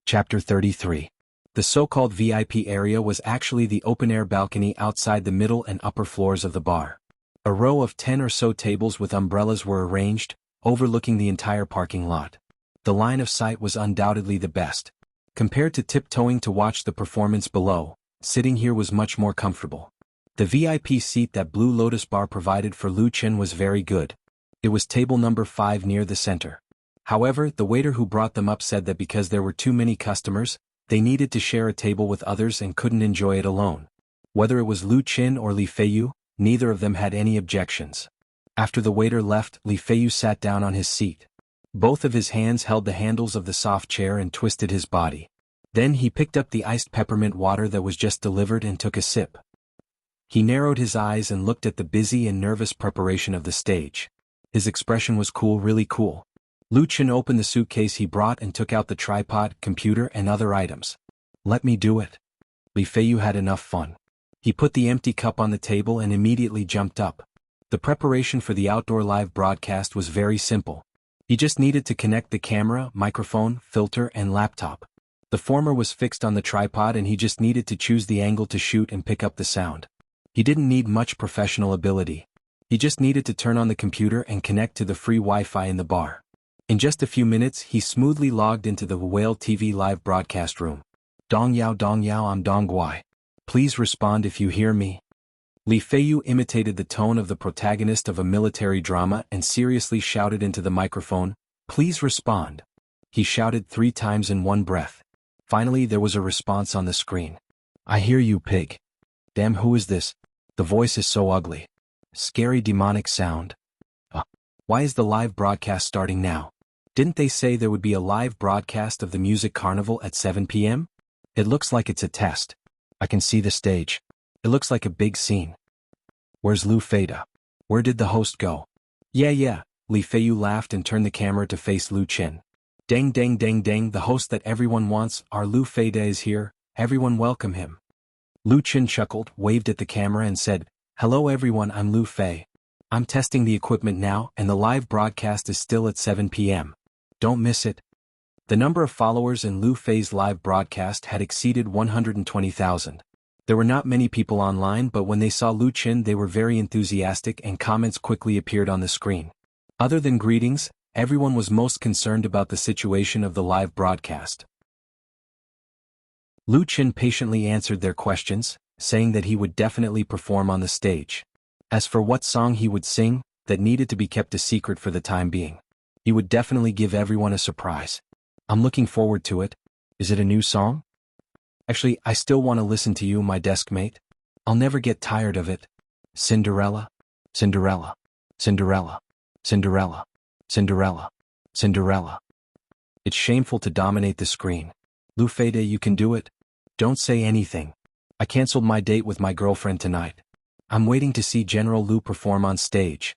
Chapter 33. The so-called VIP area was actually the open-air balcony outside the middle and upper floors of the bar. A row of 10 or so tables with umbrellas were arranged, overlooking the entire parking lot. The line of sight was undoubtedly the best. Compared to tiptoeing to watch the performance below, sitting here was much more comfortable. The VIP seat that Blue Lotus Bar provided for Lu Qin was very good. It was table number 5 near the center. However, the waiter who brought them up said that because there were too many customers, they needed to share a table with others and couldn't enjoy it alone. Whether it was Lu Qin or Li Feiyu, neither of them had any objections. After the waiter left, Li Feiyu sat down on his seat. Both of his hands held the handles of the soft chair and twisted his body. Then he picked up the iced peppermint water that was just delivered and took a sip. He narrowed his eyes and looked at the busy and nervous preparation of the stage. His expression was cool, really cool. Lu Qin opened the suitcase he brought and took out the tripod, computer and other items. "Let me do it." Li Feiyu had enough fun. He put the empty cup on the table and immediately jumped up. The preparation for the outdoor live broadcast was very simple. He just needed to connect the camera, microphone, filter and laptop. The former was fixed on the tripod and he just needed to choose the angle to shoot and pick up the sound. He didn't need much professional ability. He just needed to turn on the computer and connect to the free Wi-Fi in the bar. In just a few minutes he smoothly logged into the Whale TV live broadcast room. Dong Yao, I'm Dong Guai. Please respond if you hear me." Li Feiyu imitated the tone of the protagonist of a military drama and seriously shouted into the microphone, "Please respond." He shouted 3 times in one breath. Finally there was a response on the screen. "I hear you, pig." "Damn, who is this? The voice is so ugly. Scary demonic sound. Why is the live broadcast starting now? Didn't they say there would be a live broadcast of the music carnival at 7 p.m? It looks like it's a test. I can see the stage. It looks like a big scene. Where's Lu Feiyu? Where did the host go?" Yeah, Li Feiyu laughed and turned the camera to face Lu Qin. "Dang, the host that everyone wants, our Lu Feiyu is here, everyone welcome him." Lu Qin chuckled, waved at the camera and said, "Hello everyone, I'm Lu Feiyu. I'm testing the equipment now and the live broadcast is still at 7 p.m. Don't miss it." The number of followers in Lu Feiyu's live broadcast had exceeded 120,000. There were not many people online, but when they saw Lu Qin they were very enthusiastic and comments quickly appeared on the screen. Other than greetings, everyone was most concerned about the situation of the live broadcast. Lu Qin patiently answered their questions, saying that he would definitely perform on the stage. As for what song he would sing, that needed to be kept a secret for the time being. He would definitely give everyone a surprise. "I'm looking forward to it. Is it a new song? Actually, I still want to listen to you, my desk mate. I'll never get tired of it. Cinderella, Cinderella, Cinderella, Cinderella, Cinderella, Cinderella." It's shameful to dominate the screen. Lu Feiyu, you can do it. Don't say anything. I canceled my date with my girlfriend tonight. I'm waiting to see General Lu perform on stage.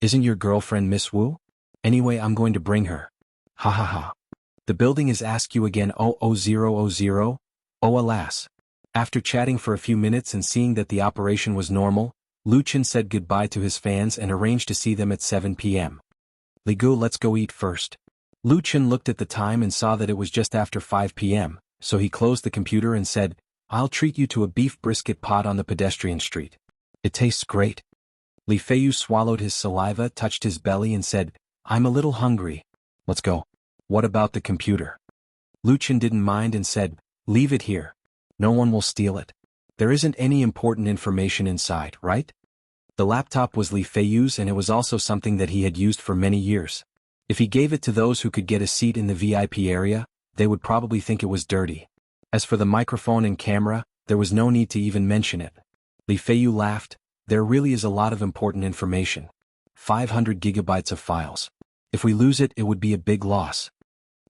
Isn't your girlfriend Miss Wu? Anyway, I'm going to bring her. Ha ha ha. The building is ask you again 00000. Oh alas. After chatting for a few minutes and seeing that the operation was normal, Lu Qin said goodbye to his fans and arranged to see them at 7 p.m. Li Gu, let's go eat first. Lu Qin looked at the time and saw that it was just after 5 p.m., so he closed the computer and said, "I'll treat you to a beef brisket pot on the pedestrian street. It tastes great." Li Feiyu swallowed his saliva, touched his belly and said, "I'm a little hungry. Let's go." "What about the computer?" Lu Qin didn't mind and said, "Leave it here. No one will steal it. There isn't any important information inside, right?" The laptop was Li Feiyu's and it was also something that he had used for many years. If he gave it to those who could get a seat in the VIP area, they would probably think it was dirty. As for the microphone and camera, there was no need to even mention it. Li Feiyu laughed. There really is a lot of important information. 500 gigabytes of files. If we lose it, it would be a big loss.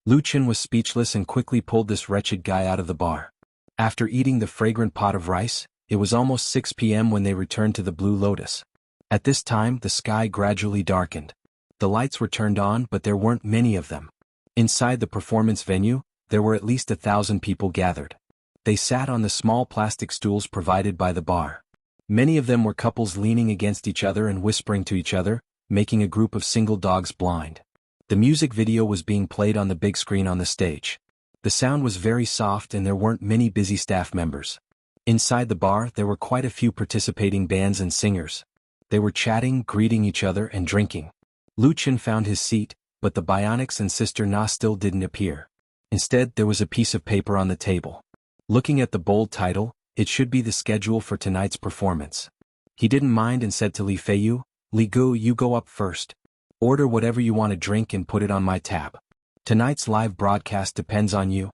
Lu Qin was speechless and quickly pulled this wretched guy out of the bar. After eating the fragrant pot of rice, it was almost 6 p.m. when they returned to the Blue Lotus. At this time, the sky gradually darkened. The lights were turned on, but there weren't many of them. Inside the performance venue, there were at least 1,000 people gathered. They sat on the small plastic stools provided by the bar. Many of them were couples leaning against each other and whispering to each other, making a group of single dogs blind. The music video was being played on the big screen on the stage. The sound was very soft and there weren't many busy staff members. Inside the bar there were quite a few participating bands and singers. They were chatting, greeting each other and drinking. Lu Chen found his seat, but the Bionics and Sister Na still didn't appear. Instead there was a piece of paper on the table. Looking at the bold title, it should be the schedule for tonight's performance. He didn't mind and said to Li Feiyu, "Li Gu, you go up first. Order whatever you want to drink and put it on my tab. Tonight's live broadcast depends on you."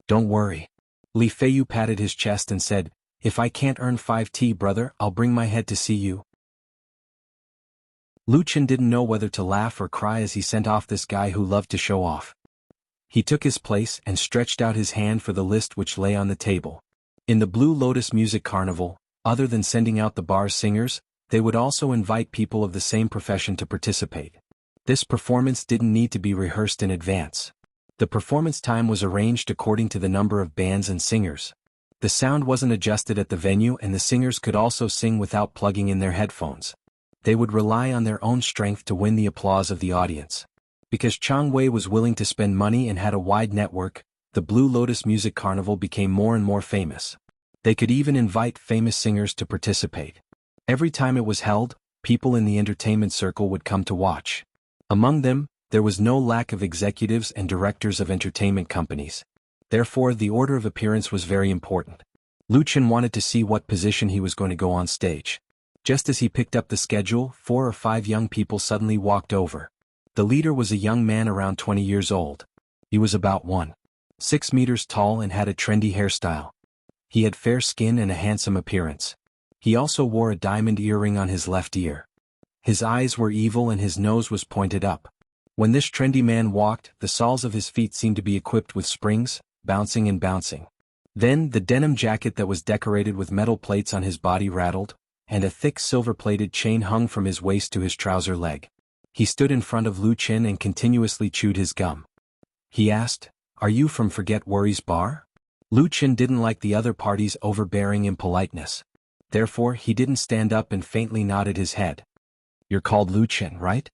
"Don't worry." Li Feiyu patted his chest and said, "If I can't earn 5T, brother, I'll bring my head to see you." Lu Chen didn't know whether to laugh or cry as he sent off this guy who loved to show off. He took his place and stretched out his hand for the list which lay on the table. In the Blue Lotus Music Carnival, other than sending out the bar's singers, they would also invite people of the same profession to participate. This performance didn't need to be rehearsed in advance. The performance time was arranged according to the number of bands and singers. The sound wasn't adjusted at the venue and the singers could also sing without plugging in their headphones. They would rely on their own strength to win the applause of the audience. Because Chang Wei was willing to spend money and had a wide network, the Blue Lotus Music Carnival became more and more famous. They could even invite famous singers to participate. Every time it was held, people in the entertainment circle would come to watch. Among them, there was no lack of executives and directors of entertainment companies. Therefore, the order of appearance was very important. Lu Chen wanted to see what position he was going to go on stage. Just as he picked up the schedule, 4 or 5 young people suddenly walked over. The leader was a young man around 20 years old. He was about 1.6 meters tall and had a trendy hairstyle. He had fair skin and a handsome appearance. He also wore a diamond earring on his left ear. His eyes were evil and his nose was pointed up. When this trendy man walked, the soles of his feet seemed to be equipped with springs, bouncing and bouncing. Then, the denim jacket that was decorated with metal plates on his body rattled, and a thick silver-plated chain hung from his waist to his trouser leg. He stood in front of Lu Chen and continuously chewed his gum. He asked, "Are you from Forget Worries Bar?" Lu Chen didn't like the other party's overbearing impoliteness. Therefore, he didn't stand up and faintly nodded his head. "You're called Lu Chen, right?"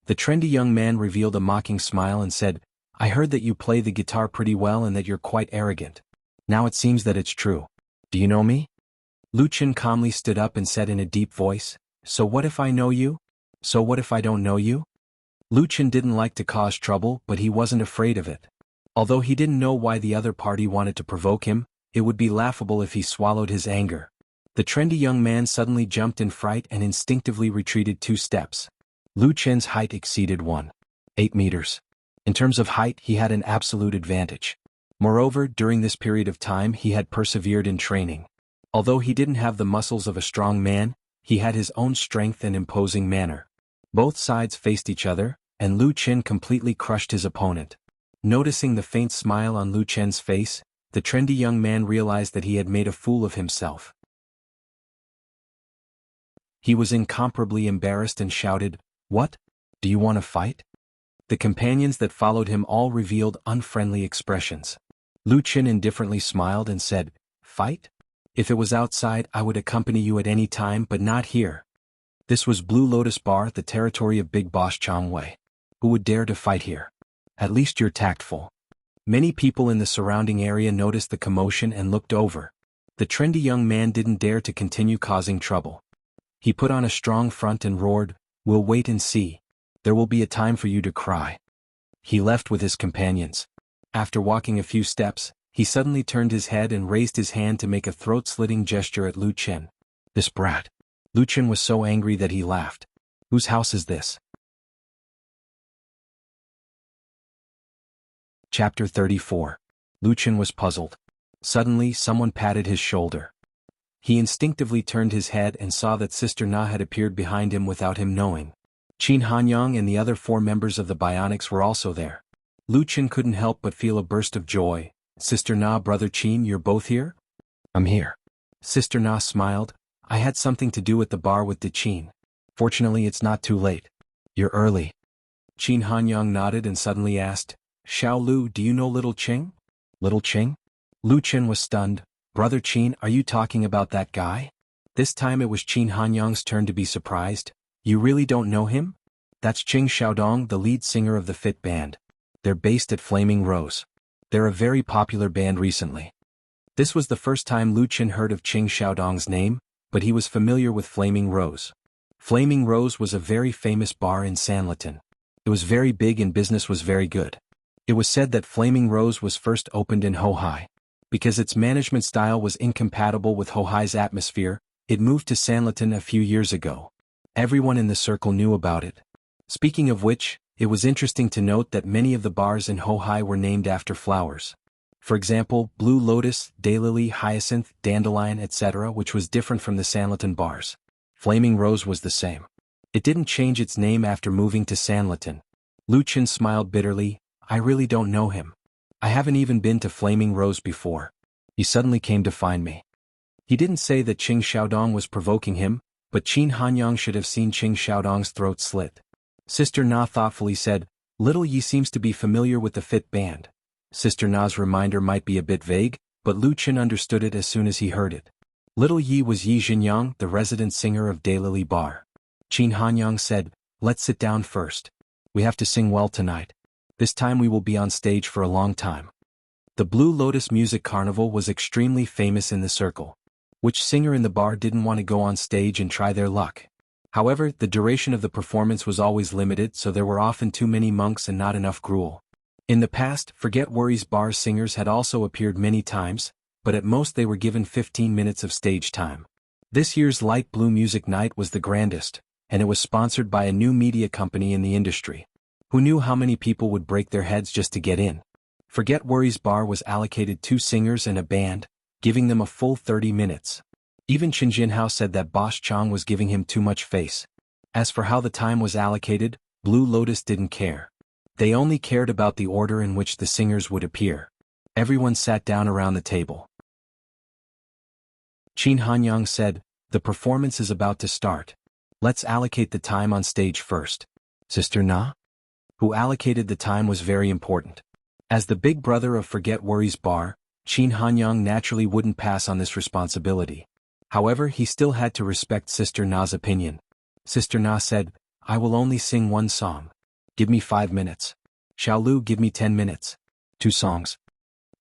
The trendy young man revealed a mocking smile and said, "I heard that you play the guitar pretty well and that you're quite arrogant. Now it seems that it's true. Do you know me?" Lu Chen calmly stood up and said in a deep voice, "So what if I know you? So what if I don't know you?" Lu Chen didn't like to cause trouble, but he wasn't afraid of it. Although he didn't know why the other party wanted to provoke him, it would be laughable if he swallowed his anger. The trendy young man suddenly jumped in fright and instinctively retreated 2 steps. Lu Chen's height exceeded 1.8 meters. In terms of height, he had an absolute advantage. Moreover, during this period of time he had persevered in training. Although he didn't have the muscles of a strong man, he had his own strength and imposing manner. Both sides faced each other, and Lu Chen completely crushed his opponent. Noticing the faint smile on Lu Chen's face, the trendy young man realized that he had made a fool of himself. He was incomparably embarrassed and shouted, "What? Do you want to fight?" The companions that followed him all revealed unfriendly expressions. Lu Chen indifferently smiled and said, "Fight? If it was outside, I would accompany you at any time, but not here." This was Blue Lotus Bar, the territory of Big Boss Chang Wei. Who would dare to fight here? At least you're tactful. Many people in the surrounding area noticed the commotion and looked over. The trendy young man didn't dare to continue causing trouble. He put on a strong front and roared, "We'll wait and see. There will be a time for you to cry." He left with his companions. After walking a few steps, he suddenly turned his head and raised his hand to make a throat-slitting gesture at Lu Chen. "This brat." Lu Chen was so angry that he laughed. "Whose house is this?" Chapter 34. Lu Chen was puzzled. Suddenly, someone patted his shoulder. He instinctively turned his head and saw that Sister Na had appeared behind him without him knowing. Qin Hanyang and the other 4 members of the Bionics were also there. Lu Chen couldn't help but feel a burst of joy. "Sister Na, Brother Qin, you're both here?" "I'm here." Sister Na smiled. "I had something to do at the bar with De Qin. Fortunately, it's not too late." "You're early." Qin Hanyang nodded and suddenly asked, "Xiao Lu, do you know Little Qing?" "Little Qing?" Lu Chen was stunned. "Brother Qin, are you talking about that guy?" This time it was Qin Hanyang's turn to be surprised. You really don't know him? That's Qing Xiaodong, the lead singer of the Fit band. They're based at Flaming Rose. They're a very popular band recently. This was the first time Lu Qin heard of Qing Xiaodong's name, but he was familiar with Flaming Rose. Flaming Rose was a very famous bar in Sanlitun. It was very big and business was very good. It was said that Flaming Rose was first opened in Hohai. Because its management style was incompatible with Hohai's atmosphere, it moved to Sanlitun a few years ago. Everyone in the circle knew about it. Speaking of which, it was interesting to note that many of the bars in Hohai were named after flowers. For example, Blue Lotus, Daylily, Hyacinth, Dandelion, etc., which was different from the Sanlitun bars. Flaming Rose was the same. It didn't change its name after moving to Sanlitun. Lu Qin smiled bitterly. I really don't know him. I haven't even been to Flaming Rose before. He suddenly came to find me. He didn't say that Qing Xiaodong was provoking him, but Qin Hanyang should have seen Qing Xiaodong's throat slit. Sister Na thoughtfully said, Little Yi seems to be familiar with the Fit band. Sister Na's reminder might be a bit vague, but Lu Qin understood it as soon as he heard it. Little Yi was Yi Jinyang, the resident singer of Daylily Bar. Qin Hanyang said, Let's sit down first. We have to sing well tonight. This time we will be on stage for a long time. The Blue Lotus Music Carnival was extremely famous in the circle. Which singer in the bar didn't want to go on stage and try their luck? However, the duration of the performance was always limited, so there were often too many monks and not enough gruel. In the past, Forget Worries bar singers had also appeared many times, but at most they were given 15 minutes of stage time. This year's Light Blue Music Night was the grandest, and it was sponsored by a new media company in the industry. Who knew how many people would break their heads just to get in? Forget Worries bar was allocated 2 singers and a band, giving them a full 30 minutes. Even Chen Jinhao said that Boss Chong was giving him too much face. As for how the time was allocated, Blue Lotus didn't care. They only cared about the order in which the singers would appear. Everyone sat down around the table. Qin Hanyang said, The performance is about to start. Let's allocate the time on stage first. Sister Na? Who allocated the time was very important. As the big brother of Forget Worries bar, Qin Hanyang naturally wouldn't pass on this responsibility. However, he still had to respect Sister Na's opinion. Sister Na said, I will only sing 1 song. Give me 5 minutes. Xiao Lu, give me 10 minutes. 2 songs.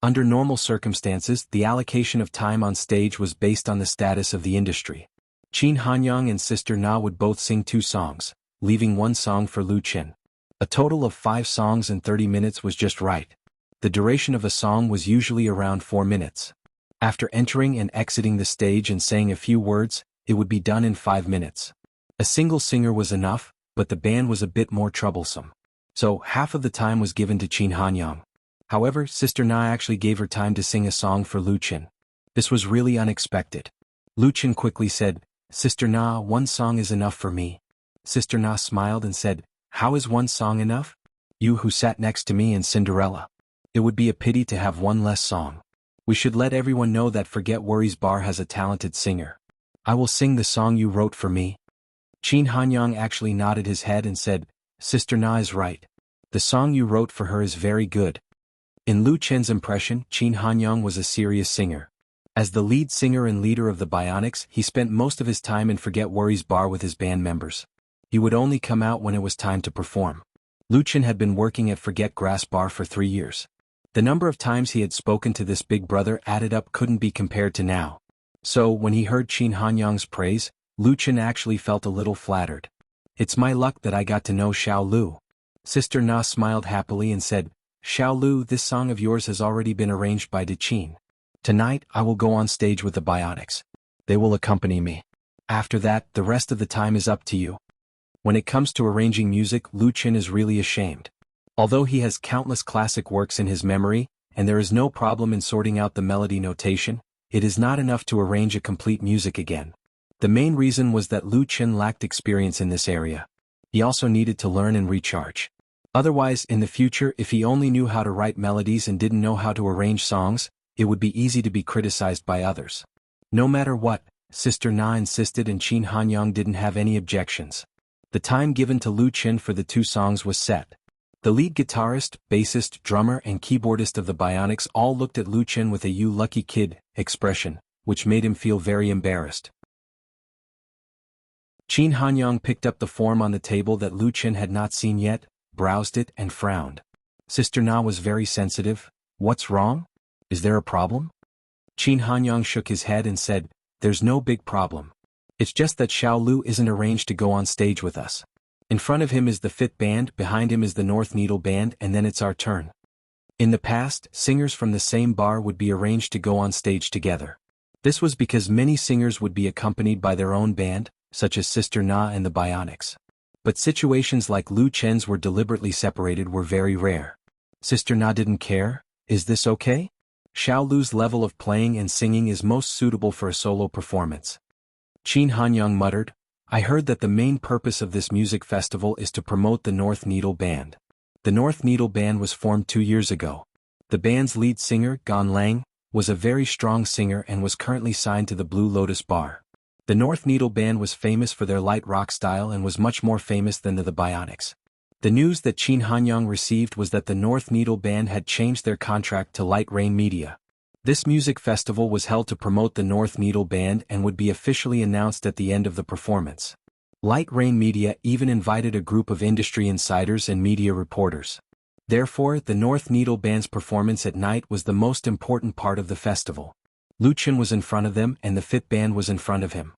Under normal circumstances, the allocation of time on stage was based on the status of the industry. Qin Hanyang and Sister Na would both sing 2 songs, leaving 1 song for Lu Qin. A total of 5 songs and 30 minutes was just right. The duration of a song was usually around 4 minutes. After entering and exiting the stage and saying a few words, it would be done in 5 minutes. A single singer was enough, but the band was a bit more troublesome. So, half of the time was given to Qin Hanyang. However, Sister Na actually gave her time to sing a song for Lu Qin. This was really unexpected. Lu Qin quickly said, Sister Na, 1 song is enough for me. Sister Na smiled and said, How is 1 song enough? You who sat next to me in Cinderella. It would be a pity to have 1 less song. We should let everyone know that Forget Worries bar has a talented singer. I will sing the song you wrote for me. Qin Hanyang actually nodded his head and said, Sister Na is right. The song you wrote for her is very good. In Lu Qin's impression, Qin Hanyang was a serious singer. As the lead singer and leader of the Bionics, he spent most of his time in Forget Worries bar with his band members. He would only come out when it was time to perform. Lu Qin had been working at Forget Grass bar for 3 years. The number of times he had spoken to this big brother added up couldn't be compared to now. So, when he heard Qin Hanyang's praise, Lu Qin actually felt a little flattered. It's my luck that I got to know Xiao Lu. Sister Na smiled happily and said, Xiao Lu, this song of yours has already been arranged by De Qin. Tonight, I will go on stage with the Bionics. They will accompany me. After that, the rest of the time is up to you. When it comes to arranging music, Lu Qin is really ashamed. Although he has countless classic works in his memory, and there is no problem in sorting out the melody notation, it is not enough to arrange a complete music again. The main reason was that Lu Qin lacked experience in this area. He also needed to learn and recharge. Otherwise, in the future, if he only knew how to write melodies and didn't know how to arrange songs, it would be easy to be criticized by others. No matter what, Sister Na insisted and Qin Hanyang didn't have any objections. The time given to Lu Qin for the 2 songs was set. The lead guitarist, bassist, drummer and keyboardist of the Bionics all looked at Lu Qin with a "you lucky kid" expression, which made him feel very embarrassed. Qin Hanyang picked up the form on the table that Lu Chen had not seen yet, browsed it and frowned. Sister Na was very sensitive. What's wrong? Is there a problem? Qin Hanyang shook his head and said, there's no big problem. It's just that Xiao Lu isn't arranged to go on stage with us. In front of him is the Fit Band, behind him is the North Needle Band, and then it's our turn. In the past, singers from the same bar would be arranged to go on stage together. This was because many singers would be accompanied by their own band, such as Sister Na and the Bionics. But situations like Lu Chen's were deliberately separated were very rare. Sister Na didn't care. Is this okay? Xiao Lu's level of playing and singing is most suitable for a solo performance. Qin Hanyang muttered, I heard that the main purpose of this music festival is to promote the North Needle Band. The North Needle Band was formed 2 years ago. The band's lead singer, Gan Lang, was a very strong singer and was currently signed to the Blue Lotus Bar. The North Needle Band was famous for their light rock style and was much more famous than the Bionics. The news that Qin Hanyang received was that the North Needle Band had changed their contract to Light Rain Media. This music festival was held to promote the North Needle Band and would be officially announced at the end of the performance. Light Rain Media even invited a group of industry insiders and media reporters. Therefore, the North Needle Band's performance at night was the most important part of the festival. Lu Chen was in front of them and the Fit Band was in front of him.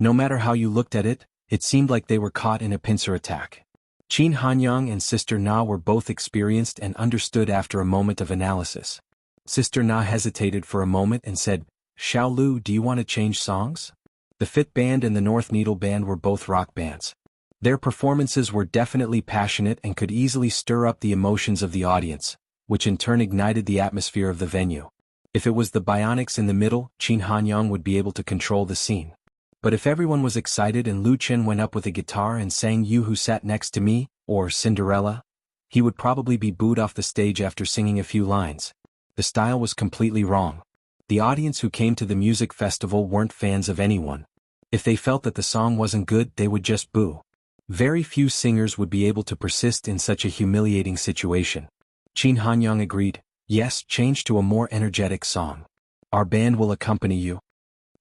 No matter how you looked at it, it seemed like they were caught in a pincer attack. Qin Hanyang and Sister Na were both experienced and understood after a moment of analysis. Sister Na hesitated for a moment and said, Xiao Lu, do you want to change songs? The Fit Band and the North Needle Band were both rock bands. Their performances were definitely passionate and could easily stir up the emotions of the audience, which in turn ignited the atmosphere of the venue. If it was the Bionics in the middle, Qin Hanyang would be able to control the scene. But if everyone was excited and Lu Chen went up with a guitar and sang You Who Sat Next to Me, or Cinderella, he would probably be booed off the stage after singing a few lines. The style was completely wrong. The audience who came to the music festival weren't fans of anyone. If they felt that the song wasn't good, they would just boo. Very few singers would be able to persist in such a humiliating situation. Qin Hanyang agreed, yes, change to a more energetic song. Our band will accompany you.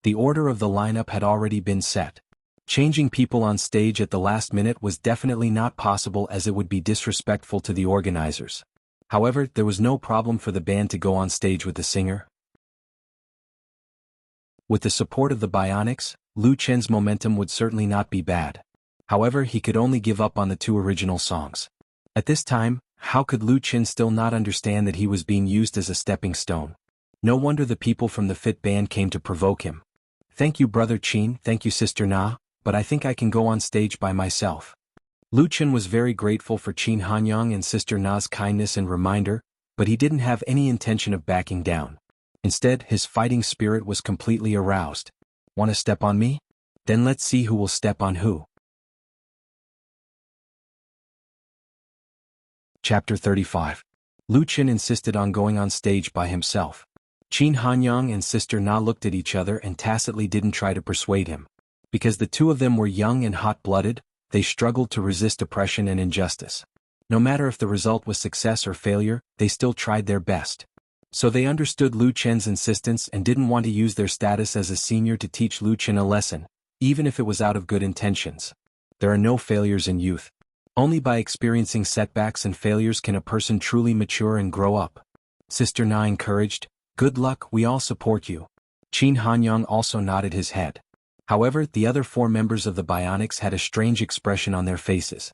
The order of the lineup had already been set. Changing people on stage at the last minute was definitely not possible as it would be disrespectful to the organizers. However, there was no problem for the band to go on stage with the singer. With the support of the Bionics, Lu Chen's momentum would certainly not be bad. However, he could only give up on the 2 original songs. At this time, how could Lu Chen still not understand that he was being used as a stepping stone? No wonder the people from the Fit Band came to provoke him. Thank you, Brother Qin, thank you, Sister Na, but I think I can go on stage by myself. Lu Chen was very grateful for Qin Hanyang and Sister Na's kindness and reminder, but he didn't have any intention of backing down. Instead, his fighting spirit was completely aroused. Want to step on me? Then let's see who will step on who. Chapter 35. Lu Chen insisted on going on stage by himself. Qin Hanyang and Sister Na looked at each other and tacitly didn't try to persuade him. Because the two of them were young and hot-blooded, they struggled to resist oppression and injustice. No matter if the result was success or failure, they still tried their best. So they understood Lu Chen's insistence and didn't want to use their status as a senior to teach Lu Chen a lesson, even if it was out of good intentions. There are no failures in youth. Only by experiencing setbacks and failures can a person truly mature and grow up. Sister Na encouraged, good luck, we all support you. Qin Hanyang also nodded his head. However, the other 4 members of the Bionics had a strange expression on their faces.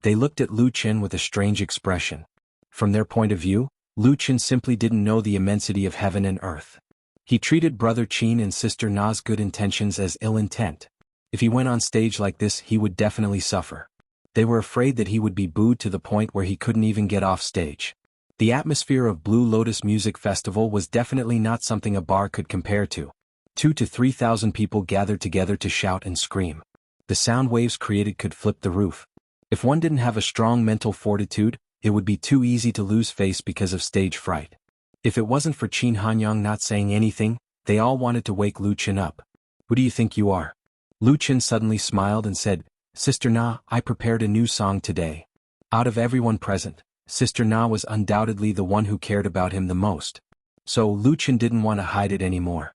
They looked at Lu Chen with a strange expression. From their point of view, Lu Chen simply didn't know the immensity of heaven and earth. He treated Brother Qin and Sister Na's good intentions as ill intent. If he went on stage like this, he would definitely suffer. They were afraid that he would be booed to the point where he couldn't even get off stage. The atmosphere of Blue Lotus Music Festival was definitely not something a bar could compare to. 2,000 to 3,000 people gathered together to shout and scream. The sound waves created could flip the roof. If one didn't have a strong mental fortitude, it would be too easy to lose face because of stage fright. If it wasn't for Qin Hanyang not saying anything, they all wanted to wake Lu Chen up. Who do you think you are? Lu Chen suddenly smiled and said, Sister Na, I prepared a new song today. Out of everyone present, Sister Na was undoubtedly the one who cared about him the most. So Lu Chen didn't want to hide it anymore.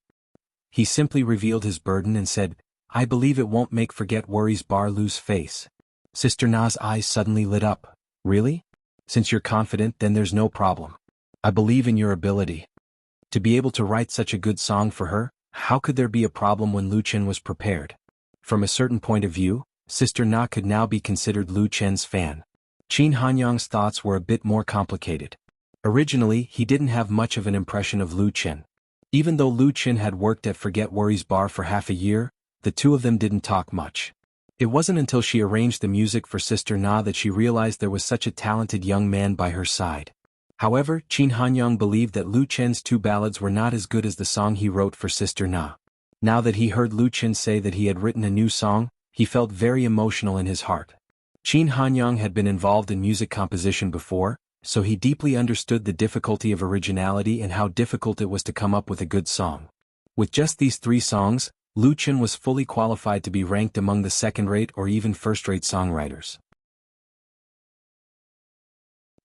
He simply revealed his burden and said, I believe it won't make Forget Worries Bar lose face. Sister Na's eyes suddenly lit up. Really? Since you're confident, then there's no problem. I believe in your ability. To be able to write such a good song for her, how could there be a problem when Lu Chen was prepared? From a certain point of view, Sister Na could now be considered Lu Chen's fan. Qin Hanyang's thoughts were a bit more complicated. Originally, he didn't have much of an impression of Lu Chen. Even though Lu Chen had worked at Forget Worries Bar for half a year, the two of them didn't talk much. It wasn't until she arranged the music for Sister Na that she realized there was such a talented young man by her side. However, Qin Hanyang believed that Lu Chen's two ballads were not as good as the song he wrote for Sister Na. Now that he heard Lu Chen say that he had written a new song, he felt very emotional in his heart. Qin Hanyang had been involved in music composition before, so he deeply understood the difficulty of originality and how difficult it was to come up with a good song. With just these 3 songs, Lu Chen was fully qualified to be ranked among the second-rate or even first-rate songwriters.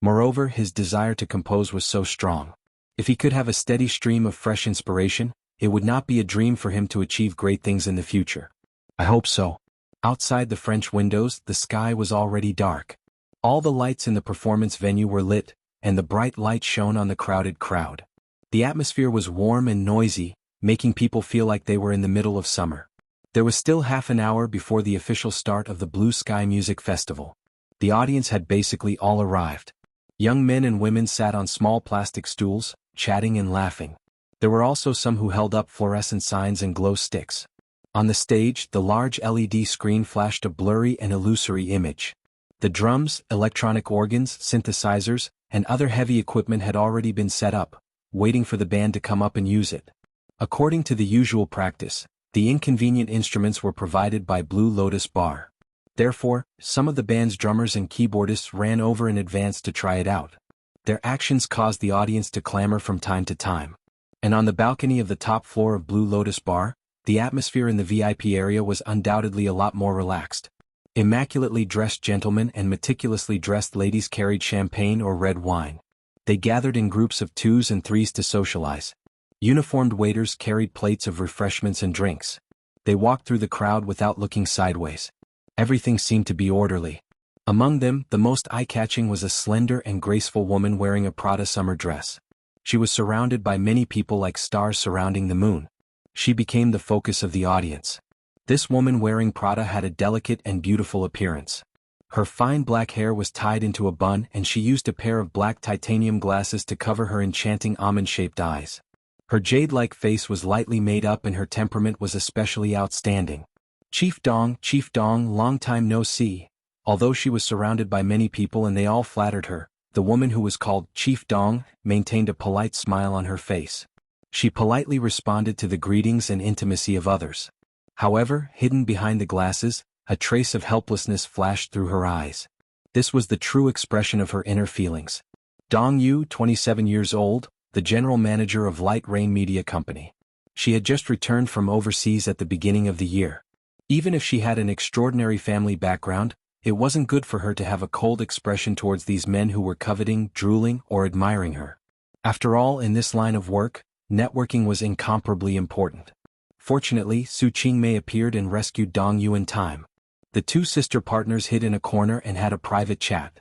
Moreover, his desire to compose was so strong. If he could have a steady stream of fresh inspiration, it would not be a dream for him to achieve great things in the future. I hope so. Outside the French windows, the sky was already dark. All the lights in the performance venue were lit, and the bright light shone on the crowded crowd. The atmosphere was warm and noisy, making people feel like they were in the middle of summer. There was still half an hour before the official start of the Blue Sky Music Festival. The audience had basically all arrived. Young men and women sat on small plastic stools, chatting and laughing. There were also some who held up fluorescent signs and glow sticks. On the stage, the large LED screen flashed a blurry and illusory image. The drums, electronic organs, synthesizers, and other heavy equipment had already been set up, waiting for the band to come up and use it. According to the usual practice, the inconvenient instruments were provided by Blue Lotus Bar. Therefore, some of the band's drummers and keyboardists ran over in advance to try it out. Their actions caused the audience to clamor from time to time. And on the balcony of the top floor of Blue Lotus Bar, the atmosphere in the VIP area was undoubtedly a lot more relaxed. Immaculately dressed gentlemen and meticulously dressed ladies carried champagne or red wine. They gathered in groups of 2s and 3s to socialize. Uniformed waiters carried plates of refreshments and drinks. They walked through the crowd without looking sideways. Everything seemed to be orderly. Among them, the most eye-catching was a slender and graceful woman wearing a Prada summer dress. She was surrounded by many people like stars surrounding the moon. She became the focus of the audience. This woman wearing Prada had a delicate and beautiful appearance. Her fine black hair was tied into a bun and she used a pair of black titanium glasses to cover her enchanting almond-shaped eyes. Her jade-like face was lightly made up and her temperament was especially outstanding. Chief Dong, long time no see. Although she was surrounded by many people and they all flattered her, the woman who was called Chief Dong maintained a polite smile on her face. She politely responded to the greetings and intimacy of others. However, hidden behind the glasses, a trace of helplessness flashed through her eyes. This was the true expression of her inner feelings. Dong Yu, 27 years old, the general manager of Light Rain Media Company. She had just returned from overseas at the beginning of the year. Even if she had an extraordinary family background, it wasn't good for her to have a cold expression towards these men who were coveting, drooling, or admiring her. After all, in this line of work, networking was incomparably important. Fortunately, Su Qingmei appeared and rescued Dong Yu in time. The 2 sister partners hid in a corner and had a private chat.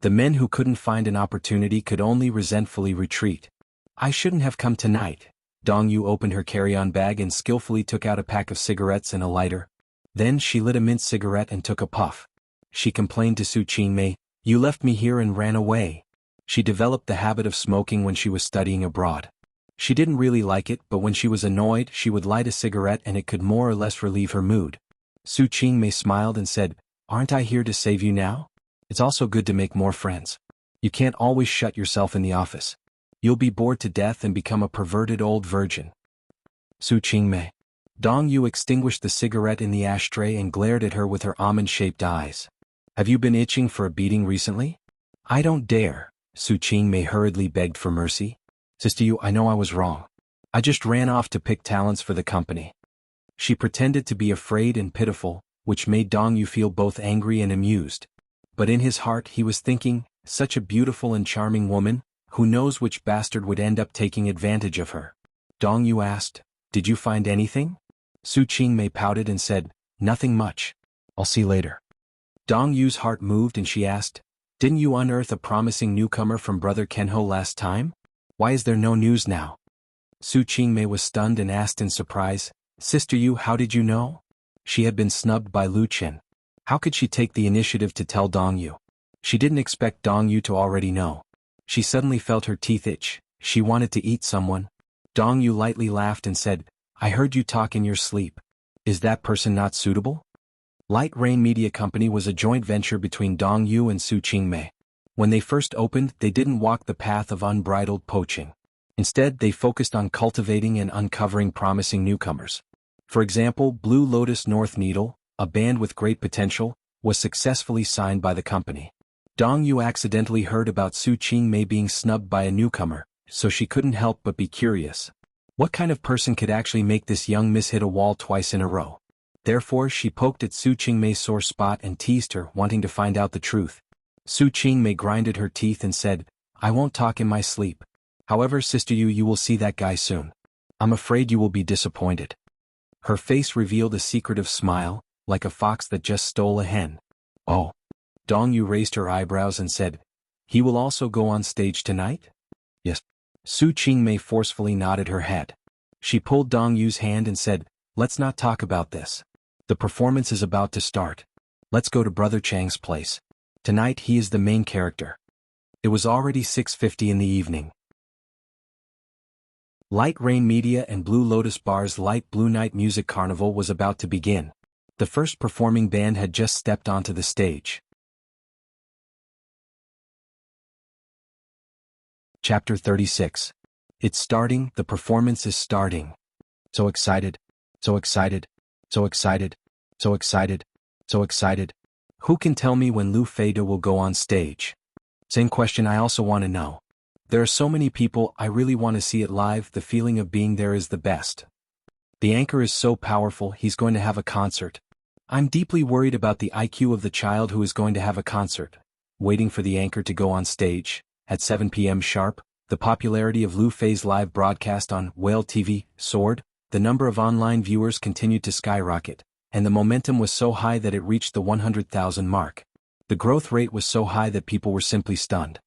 The men who couldn't find an opportunity could only resentfully retreat. I shouldn't have come tonight. Dong Yu opened her carry-on bag and skillfully took out a pack of cigarettes and a lighter. Then she lit a mint cigarette and took a puff. She complained to Su Qingmei, "You left me here and ran away." She developed the habit of smoking when she was studying abroad. She didn't really like it, but when she was annoyed, she would light a cigarette and it could more or less relieve her mood. Su Qingmei smiled and said, "Aren't I here to save you now? It's also good to make more friends. You can't always shut yourself in the office. You'll be bored to death and become a perverted old virgin." Su Qingmei. Dong Yu extinguished the cigarette in the ashtray and glared at her with her almond-shaped eyes. "Have you been itching for a beating recently?" "I don't dare." Su Qingmei hurriedly begged for mercy. "Sister Yu, I know I was wrong. I just ran off to pick talents for the company." She pretended to be afraid and pitiful, which made Dong Yu feel both angry and amused. But in his heart he was thinking, such a beautiful and charming woman, who knows which bastard would end up taking advantage of her. Dong Yu asked, "Did you find anything?" Su Qingmei pouted and said, "Nothing much. I'll see later." Dong Yu's heart moved and she asked, "Didn't you unearth a promising newcomer from Brother Kenho last time? Why is there no news now?" Su Qingmei was stunned and asked in surprise, "Sister Yu, how did you know?" She had been snubbed by Lu Chen. How could she take the initiative to tell Dong Yu? She didn't expect Dong Yu to already know. She suddenly felt her teeth itch. She wanted to eat someone. Dong Yu lightly laughed and said, "I heard you talk in your sleep. Is that person not suitable?" Light Rain Media Company was a joint venture between Dong Yu and Su Qingmei. When they first opened, they didn't walk the path of unbridled poaching. Instead, they focused on cultivating and uncovering promising newcomers. For example, Blue Lotus North Needle, a band with great potential, was successfully signed by the company. Dong Yu accidentally heard about Su Qingmei being snubbed by a newcomer, so she couldn't help but be curious. What kind of person could actually make this young miss hit a wall twice in a row? Therefore, she poked at Su Qingmei's sore spot and teased her, wanting to find out the truth. Su Qingmei grinded her teeth and said, "I won't talk in my sleep. However, Sister Yu, you will see that guy soon. I'm afraid you will be disappointed." Her face revealed a secretive smile, like a fox that just stole a hen. "Oh." Dong Yu raised her eyebrows and said, "He will also go on stage tonight?" "Yes." Su Qingmei forcefully nodded her head. She pulled Dong Yu's hand and said, "Let's not talk about this. The performance is about to start. Let's go to Brother Chang's place. Tonight he is the main character." It was already 6:50 in the evening. Light Rain Media and Blue Lotus Bar's Light Blue Night Music Carnival was about to begin. The first performing band had just stepped onto the stage. Chapter 36. It's starting, the performance is starting. So excited, so excited, so excited, so excited, so excited. Who can tell me when Lu Feida will go on stage? Same question I also want to know. There are so many people, I really want to see it live, the feeling of being there is the best. The anchor is so powerful, he's going to have a concert. I'm deeply worried about the IQ of the child who is going to have a concert. Waiting for the anchor to go on stage. At 7 p.m. sharp, the popularity of Lu Fei's live broadcast on Whale TV soared, the number of online viewers continued to skyrocket, and the momentum was so high that it reached the 100,000 mark. The growth rate was so high that people were simply stunned.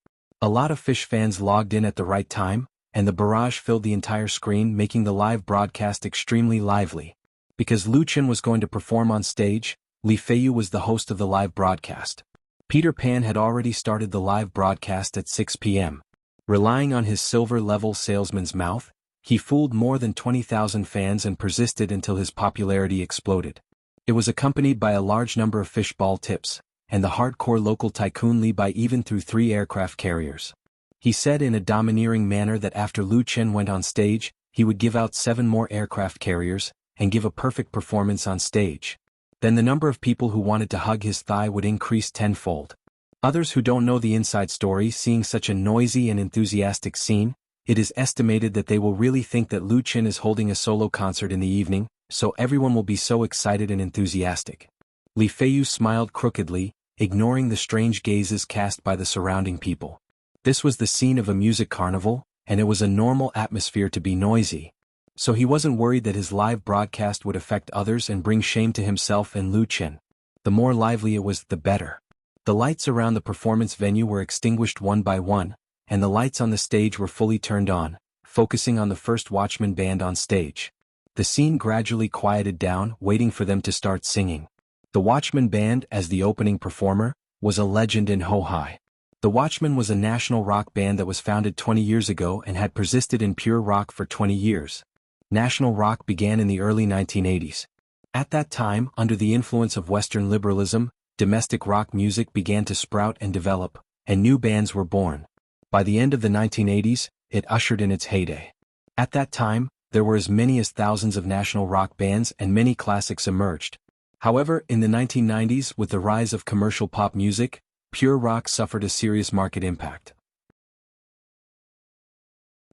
A lot of Fish fans logged in at the right time, and the barrage filled the entire screen, making the live broadcast extremely lively. Because Lu Chen was going to perform on stage, Li Feiyu was the host of the live broadcast. Peter Pan had already started the live broadcast at 6 p.m. Relying on his silver-level salesman's mouth, he fooled more than 20,000 fans and persisted until his popularity exploded. It was accompanied by a large number of fishball tips, and the hardcore local tycoon Li Bai even threw 3 aircraft carriers. He said in a domineering manner that after Lu Chen went on stage, he would give out 7 more aircraft carriers, and give a perfect performance on stage. Then the number of people who wanted to hug his thigh would increase tenfold. Others who don't know the inside story, seeing such a noisy and enthusiastic scene, it is estimated that they will really think that Lu Chen is holding a solo concert in the evening, so everyone will be so excited and enthusiastic. Li Feiyu smiled crookedly, ignoring the strange gazes cast by the surrounding people. This was the scene of a music carnival, and it was a normal atmosphere to be noisy. So he wasn't worried that his live broadcast would affect others and bring shame to himself and Lu Chen. The more lively it was, the better. The lights around the performance venue were extinguished one by one, and the lights on the stage were fully turned on, focusing on the first Watchman band on stage. The scene gradually quieted down, waiting for them to start singing. The Watchman band, as the opening performer, was a legend in Hohai. The Watchman was a national rock band that was founded 20 years ago and had persisted in pure rock for 20 years. National rock began in the early 1980s. At that time, under the influence of Western liberalism, domestic rock music began to sprout and develop, and new bands were born. By the end of the 1980s, it ushered in its heyday. At that time, there were as many as thousands of national rock bands and many classics emerged. However, in the 1990s, with the rise of commercial pop music, pure rock suffered a serious market impact.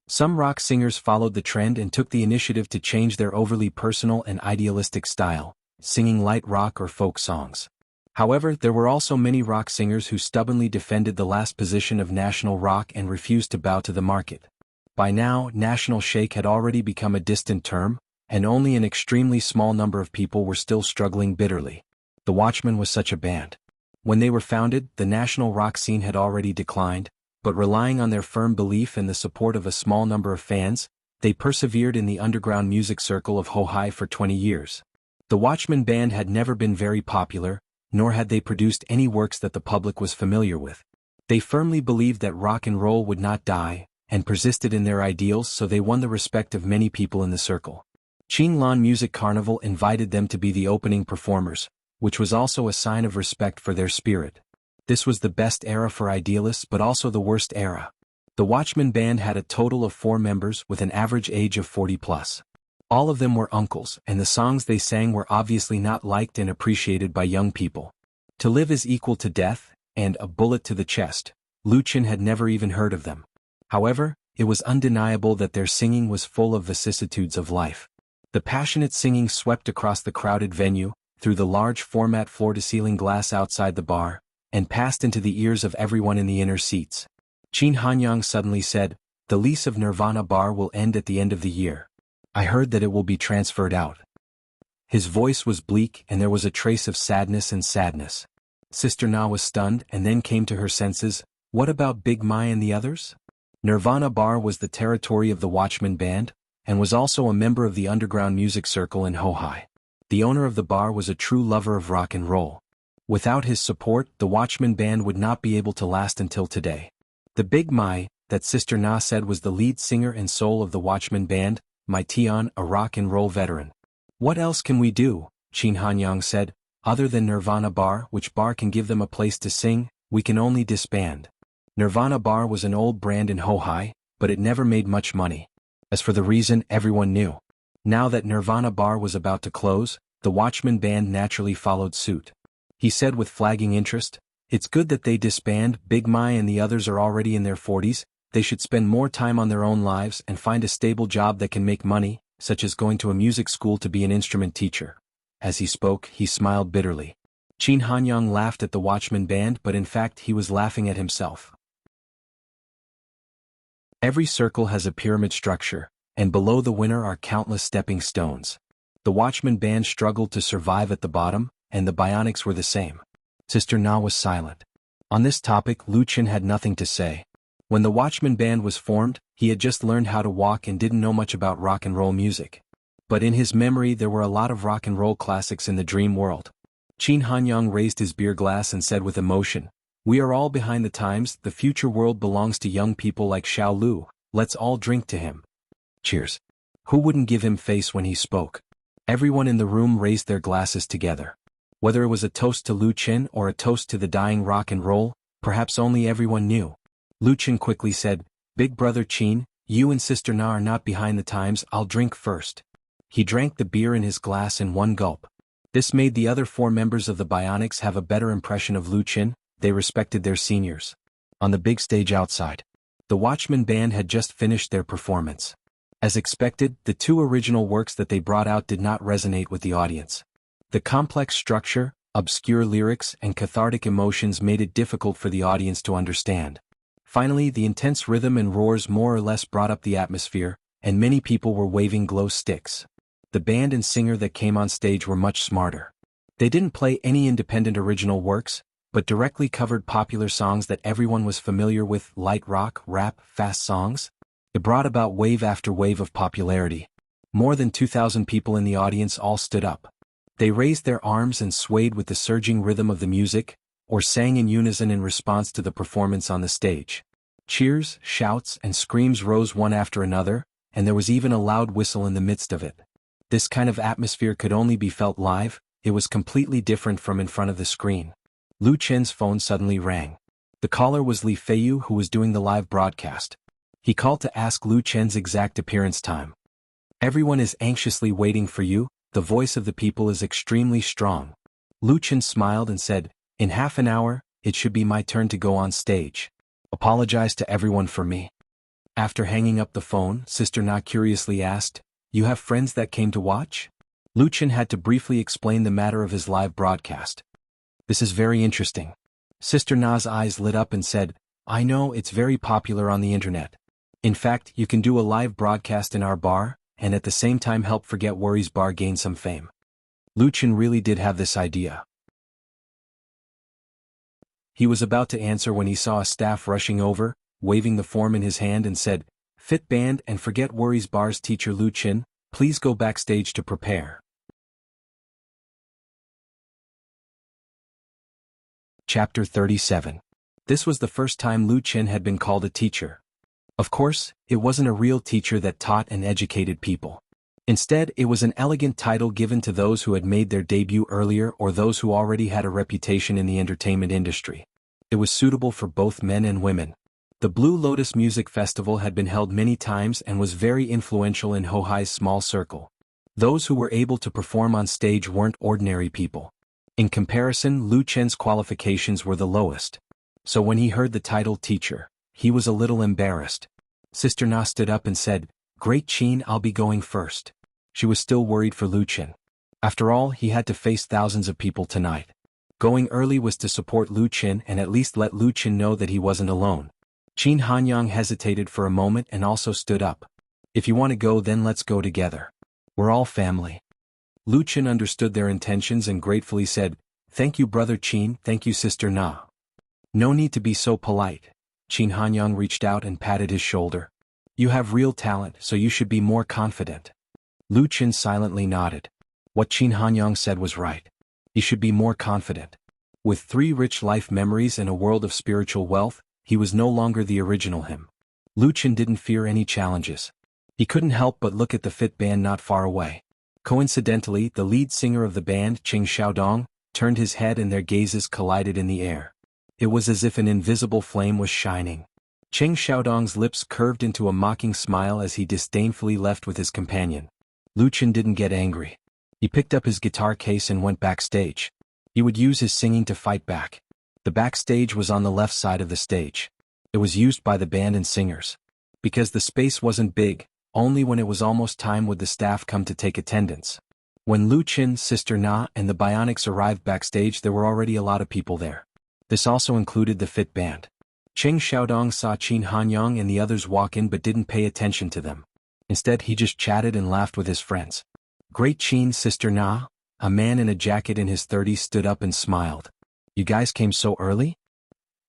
Some rock singers followed the trend and took the initiative to change their overly personal and idealistic style, singing light rock or folk songs. However, there were also many rock singers who stubbornly defended the last position of national rock and refused to bow to the market. By now, national shake had already become a distant term, and only an extremely small number of people were still struggling bitterly. The Watchmen was such a band. When they were founded, the national rock scene had already declined, but relying on their firm belief and the support of a small number of fans, they persevered in the underground music circle of Hohai for 20 years. The Watchmen band had never been very popular, nor had they produced any works that the public was familiar with. They firmly believed that rock and roll would not die, and persisted in their ideals, so they won the respect of many people in the circle. Qinglan Music Carnival invited them to be the opening performers, which was also a sign of respect for their spirit. This was the best era for idealists but also the worst era. The Watchmen band had a total of 4 members with an average age of 40 plus. All of them were uncles, and the songs they sang were obviously not liked and appreciated by young people. To Live is Equal to Death, and A Bullet to the Chest, Lu Qin had never even heard of them. However, it was undeniable that their singing was full of vicissitudes of life. The passionate singing swept across the crowded venue, through the large format floor-to-ceiling glass outside the bar, and passed into the ears of everyone in the inner seats. Qin Hanyang suddenly said, "The lease of Nirvana Bar will end at the end of the year. I heard that it will be transferred out." His voice was bleak and there was a trace of sadness. Sister Na was stunned and then came to her senses. What about Big Mai and the others? Nirvana Bar was the territory of the Watchmen band, and was also a member of the underground music circle in Hohai. The owner of the bar was a true lover of rock and roll. Without his support, the Watchmen band would not be able to last until today. The Big Mai, that Sister Na said was the lead singer and soul of the Watchmen band, Mai Tian, a rock and roll veteran. What else can we do? Qin Hanyang said. Other than Nirvana Bar, which bar can give them a place to sing, we can only disband. Nirvana Bar was an old brand in Hohai, but it never made much money. As for the reason, everyone knew. Now that Nirvana Bar was about to close, the Watchmen band naturally followed suit. He said with flagging interest, "It's good that they disband. Big Mai and the others are already in their 40s, they should spend more time on their own lives and find a stable job that can make money, such as going to a music school to be an instrument teacher." As he spoke, he smiled bitterly. Qin Hanyang laughed at the Watchmen band, but in fact he was laughing at himself. Every circle has a pyramid structure, and below the winner are countless stepping stones. The Watchmen band struggled to survive at the bottom, and the Bionics were the same. Sister Na was silent. On this topic, Lu Qin had nothing to say. When the Watchmen band was formed, he had just learned how to walk and didn't know much about rock and roll music. But in his memory there were a lot of rock and roll classics in the dream world. Qin Hanyang raised his beer glass and said with emotion, "We are all behind the times, the future world belongs to young people like Xiao Lu, let's all drink to him." Cheers. Who wouldn't give him face when he spoke? Everyone in the room raised their glasses together. Whether it was a toast to Lu Qin or a toast to the dying rock and roll, perhaps only everyone knew. Lu Qin quickly said, "Big brother Qin, you and Sister Na are not behind the times, I'll drink first." He drank the beer in his glass in one gulp. This made the other 4 members of the Bionics have a better impression of Lu Qin. They respected their seniors. On the big stage outside, the Watchmen band had just finished their performance. As expected, the 2 original works that they brought out did not resonate with the audience. The complex structure, obscure lyrics, and cathartic emotions made it difficult for the audience to understand. Finally, the intense rhythm and roars more or less brought up the atmosphere, and many people were waving glow sticks. The band and singer that came on stage were much smarter. They didn't play any independent original works, but directly covered popular songs that everyone was familiar with, light rock, rap, fast songs. It brought about wave after wave of popularity. More than 2,000 people in the audience all stood up. They raised their arms and swayed with the surging rhythm of the music, or sang in unison in response to the performance on the stage. Cheers, shouts, and screams rose one after another, and there was even a loud whistle in the midst of it. This kind of atmosphere could only be felt live. It was completely different from in front of the screen. Lu Qin's phone suddenly rang. The caller was Li Feiyu, who was doing the live broadcast. He called to ask Lu Qin's exact appearance time. "Everyone is anxiously waiting for you, the voice of the people is extremely strong." Lu Qin smiled and said, "In half an hour, it should be my turn to go on stage. Apologize to everyone for me." After hanging up the phone, Sister Na curiously asked, "You have friends that came to watch?" Lu Qin had to briefly explain the matter of his live broadcast. "This is very interesting." Sister Na's eyes lit up and said, "I know, it's very popular on the internet. In fact, you can do a live broadcast in our bar, and at the same time help Forget Worries Bar gain some fame. Lu Chen really did have this idea. He was about to answer when he saw a staff rushing over, waving the form in his hand and said, "Fit Band and Forget Worries Bar's teacher Lu Chen, please go backstage to prepare." Chapter 37. This was the first time Lu Chen had been called a teacher. Of course, it wasn't a real teacher that taught and educated people. Instead, it was an elegant title given to those who had made their debut earlier or those who already had a reputation in the entertainment industry. It was suitable for both men and women. The Blue Lotus Music Festival had been held many times and was very influential in Hohai's small circle. Those who were able to perform on stage weren't ordinary people. In comparison, Lu Chen's qualifications were the lowest. So when he heard the title teacher, he was a little embarrassed. Sister Na stood up and said, "Great Chin, I'll be going first." She was still worried for Lu Chen. After all, he had to face thousands of people tonight. Going early was to support Lu Chen and at least let Lu Chen know that he wasn't alone. Qin Hanyang hesitated for a moment and also stood up. "If you want to go, then let's go together. We're all family." Lu Chen understood their intentions and gratefully said, "Thank you, Brother Qin, thank you, Sister Na." "No need to be so polite." Qin Hanyang reached out and patted his shoulder. "You have real talent, so you should be more confident." Lu Chen silently nodded. What Qin Hanyang said was right. He should be more confident. With 3 rich life memories and a world of spiritual wealth, he was no longer the original him. Lu Chen didn't fear any challenges. He couldn't help but look at the Fit Band not far away. Coincidentally, the lead singer of the band, Cheng Xiaodong, turned his head and their gazes collided in the air. It was as if an invisible flame was shining. Cheng Xiaodong's lips curved into a mocking smile as he disdainfully left with his companion. Lu Chen didn't get angry. He picked up his guitar case and went backstage. He would use his singing to fight back. The backstage was on the left side of the stage. It was used by the band and singers. Because the space wasn't big, only when it was almost time would the staff come to take attendance. When Lu Chen, Sister Na, and the Bionics arrived backstage, there were already a lot of people there. This also included the Fit Band. Cheng Xiaodong saw Qin Hanyang and the others walk in but didn't pay attention to them. Instead, he just chatted and laughed with his friends. "Great Qin, Sister Na." A man in a jacket in his 30s stood up and smiled. "You guys came so early?"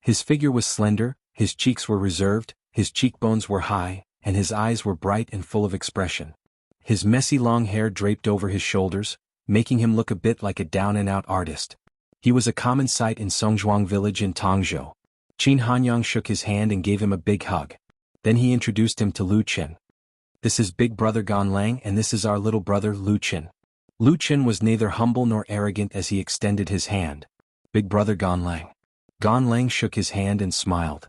His figure was slender, his cheeks were reserved, his cheekbones were high, and his eyes were bright and full of expression. His messy long hair draped over his shoulders, making him look a bit like a down-and-out artist. He was a common sight in Songzhuang village in Tongzhou. Qin Hanyang shook his hand and gave him a big hug. Then he introduced him to Lu Chen. "This is Big Brother Gan Lang and this is our little brother Lu Chen." Lu Chen was neither humble nor arrogant as he extended his hand. "Big Brother Gan Lang." Gan Lang shook his hand and smiled.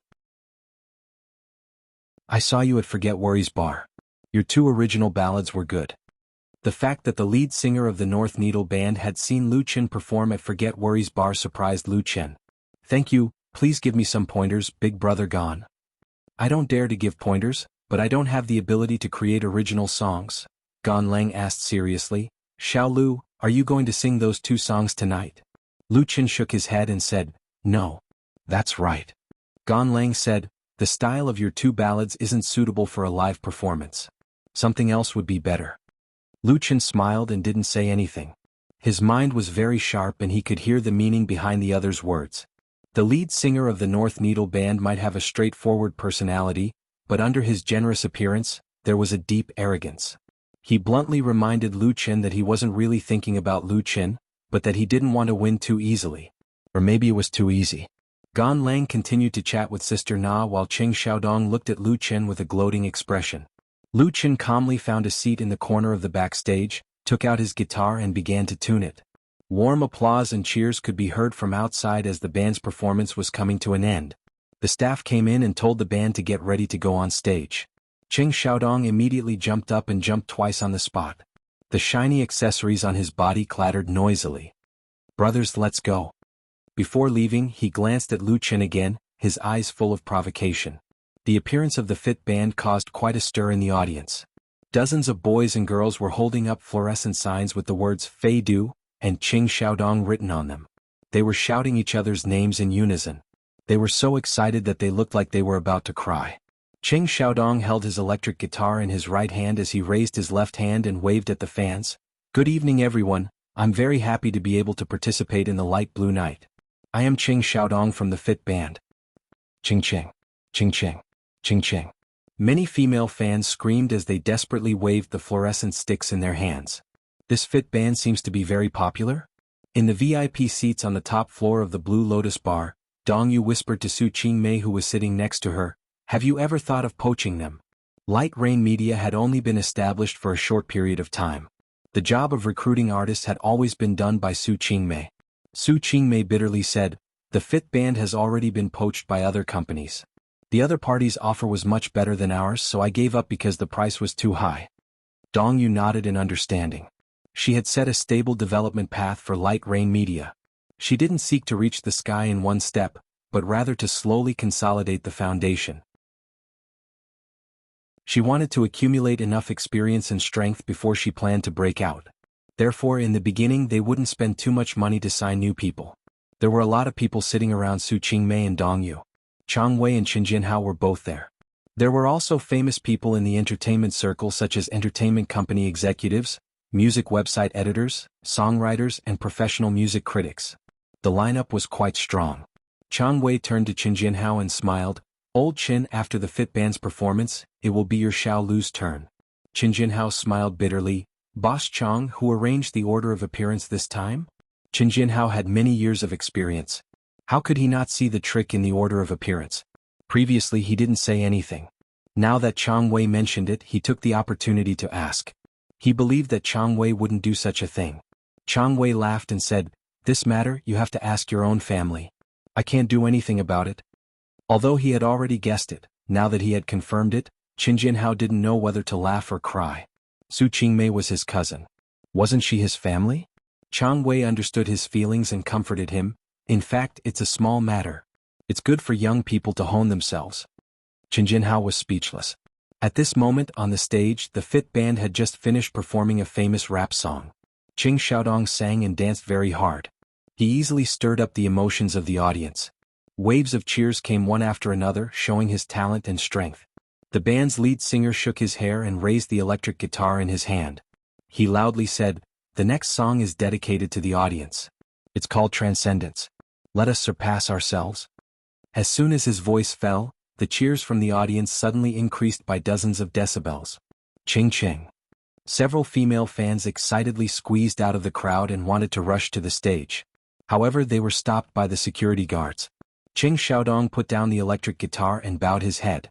"I saw you at Forget Worries Bar. Your 2 original ballads were good." The fact that the lead singer of the North Needle Band had seen Lu Chen perform at Forget Worries Bar surprised Lu Chen. "Thank you, please give me some pointers, Big Brother Gan." "I don't dare to give pointers, but I don't have the ability to create original songs," Gan Lang asked seriously. "Xiao Lu, are you going to sing those 2 songs tonight?" Lu Chen shook his head and said, "No." "That's right." Gan Lang said, "The style of your 2 ballads isn't suitable for a live performance. Something else would be better." Lu Chen smiled and didn't say anything. His mind was very sharp and he could hear the meaning behind the other's words. The lead singer of the North Needle Band might have a straightforward personality, but under his generous appearance, there was a deep arrogance. He bluntly reminded Lu Chen that he wasn't really thinking about Lu Chen, but that he didn't want to win too easily. Or maybe it was too easy. Gan Lang continued to chat with Sister Na while Cheng Xiaodong looked at Lu Chen with a gloating expression. Lu Chen calmly found a seat in the corner of the backstage, took out his guitar and began to tune it. Warm applause and cheers could be heard from outside as the band's performance was coming to an end. The staff came in and told the band to get ready to go on stage. Cheng Xiaodong immediately jumped up and jumped twice on the spot. The shiny accessories on his body clattered noisily. "Brothers, let's go." Before leaving, he glanced at Lu Chen again, his eyes full of provocation. The appearance of the Fit Band caused quite a stir in the audience. Dozens of boys and girls were holding up fluorescent signs with the words "Fei Du" and Cheng Xiaodong written on them. They were shouting each other's names in unison. They were so excited that they looked like they were about to cry. Cheng Xiaodong held his electric guitar in his right hand as he raised his left hand and waved at the fans. Good evening everyone, I'm very happy to be able to participate in the light blue night. I am Cheng Xiaodong from the Fit Band. Ching ching. Ching ching. Ching ching. Many female fans screamed as they desperately waved the fluorescent sticks in their hands. This Fit Band seems to be very popular? In the VIP seats on the top floor of the Blue Lotus bar, Dong Yu whispered to Su Qingmei who was sitting next to her, "Have you ever thought of poaching them?" Light Rain Media had only been established for a short period of time. The job of recruiting artists had always been done by Su Qingmei. Su Qingmei bitterly said, "The Fit Band has already been poached by other companies. The other party's offer was much better than ours, so I gave up because the price was too high." Dong Yu nodded in understanding. She had set a stable development path for Light Rain Media. She didn't seek to reach the sky in one step, but rather to slowly consolidate the foundation. She wanted to accumulate enough experience and strength before she planned to break out. Therefore, in the beginning they wouldn't spend too much money to sign new people. There were a lot of people sitting around Su Qingmei and Dong Yu. Chang Wei and Qin Jinhao were both there. There were also famous people in the entertainment circle such as entertainment company executives, music website editors, songwriters and professional music critics. The lineup was quite strong. Chang Wei turned to Qin Jinhao and smiled, "Old Qin, after the Fit Band's performance, it will be your Xiao Lu's turn." Qin Jinhao smiled bitterly, "Boss Chang, who arranged the order of appearance this time?" Qin Jinhao had many years of experience. How could he not see the trick in the order of appearance? Previously he didn't say anything. Now that Chang Wei mentioned it, he took the opportunity to ask. He believed that Chang Wei wouldn't do such a thing. Chang Wei laughed and said, "This matter you have to ask your own family. I can't do anything about it." Although he had already guessed it, now that he had confirmed it, Qin Jinhao didn't know whether to laugh or cry. Su Qingmei was his cousin. Wasn't she his family? Chang Wei understood his feelings and comforted him. In fact, it's a small matter. It's good for young people to hone themselves. Qin Jinhao was speechless. At this moment on the stage, the Fit Band had just finished performing a famous rap song. Cheng Xiaodong sang and danced very hard. He easily stirred up the emotions of the audience. Waves of cheers came one after another, showing his talent and strength. The band's lead singer shook his hair and raised the electric guitar in his hand. He loudly said, "The next song is dedicated to the audience. It's called Transcendence. Let us surpass ourselves." As soon as his voice fell, the cheers from the audience suddenly increased by dozens of decibels. Ching ching. Several female fans excitedly squeezed out of the crowd and wanted to rush to the stage. However, they were stopped by the security guards. Cheng Xiaodong put down the electric guitar and bowed his head.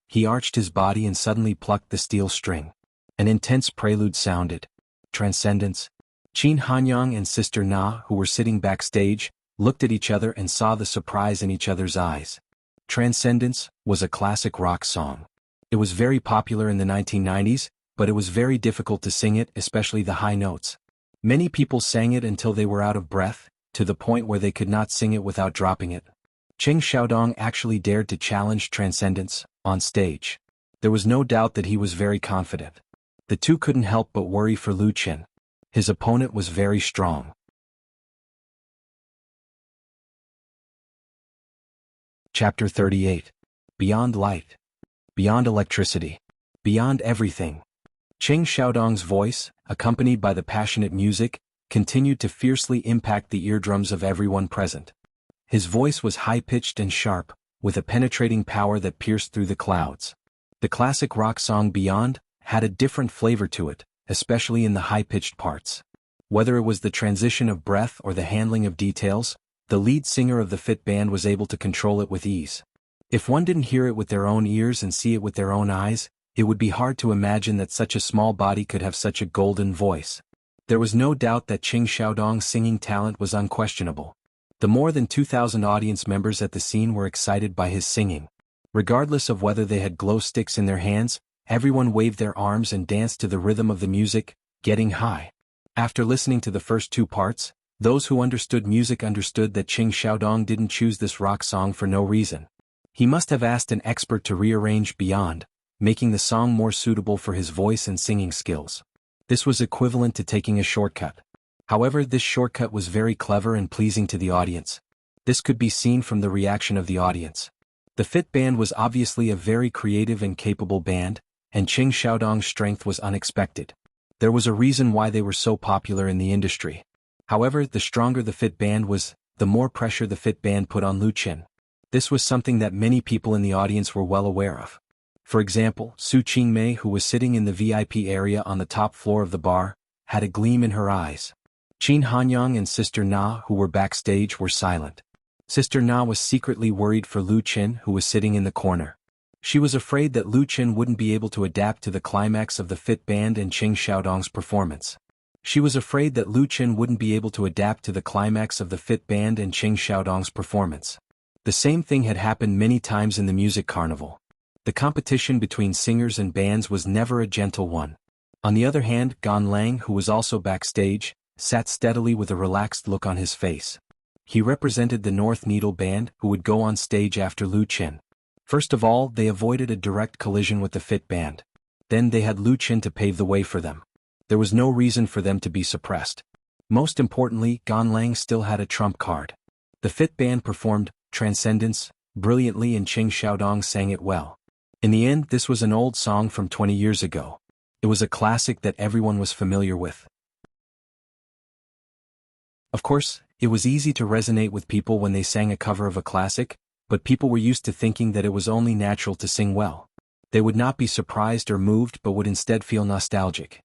He arched his body and suddenly plucked the steel string. An intense prelude sounded. Transcendence. Qin Hanyang and Sister Na, who were sitting backstage, looked at each other and saw the surprise in each other's eyes. Transcendence was a classic rock song. It was very popular in the 1990s, but it was very difficult to sing it, especially the high notes. Many people sang it until they were out of breath, to the point where they could not sing it without dropping it. Cheng Xiaodong actually dared to challenge Transcendence on stage. There was no doubt that he was very confident. The two couldn't help but worry for Lu Qin. His opponent was very strong. Chapter 38. Beyond Light. Beyond Electricity. Beyond Everything. Cheng Xiaodong's voice, accompanied by the passionate music, continued to fiercely impact the eardrums of everyone present. His voice was high-pitched and sharp, with a penetrating power that pierced through the clouds. The classic rock song Beyond had a different flavor to it, especially in the high-pitched parts. Whether it was the transition of breath or the handling of details, the lead singer of the Fit Band was able to control it with ease. If one didn't hear it with their own ears and see it with their own eyes, it would be hard to imagine that such a small body could have such a golden voice. There was no doubt that Cheng Xiaodong's singing talent was unquestionable. The more than 2,000 audience members at the scene were excited by his singing. Regardless of whether they had glow sticks in their hands, everyone waved their arms and danced to the rhythm of the music, getting high. After listening to the first two parts, those who understood music understood that Cheng Xiaodong didn't choose this rock song for no reason. He must have asked an expert to rearrange Beyond, making the song more suitable for his voice and singing skills. This was equivalent to taking a shortcut. However, this shortcut was very clever and pleasing to the audience. This could be seen from the reaction of the audience. The Fit Band was obviously a very creative and capable band, and Qing Xiaodong's strength was unexpected. There was a reason why they were so popular in the industry. However, the stronger the Fit Band was, the more pressure the Fit Band put on Lu Qin. This was something that many people in the audience were well aware of. For example, Su Qingmei, who was sitting in the VIP area on the top floor of the bar, had a gleam in her eyes. Qin Hanyang and Sister Na, who were backstage, were silent. Sister Na was secretly worried for Lu Qin, who was sitting in the corner. She was afraid that Lu Qin wouldn't be able to adapt to the climax of the Fit Band and Qing Xiaodong's performance. She was afraid that Lu Qin wouldn't be able to adapt to the climax of the Fit Band and Qing Xiaodong's performance. The same thing had happened many times in the music carnival. The competition between singers and bands was never a gentle one. On the other hand, Gan Lang, who was also backstage, sat steadily with a relaxed look on his face. He represented the North Needle Band, who would go on stage after Lu Qin. First of all, they avoided a direct collision with the Fit Band. Then they had Lu Qin to pave the way for them. There was no reason for them to be suppressed. Most importantly, Gan Lang still had a trump card. The Fit Band performed Transcendence brilliantly and Qing Xiaodong sang it well. In the end, this was an old song from 20 years ago. It was a classic that everyone was familiar with. Of course, it was easy to resonate with people when they sang a cover of a classic, but people were used to thinking that it was only natural to sing well. They would not be surprised or moved but would instead feel nostalgic.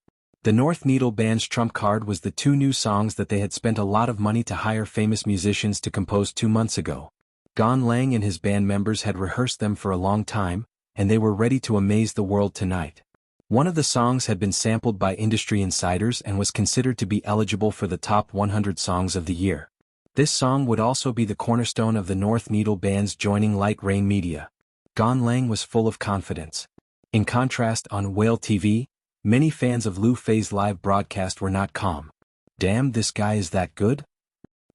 The North Needle Band's trump card was the two new songs that they had spent a lot of money to hire famous musicians to compose 2 months ago. Gan Lang and his band members had rehearsed them for a long time, and they were ready to amaze the world tonight. One of the songs had been sampled by industry insiders and was considered to be eligible for the top 100 songs of the year. This song would also be the cornerstone of the North Needle Band's joining Light Rain Media. Gan Lang was full of confidence. In contrast, on Whale TV, many fans of Lu Fei's live broadcast were not calm. Damn, this guy is that good?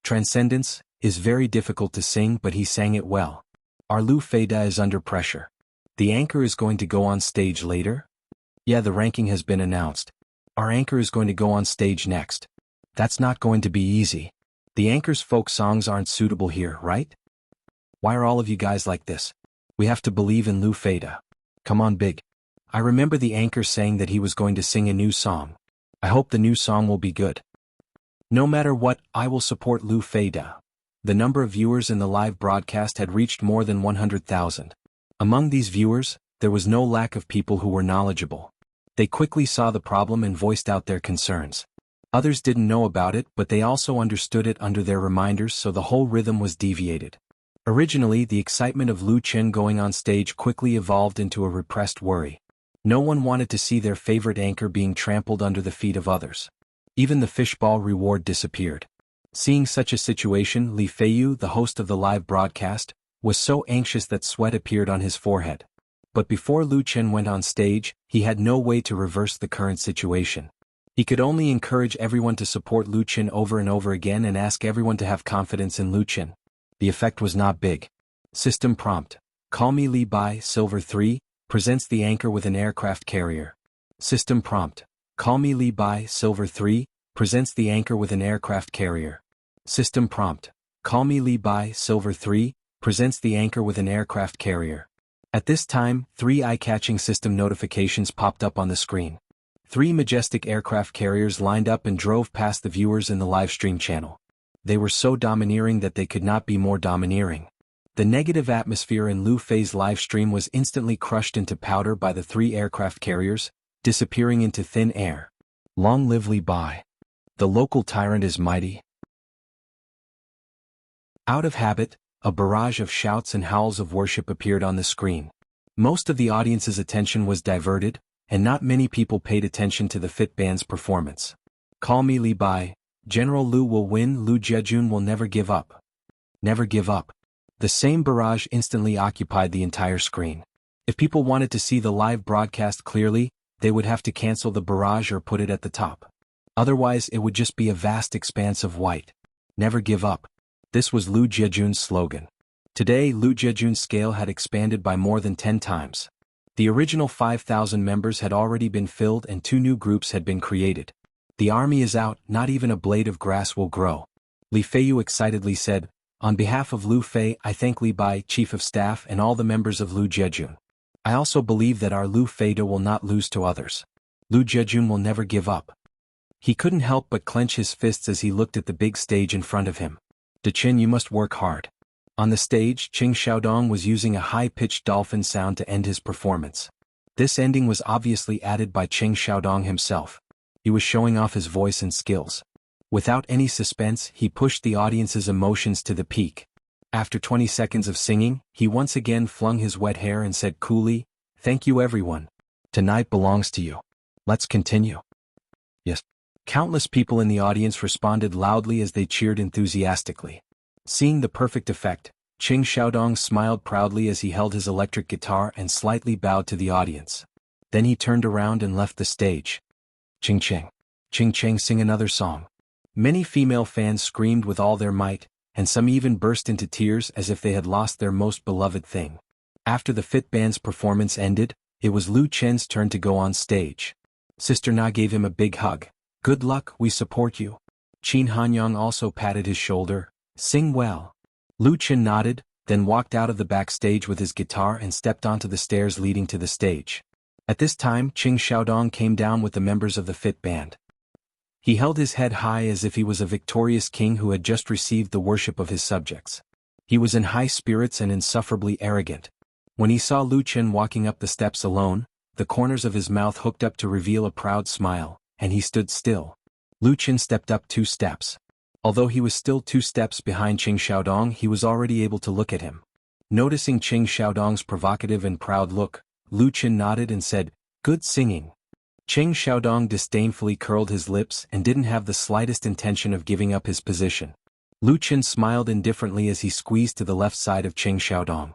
Transcendence is very difficult to sing, but he sang it well. Our Lu Feida is under pressure. The anchor is going to go on stage later? Yeah, the ranking has been announced. Our anchor is going to go on stage next. That's not going to be easy. The anchor's folk songs aren't suitable here, right? Why are all of you guys like this? We have to believe in Lu Feida. Come on, Big. I remember the anchor saying that he was going to sing a new song. I hope the new song will be good. No matter what, I will support Lu Feida. The number of viewers in the live broadcast had reached more than 100,000. Among these viewers, there was no lack of people who were knowledgeable. They quickly saw the problem and voiced out their concerns. Others didn't know about it, but they also understood it under their reminders, so the whole rhythm was deviated. Originally, the excitement of Lu Qin going on stage quickly evolved into a repressed worry. No one wanted to see their favorite anchor being trampled under the feet of others. Even the fishball reward disappeared. Seeing such a situation, Li Feiyu, the host of the live broadcast, was so anxious that sweat appeared on his forehead. But before Lu Qin went on stage, he had no way to reverse the current situation. He could only encourage everyone to support Lu Qin over and over again and ask everyone to have confidence in Lu Qin. The effect was not big. System prompt. Call me Li Bai, Silver 3, presents the anchor with an aircraft carrier. System prompt. Call me Li Bai, Silver 3, presents the anchor with an aircraft carrier. System prompt. Call me Li Bai, Silver 3, presents the anchor with an aircraft carrier. At this time, 3 eye-catching system notifications popped up on the screen. 3 majestic aircraft carriers lined up and drove past the viewers in the live stream channel. They were so domineering that they could not be more domineering. The negative atmosphere in Lu Fei's live stream was instantly crushed into powder by the 3 aircraft carriers, disappearing into thin air. Long live Li Bai. The local tyrant is mighty. Out of habit, a barrage of shouts and howls of worship appeared on the screen. Most of the audience's attention was diverted, and not many people paid attention to the Fit Band's performance. Call me Li Bai, General Lu will win, Lu Jejun will never give up. Never give up. The same barrage instantly occupied the entire screen. If people wanted to see the live broadcast clearly, they would have to cancel the barrage or put it at the top. Otherwise, it would just be a vast expanse of white. Never give up. This was Lu Jejun's slogan. Today, Lu Jejun's scale had expanded by more than 10 times. The original 5,000 members had already been filled and 2 new groups had been created. The army is out, not even a blade of grass will grow. Li Feiyu excitedly said, On behalf of Lu Fei, I thank Li Bai, Chief of Staff, and all the members of Lu Jejun. I also believe that our Lu Feida will not lose to others. Lu Jejun will never give up. He couldn't help but clench his fists as he looked at the big stage in front of him. De Qin, you must work hard. On the stage, Qing Xiaodong was using a high-pitched dolphin sound to end his performance. This ending was obviously added by Qing Xiaodong himself. He was showing off his voice and skills. Without any suspense, he pushed the audience's emotions to the peak. After 20 seconds of singing, he once again flung his wet hair and said coolly, "Thank you everyone. Tonight belongs to you. Let's continue." Yes. Countless people in the audience responded loudly as they cheered enthusiastically. Seeing the perfect effect, Qing Xiaodong smiled proudly as he held his electric guitar and slightly bowed to the audience. Then he turned around and left the stage. Ching Cheng. Ching Cheng, sing another song. Many female fans screamed with all their might, and some even burst into tears as if they had lost their most beloved thing. After the Fit Band's performance ended, it was Lu Chen's turn to go on stage. Sister Na gave him a big hug. "Good luck, we support you." Qin Hanyang also patted his shoulder. "Sing well." Lu Chen nodded, then walked out of the backstage with his guitar and stepped onto the stairs leading to the stage. At this time, Qing Xiaodong came down with the members of the Fit Band. He held his head high as if he was a victorious king who had just received the worship of his subjects. He was in high spirits and insufferably arrogant. When he saw Lu Chen walking up the steps alone, the corners of his mouth hooked up to reveal a proud smile, and he stood still. Lu Chen stepped up 2 steps. Although he was still 2 steps behind Qing Xiaodong, he was already able to look at him. Noticing Qing Xiaodong's provocative and proud look, Lu Chen nodded and said, "Good singing." Qing Xiaodong disdainfully curled his lips and didn't have the slightest intention of giving up his position. Lu Chen smiled indifferently as he squeezed to the left side of Qing Xiaodong.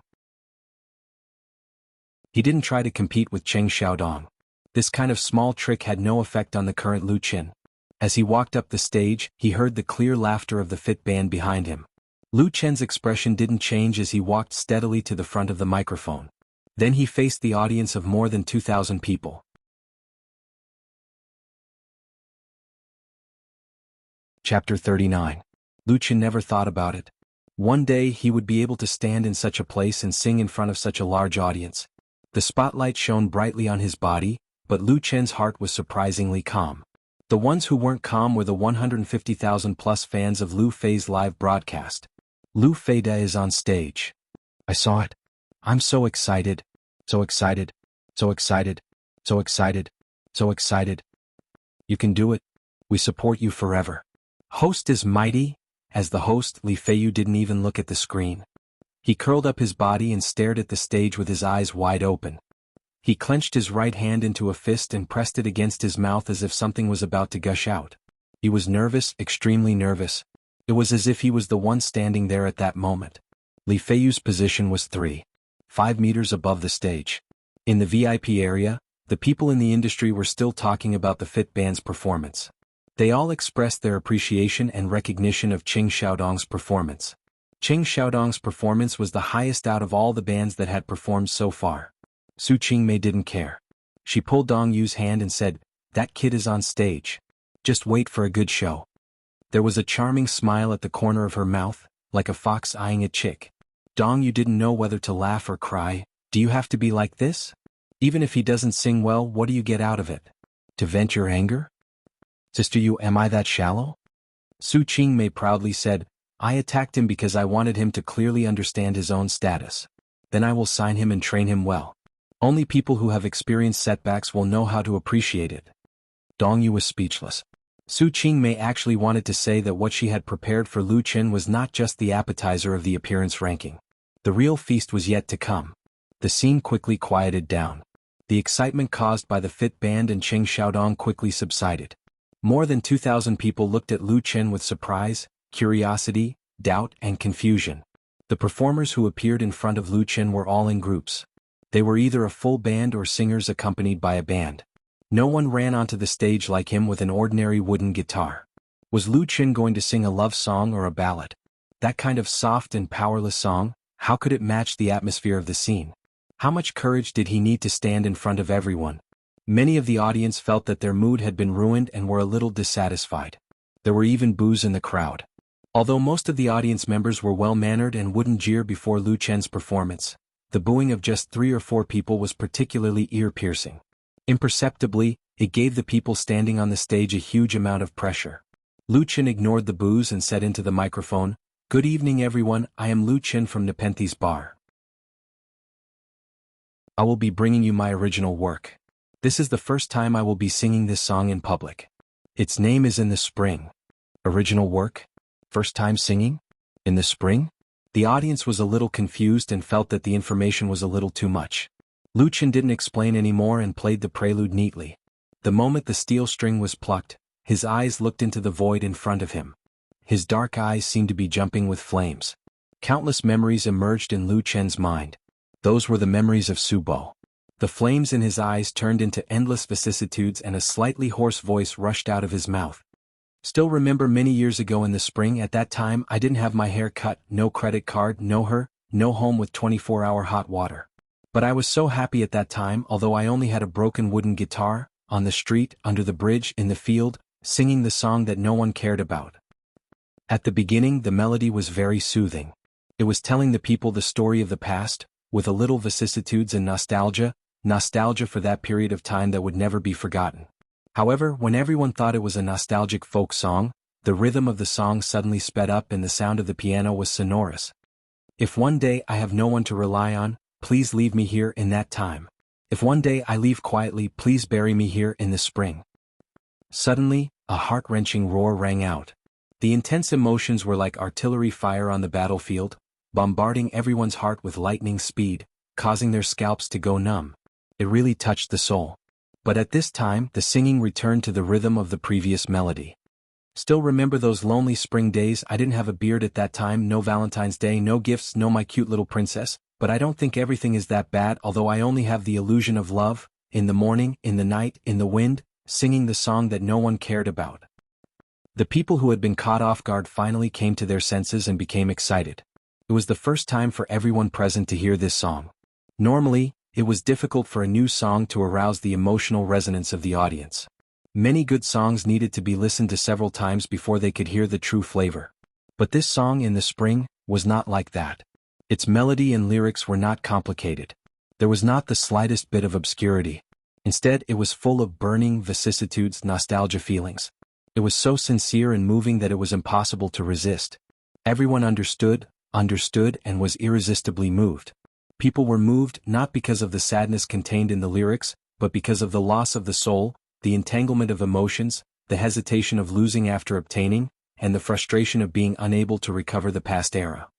He didn't try to compete with Qing Xiaodong. This kind of small trick had no effect on the current Lu Chen. As he walked up the stage, he heard the clear laughter of the Fit Band behind him. Lu Chen's expression didn't change as he walked steadily to the front of the microphone. Then he faced the audience of more than 2,000 people. Chapter 39. Lu Chen never thought about it. One day he would be able to stand in such a place and sing in front of such a large audience. The spotlight shone brightly on his body, but Lu Chen's heart was surprisingly calm. The ones who weren't calm were the 150,000 plus fans of Lu Fei's live broadcast. Lu Feida is on stage. I saw it. I'm so excited. So excited. So excited. So excited. So excited. You can do it. We support you forever. Host is mighty. As the host, Li Feiyu didn't even look at the screen. He curled up his body and stared at the stage with his eyes wide open. He clenched his right hand into a fist and pressed it against his mouth as if something was about to gush out. He was nervous, extremely nervous. It was as if he was the one standing there at that moment. Li Feiyu's position was 3.5 meters above the stage. In the VIP area, the people in the industry were still talking about the Fit Band's performance. They all expressed their appreciation and recognition of Qing Xiaodong's performance. Qing Xiaodong's performance was the highest out of all the bands that had performed so far. Su Qingmei didn't care. She pulled Dong Yu's hand and said, "That kid is on stage. Just wait for a good show." There was a charming smile at the corner of her mouth, like a fox eyeing a chick. Dong Yu didn't know whether to laugh or cry. Do you have to be like this? Even if he doesn't sing well, what do you get out of it? To vent your anger? Sister Yu, am I that shallow? Su Qingmei proudly said, "I attacked him because I wanted him to clearly understand his own status. Then I will sign him and train him well. Only people who have experienced setbacks will know how to appreciate it." Dong Yu was speechless. Su Qingmei actually wanted to say that what she had prepared for Lu Chen was not just the appetizer of the appearance ranking. The real feast was yet to come. The scene quickly quieted down. The excitement caused by the Fit Band and Qing Xiaodong quickly subsided. More than 2,000 people looked at Lu Chen with surprise, curiosity, doubt, and confusion. The performers who appeared in front of Lu Chen were all in groups. They were either a full band or singers accompanied by a band. No one ran onto the stage like him with an ordinary wooden guitar. Was Lu Chen going to sing a love song or a ballad? That kind of soft and powerless song, how could it match the atmosphere of the scene? How much courage did he need to stand in front of everyone? Many of the audience felt that their mood had been ruined and were a little dissatisfied. There were even boos in the crowd. Although most of the audience members were well-mannered and wouldn't jeer before Lu Chen's performance, the booing of just 3 or 4 people was particularly ear-piercing. Imperceptibly, it gave the people standing on the stage a huge amount of pressure. Lu Chen ignored the boos and said into the microphone, "Good evening everyone, I am Lu Chen from Nepenthes Bar. I will be bringing you my original work. This is the first time I will be singing this song in public. Its name is In the Spring." Original work? First time singing? In the spring? The audience was a little confused and felt that the information was a little too much. Lu Chen didn't explain anymore and played the prelude neatly. The moment the steel string was plucked, his eyes looked into the void in front of him. His dark eyes seemed to be jumping with flames. Countless memories emerged in Lu Chen's mind. Those were the memories of Subo. The flames in his eyes turned into endless vicissitudes and a slightly hoarse voice rushed out of his mouth. "Still remember many years ago in the spring, at that time I didn't have my hair cut, no credit card, no her, no home with 24-hour hot water. But I was so happy at that time, although I only had a broken wooden guitar, on the street, under the bridge, in the field, singing the song that no one cared about." At the beginning the melody was very soothing. It was telling the people the story of the past, with a little vicissitudes and nostalgia for that period of time that would never be forgotten. However, when everyone thought it was a nostalgic folk song, the rhythm of the song suddenly sped up and the sound of the piano was sonorous. "If one day I have no one to rely on, please leave me here in that time. If one day I leave quietly, please bury me here in the spring." Suddenly, a heart-wrenching roar rang out. The intense emotions were like artillery fire on the battlefield, bombarding everyone's heart with lightning speed, causing their scalps to go numb. It really touched the soul. But at this time, the singing returned to the rhythm of the previous melody. "Still remember those lonely spring days? I didn't have a beard at that time, no Valentine's Day, no gifts, no my cute little princess, but I don't think everything is that bad, although I only have the illusion of love, in the morning, in the night, in the wind, singing the song that no one cared about." The people who had been caught off guard finally came to their senses and became excited. It was the first time for everyone present to hear this song. Normally, it was difficult for a new song to arouse the emotional resonance of the audience. Many good songs needed to be listened to several times before they could hear the true flavor. But this song, In the Spring, was not like that. Its melody and lyrics were not complicated. There was not the slightest bit of obscurity. Instead, it was full of burning vicissitudes, nostalgia feelings. It was so sincere and moving that it was impossible to resist. Everyone understood, and was irresistibly moved. People were moved not because of the sadness contained in the lyrics, but because of the loss of the soul, the entanglement of emotions, the hesitation of losing after obtaining, and the frustration of being unable to recover the past era.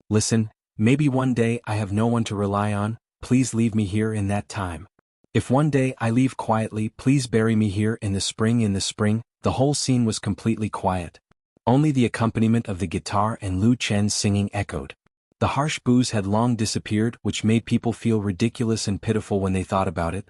"Listen, maybe one day I have no one to rely on, please leave me here in that time. If one day I leave quietly, please bury me here in the spring. In the spring." The whole scene was completely quiet. Only the accompaniment of the guitar and Lu Chen's singing echoed. The harsh boos had long disappeared, which made people feel ridiculous and pitiful when they thought about it.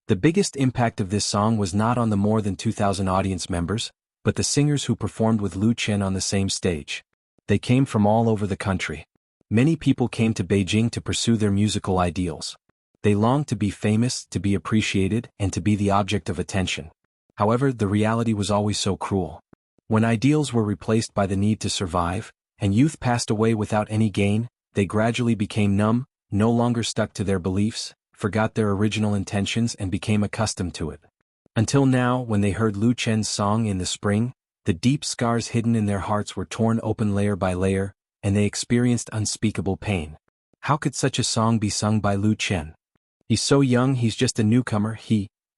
The biggest impact of this song was not on the more than 2,000 audience members, but the singers who performed with Lu Chen on the same stage. They came from all over the country. Many people came to Beijing to pursue their musical ideals. They longed to be famous, to be appreciated, and to be the object of attention. However, the reality was always so cruel. When ideals were replaced by the need to survive, and youth passed away without any gain, they gradually became numb, no longer stuck to their beliefs, forgot their original intentions and became accustomed to it. Until now, when they heard Lu Chen's song In the Spring, the deep scars hidden in their hearts were torn open layer by layer, and they experienced unspeakable pain. How could such a song be sung by Lu Chen? He's so young, he's just a newcomer.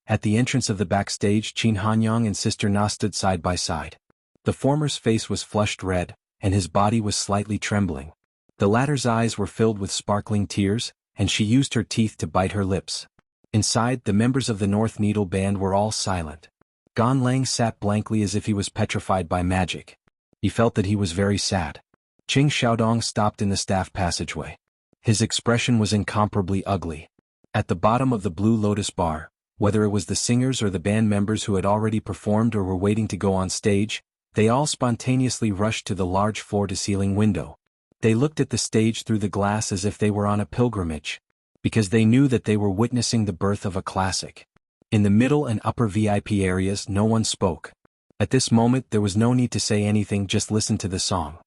At the entrance of the backstage, Qin Hanyang and Sister Na stood side by side. The former's face was flushed red, and his body was slightly trembling. The latter's eyes were filled with sparkling tears, and she used her teeth to bite her lips. Inside, the members of the North Needle Band were all silent. Gan Lang sat blankly as if he was petrified by magic. He felt that he was very sad. Qing Xiaodong stopped in the staff passageway. His expression was incomparably ugly. At the bottom of the Blue Lotus bar, whether it was the singers or the band members who had already performed or were waiting to go on stage, they all spontaneously rushed to the large floor-to-ceiling window. They looked at the stage through the glass as if they were on a pilgrimage, because they knew that they were witnessing the birth of a classic. In the middle and upper VIP areas no one spoke. At this moment there was no need to say anything, just listen to the song.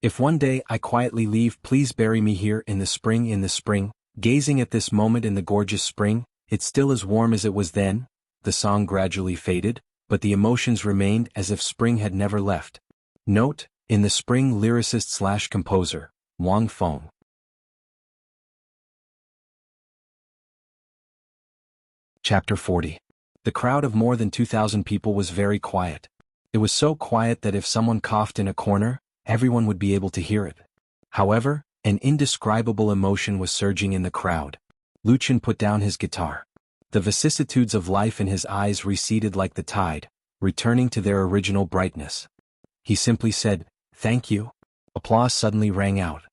If one day I quietly leave, please bury me here in the spring, gazing at this moment in the gorgeous spring, it's still as warm as it was then. The song gradually faded, but the emotions remained as if spring had never left. Note, in the spring lyricist/composer, Wang Feng. Chapter 40. The crowd of more than 2,000 people was very quiet. It was so quiet that if someone coughed in a corner, everyone would be able to hear it. However, an indescribable emotion was surging in the crowd. Lu Chen put down his guitar. The vicissitudes of life in his eyes receded like the tide, returning to their original brightness. He simply said, "Thank you." Applause suddenly rang out.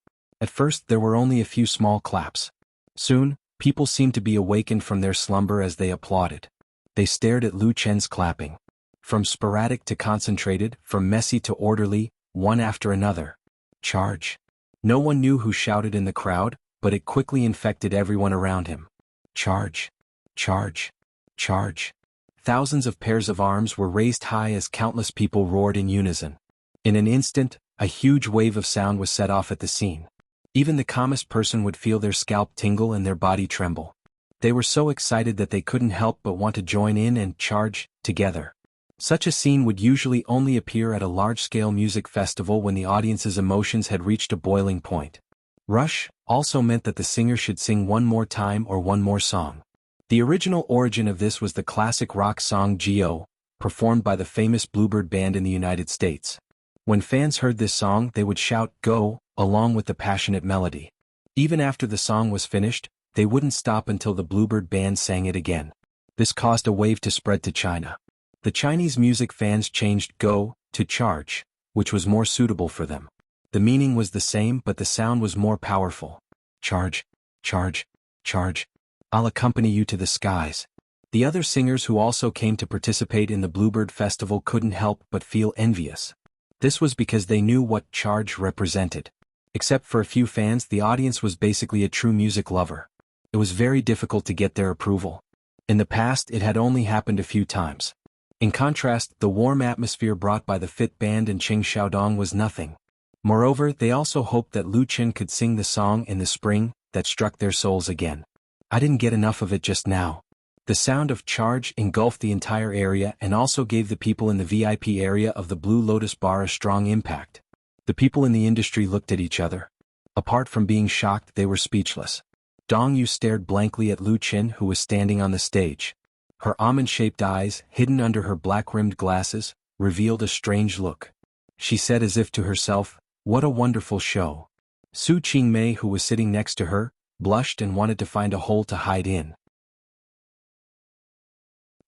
At first there were only a few small claps. Soon, people seemed to be awakened from their slumber as they applauded. They stared at Lu Chen's clapping. From sporadic to concentrated, from messy to orderly, one after another. Charge. No one knew who shouted in the crowd, but it quickly infected everyone around him. Charge. Charge. Charge. Thousands of pairs of arms were raised high as countless people roared in unison. In an instant, a huge wave of sound was set off at the scene. Even the calmest person would feel their scalp tingle and their body tremble. They were so excited that they couldn't help but want to join in and charge together. Such a scene would usually only appear at a large-scale music festival when the audience's emotions had reached a boiling point. Rush also meant that the singer should sing one more time or one more song. The original origin of this was the classic rock song G.O., performed by the famous Bluebird Band in the United States. When fans heard this song, they would shout "Go!" along with the passionate melody. Even after the song was finished, they wouldn't stop until the Bluebird Band sang it again. This caused a wave to spread to China. The Chinese music fans changed "Go" to "Charge," which was more suitable for them. The meaning was the same, but the sound was more powerful. Charge, charge, charge. I'll accompany you to the skies. The other singers who also came to participate in the Bluebird Festival couldn't help but feel envious. This was because they knew what charge represented. Except for a few fans, the audience was basically a true music lover. It was very difficult to get their approval. In the past, it had only happened a few times. In contrast, the warm atmosphere brought by the Fit Band and Qing Xiaodong was nothing. Moreover, they also hoped that Lu Chen could sing the song in the spring that struck their souls again. I didn't get enough of it just now. The sound of charge engulfed the entire area and also gave the people in the VIP area of the Blue Lotus Bar a strong impact. The people in the industry looked at each other. Apart from being shocked, they were speechless. Dong Yu stared blankly at Lu Chen, who was standing on the stage. Her almond-shaped eyes, hidden under her black-rimmed glasses, revealed a strange look. She said as if to herself, "What a wonderful show." Su Qingmei, who was sitting next to her, blushed and wanted to find a hole to hide in.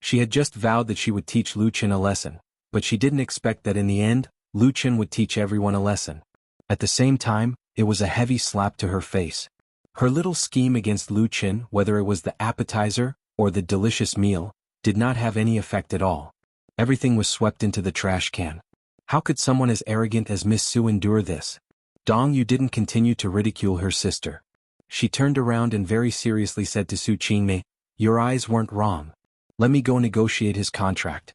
She had just vowed that she would teach Lu Chen a lesson, but she didn't expect that in the end, Lu Chen would teach everyone a lesson. At the same time, it was a heavy slap to her face. Her little scheme against Lu Chen, whether it was the appetizer or the delicious meal, did not have any effect at all. Everything was swept into the trash can. How could someone as arrogant as Miss Su endure this? Dong Yu didn't continue to ridicule her sister. She turned around and very seriously said to Su Qingmei, "Your eyes weren't wrong. Let me go negotiate his contract."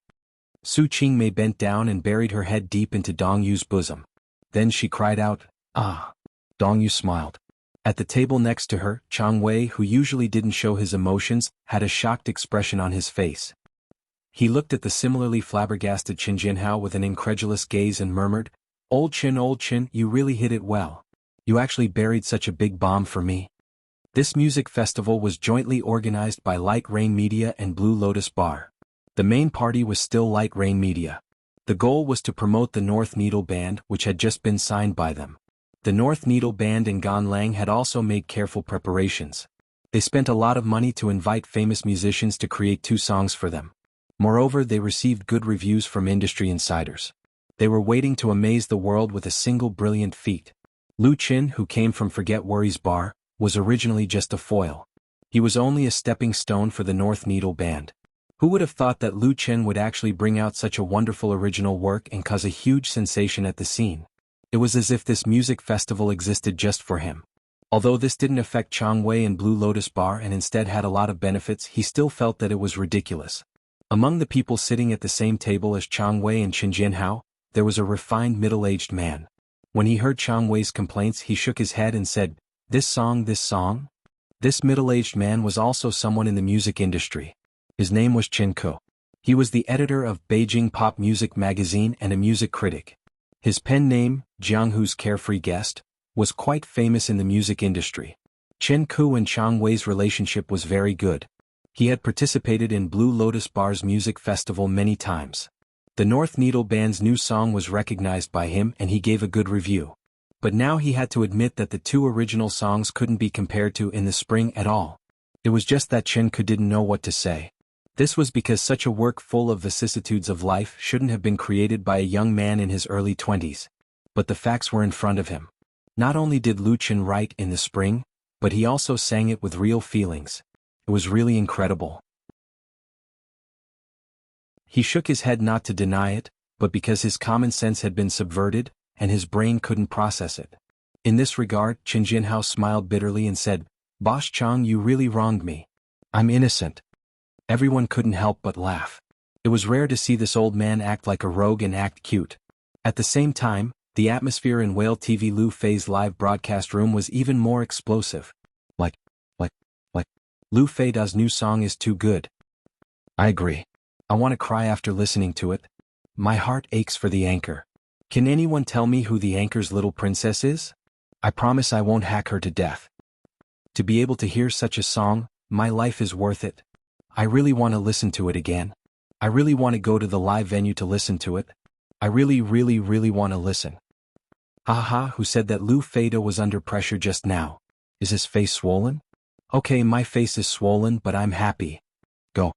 Su Qingmei bent down and buried her head deep into Dong Yu's bosom. Then she cried out, "Ah!" Dong Yu smiled. At the table next to her, Chang Wei, who usually didn't show his emotions, had a shocked expression on his face. He looked at the similarly flabbergasted Qin Jinhao with an incredulous gaze and murmured, old Qin, you really hit it well. You actually buried such a big bomb for me." This music festival was jointly organized by Light Rain Media and Blue Lotus Bar. The main party was still Light Rain Media. The goal was to promote the North Needle Band, which had just been signed by them. The North Needle Band in Ganlang had also made careful preparations. They spent a lot of money to invite famous musicians to create 2 songs for them. Moreover, they received good reviews from industry insiders. They were waiting to amaze the world with a single brilliant feat. Lu Chen, who came from Forget Worries Bar, was originally just a foil. He was only a stepping stone for the North Needle Band. Who would have thought that Lu Chen would actually bring out such a wonderful original work and cause a huge sensation at the scene? It was as if this music festival existed just for him. Although this didn't affect Chang Wei and Blue Lotus Bar and instead had a lot of benefits, he still felt that it was ridiculous. Among the people sitting at the same table as Chang Wei and Qin Jianhao, there was a refined middle-aged man. When he heard Chang Wei's complaints, he shook his head and said, "This song, this song?" This middle-aged man was also someone in the music industry. His name was Qin Ke. He was the editor of Beijing Pop Music magazine and a music critic. His pen name, Jianghu's Carefree Guest, was quite famous in the music industry. Qin Ke and Chang Wei's relationship was very good. He had participated in Blue Lotus Bar's music festival many times. The North Needle Band's new song was recognized by him and he gave a good review. But now he had to admit that the two original songs couldn't be compared to In the Spring at all. It was just that Qin Ke didn't know what to say. This was because such a work full of vicissitudes of life shouldn't have been created by a young man in his early 20s. But the facts were in front of him. Not only did Lu Qin write In the Spring, but he also sang it with real feelings. It was really incredible. He shook his head not to deny it, but because his common sense had been subverted, and his brain couldn't process it. In this regard, Qin Jianhao smiled bitterly and said, "Boss Chang, you really wronged me. I'm innocent." Everyone couldn't help but laugh. It was rare to see this old man act like a rogue and act cute. At the same time, the atmosphere in Whale TV Lu Fei's live broadcast room was even more explosive. Like, Lu Feida's new song is too good. I agree. I want to cry after listening to it. My heart aches for the anchor. Can anyone tell me who the anchor's little princess is? I promise I won't hack her to death. To be able to hear such a song, my life is worth it. I really want to listen to it again. I really want to go to the live venue to listen to it. I really want to listen. Haha, who said that Lu Feida was under pressure just now? Is his face swollen? Okay, my face is swollen, but I'm happy. Go.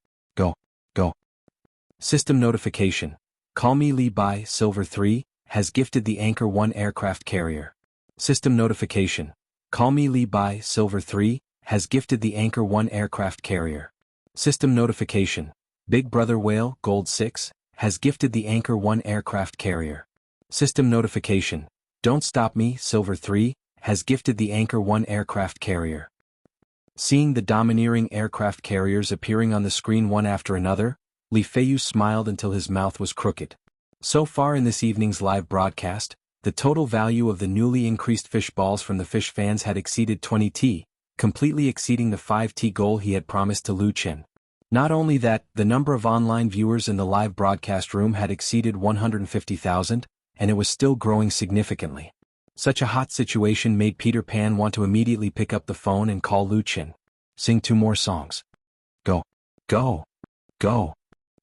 System notification. Call me Li Bai, Silver 3, has gifted the Anchor 1 aircraft carrier. System notification. Call me Li Bai, Silver 3, has gifted the Anchor 1 aircraft carrier. System notification. Big Brother Whale, Gold 6, has gifted the Anchor 1 aircraft carrier. System notification. Don't Stop Me, Silver 3, has gifted the Anchor 1 aircraft carrier. Seeing the domineering aircraft carriers appearing on the screen one after another, Li Feiyu smiled until his mouth was crooked. So far in this evening's live broadcast, the total value of the newly increased fish balls from the fish fans had exceeded 20 T, completely exceeding the 5 T goal he had promised to Lu Qin. Not only that, the number of online viewers in the live broadcast room had exceeded 150,000, and it was still growing significantly. Such a hot situation made Peter Pan want to immediately pick up the phone and call Lu Qin. Sing 2 more songs. Go.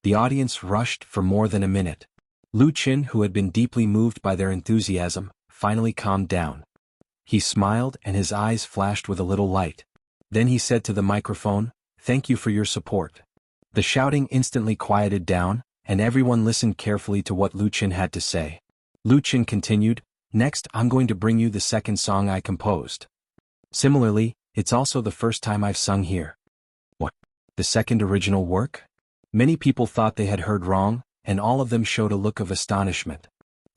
The audience rushed for more than a minute. Lu Qin, who had been deeply moved by their enthusiasm, finally calmed down. He smiled and his eyes flashed with a little light. Then he said to the microphone, "Thank you for your support." The shouting instantly quieted down, and everyone listened carefully to what Lu Qin had to say. Lu Qin continued, "Next, I'm going to bring you the second song I composed. Similarly, it's also the first time I've sung here." What? The second original work? Many people thought they had heard wrong, and all of them showed a look of astonishment.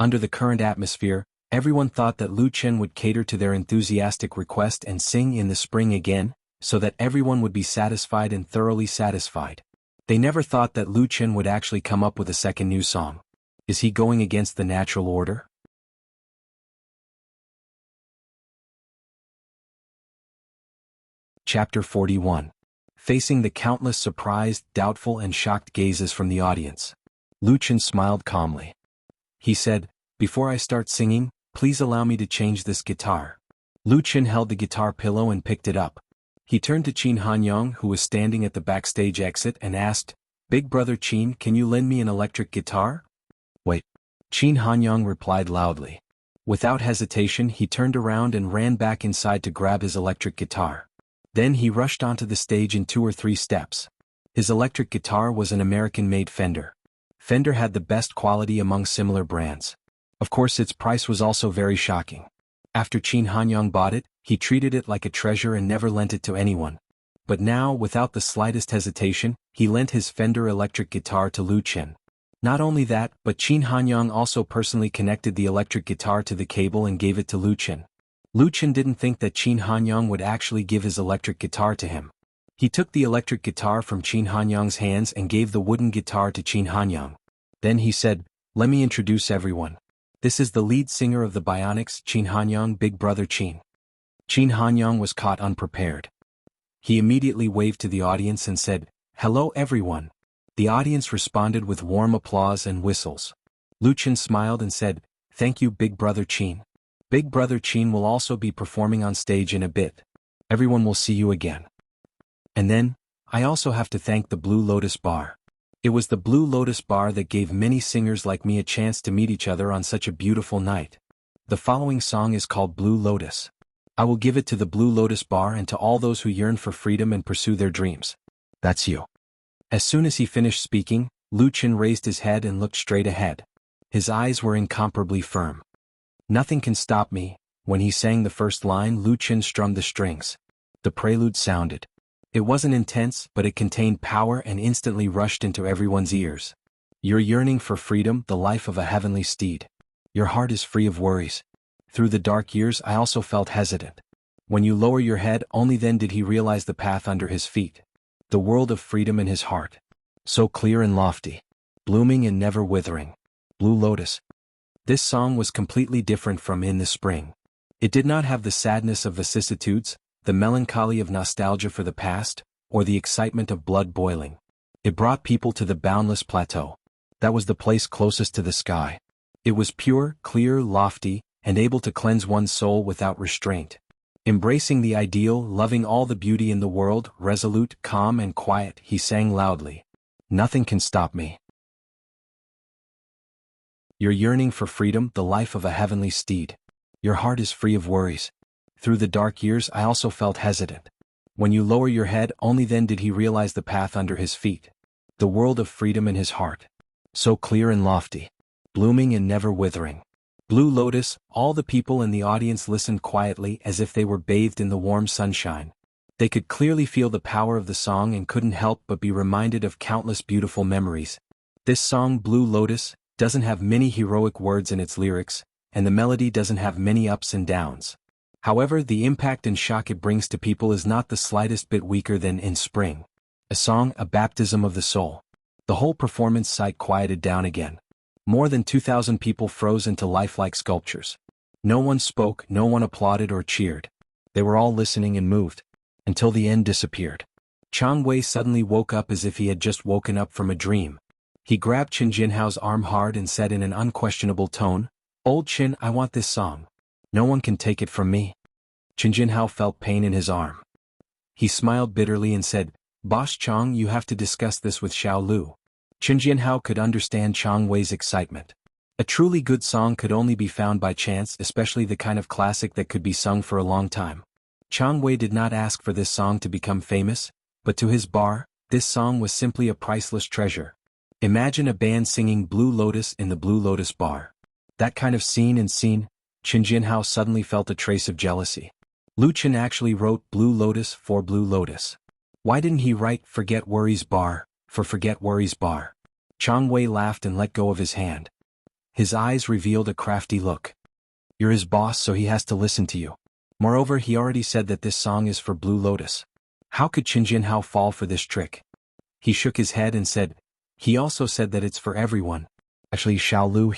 Under the current atmosphere, everyone thought that Lu Qin would cater to their enthusiastic request and sing In the Spring again, so that everyone would be satisfied and thoroughly satisfied. They never thought that Lu Qin would actually come up with a second new song. Is he going against the natural order? Chapter 41. Facing the countless surprised, doubtful and shocked gazes from the audience, Lu Qin smiled calmly. He said, "Before I start singing, please allow me to change this guitar." Lu Qin held the guitar pillow and picked it up. He turned to Qin Hanyang, who was standing at the backstage exit, and asked, "Big brother Qin, can you lend me an electric guitar?" "Wait." Qin Hanyang replied loudly. Without hesitation, he turned around and ran back inside to grab his electric guitar. Then he rushed onto the stage in 2 or 3 steps. His electric guitar was an American-made Fender. Fender had the best quality among similar brands. Of course, its price was also very shocking. After Qin Hanyang bought it, he treated it like a treasure and never lent it to anyone. But now, without the slightest hesitation, he lent his Fender electric guitar to Lu Qin. Not only that, but Qin Hanyang also personally connected the electric guitar to the cable and gave it to Lu Qin. Lu Qin didn't think that Qin Hanyang would actually give his electric guitar to him. He took the electric guitar from Qin Hanyang's hands and gave the wooden guitar to Qin Hanyang. Then he said, "Let me introduce everyone. This is the lead singer of the Bionics, Qin Hanyang, big brother Qin." Qin Hanyang was caught unprepared. He immediately waved to the audience and said, "Hello everyone." The audience responded with warm applause and whistles. Lu Chen smiled and said, "Thank you, big brother Qin. Big brother Qin will also be performing on stage in a bit. Everyone will see you again. And then, I also have to thank the Blue Lotus Bar. It was the Blue Lotus Bar that gave many singers like me a chance to meet each other on such a beautiful night. The following song is called Blue Lotus. I will give it to the Blue Lotus Bar and to all those who yearn for freedom and pursue their dreams. That's you." As soon as he finished speaking, Lu Chen raised his head and looked straight ahead. His eyes were incomparably firm. "Nothing can stop me." When he sang the first line, Lu Chen strummed the strings. The prelude sounded. It wasn't intense, but it contained power and instantly rushed into everyone's ears. "You're yearning for freedom, the life of a heavenly steed. Your heart is free of worries. Through the dark years I also felt hesitant. When you lower your head, only then did he realize the path under his feet. The world of freedom in his heart. So clear and lofty. Blooming and never withering. Blue Lotus." This song was completely different from In the Spring. It did not have the sadness of vicissitudes, the melancholy of nostalgia for the past, or the excitement of blood boiling. It brought people to the boundless plateau. That was the place closest to the sky. It was pure, clear, lofty, and able to cleanse one's soul without restraint. Embracing the ideal, loving all the beauty in the world, resolute, calm and quiet, he sang loudly. "Nothing can stop me. You're yearning for freedom, the life of a heavenly steed. Your heart is free of worries. Through the dark years I also felt hesitant. When you lower your head, only then did he realize the path under his feet. The world of freedom in his heart. So clear and lofty. Blooming and never withering. Blue Lotus." All the people in the audience listened quietly as if they were bathed in the warm sunshine. They could clearly feel the power of the song and couldn't help but be reminded of countless beautiful memories. This song, Blue Lotus, doesn't have many heroic words in its lyrics, and the melody doesn't have many ups and downs. However, the impact and shock it brings to people is not the slightest bit weaker than In Spring. A song, a baptism of the soul. The whole performance site quieted down again. More than 2,000 people froze into lifelike sculptures. No one spoke, no one applauded or cheered. They were all listening and moved. Until the end disappeared. Chang Wei suddenly woke up as if he had just woken up from a dream. He grabbed Qin Jinhao's arm hard and said in an unquestionable tone, "Old Qin, I want this song. No one can take it from me." Qin Jinhao felt pain in his arm. He smiled bitterly and said, "Boss Chang, you have to discuss this with Xiao Lu." Qin Jinhao could understand Chang Wei's excitement. A truly good song could only be found by chance, especially the kind of classic that could be sung for a long time. Chang Wei did not ask for this song to become famous, but to his bar, this song was simply a priceless treasure. Imagine a band singing Blue Lotus in the Blue Lotus Bar. That kind of scene, Qin Jinhao suddenly felt a trace of jealousy. Lu Chen actually wrote Blue Lotus for Blue Lotus. Why didn't he write Forget Worries Bar for Forget Worries Bar? Chang Wei laughed and let go of his hand. His eyes revealed a crafty look. "You're his boss, so he has to listen to you. Moreover, he already said that this song is for Blue Lotus. How could Qin Jinhao fall for this trick?" He shook his head and said, "He also said that it's for everyone. Actually, Xiao Lu,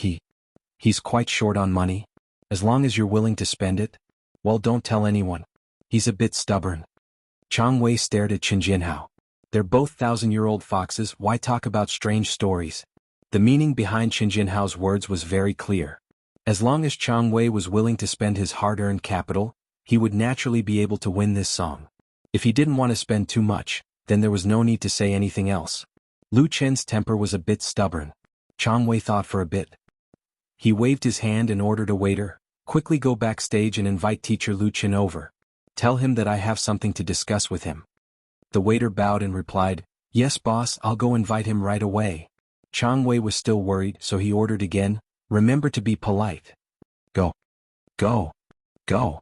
he's quite short on money. As long as you're willing to spend it, well, don't tell anyone. He's a bit stubborn." Chang Wei stared at Qin Jinhao. They're both thousand-year-old foxes, why talk about strange stories? The meaning behind Qin Jinhao's words was very clear. As long as Chang Wei was willing to spend his hard-earned capital, he would naturally be able to win this song. If he didn't want to spend too much, then there was no need to say anything else. Lu Chen's temper was a bit stubborn. Chang Wei thought for a bit. He waved his hand and ordered a waiter, "Quickly go backstage and invite teacher Lu Chen over. Tell him that I have something to discuss with him." The waiter bowed and replied, "Yes boss, I'll go invite him right away." Chang Wei was still worried, so he ordered again, "Remember to be polite. Go. Go. Go."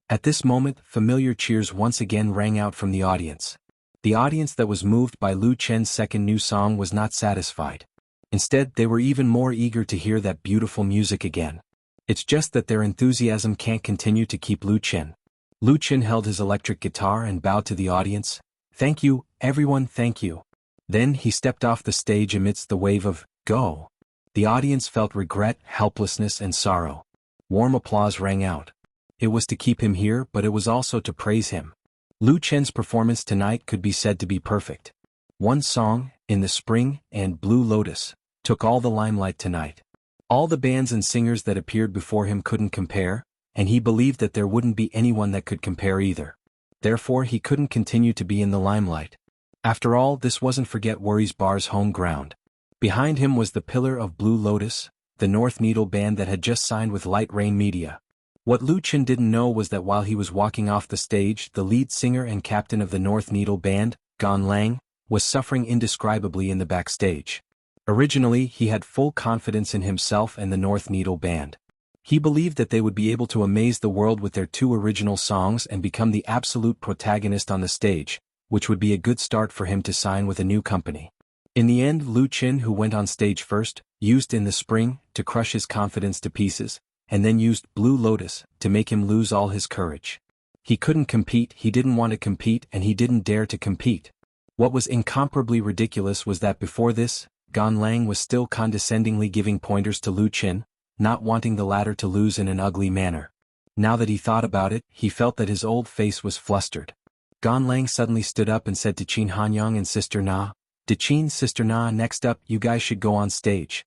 At this moment, familiar cheers once again rang out from the audience. The audience that was moved by Lu Chen's second new song was not satisfied. Instead, they were even more eager to hear that beautiful music again. It's just that their enthusiasm can't continue to keep Lu Chen. Lu Qin held his electric guitar and bowed to the audience. Thank you, everyone, thank you. Then he stepped off the stage amidst the wave of "Go." The audience felt regret, helplessness, and sorrow. Warm applause rang out. It was to keep him here, but it was also to praise him. Lu Chen's performance tonight could be said to be perfect. One song, In the Spring, and Blue Lotus, took all the limelight tonight. All the bands and singers that appeared before him couldn't compare, and he believed that there wouldn't be anyone that could compare either. Therefore he couldn't continue to be in the limelight. After all, this wasn't Forget Worries Bar's home ground. Behind him was the pillar of Blue Lotus, the North Needle band that had just signed with Light Rain Media. What Lu Qin didn't know was that while he was walking off the stage, the lead singer and captain of the North Needle band, Gan Lang, was suffering indescribably in the backstage. Originally, he had full confidence in himself and the North Needle band. He believed that they would be able to amaze the world with their 2 original songs and become the absolute protagonist on the stage, which would be a good start for him to sign with a new company. In the end, Lu Qin, who went on stage first, used In the Spring to crush his confidence to pieces, and then used Blue Lotus to make him lose all his courage. He couldn't compete, he didn't want to compete, and he didn't dare to compete. What was incomparably ridiculous was that before this, Gan Lang was still condescendingly giving pointers to Lu Qin, not wanting the latter to lose in an ugly manner. Now that he thought about it, he felt that his old face was flustered. Gan Lang suddenly stood up and said to Qin Hanyang and Sister Na, "To Qin, Sister Na, next up, you guys should go on stage.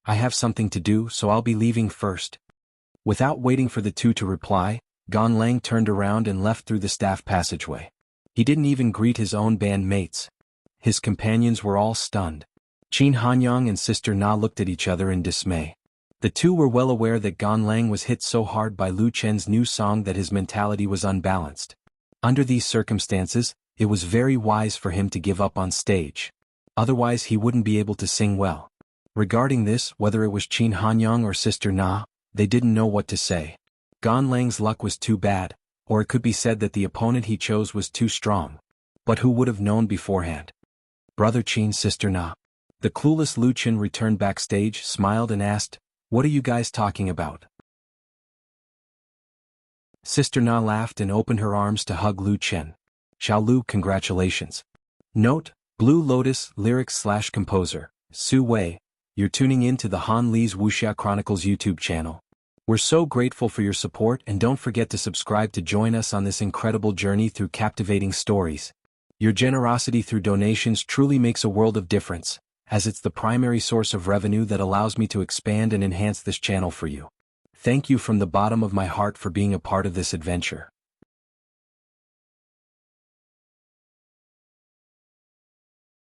I have something to do, so I'll be leaving first." Without waiting for the 2 to reply, Gan Lang turned around and left through the staff passageway. He didn't even greet his own band mates. His companions were all stunned. Qin Hanyang and Sister Na looked at each other in dismay. The 2 were well aware that Gan Lang was hit so hard by Lu Chen's new song that his mentality was unbalanced. Under these circumstances, it was very wise for him to give up on stage. Otherwise he wouldn't be able to sing well. Regarding this, whether it was Qin Hanyang or Sister Na, they didn't know what to say. Gan Lang's luck was too bad, or it could be said that the opponent he chose was too strong. But who would have known beforehand? Brother Qin, Sister Na. The clueless Lu Qin returned backstage, smiled and asked, "What are you guys talking about?" Sister Na laughed and opened her arms to hug Lu Qin. "Xiao Lu, congratulations." Note, Blue Lotus, lyrics/composer, Su Wei. You're tuning in to the Han Li's Wuxia Chronicles YouTube channel. We're so grateful for your support, and don't forget to subscribe to join us on this incredible journey through captivating stories. Your generosity through donations truly makes a world of difference, as it's the primary source of revenue that allows me to expand and enhance this channel for you. Thank you from the bottom of my heart for being a part of this adventure.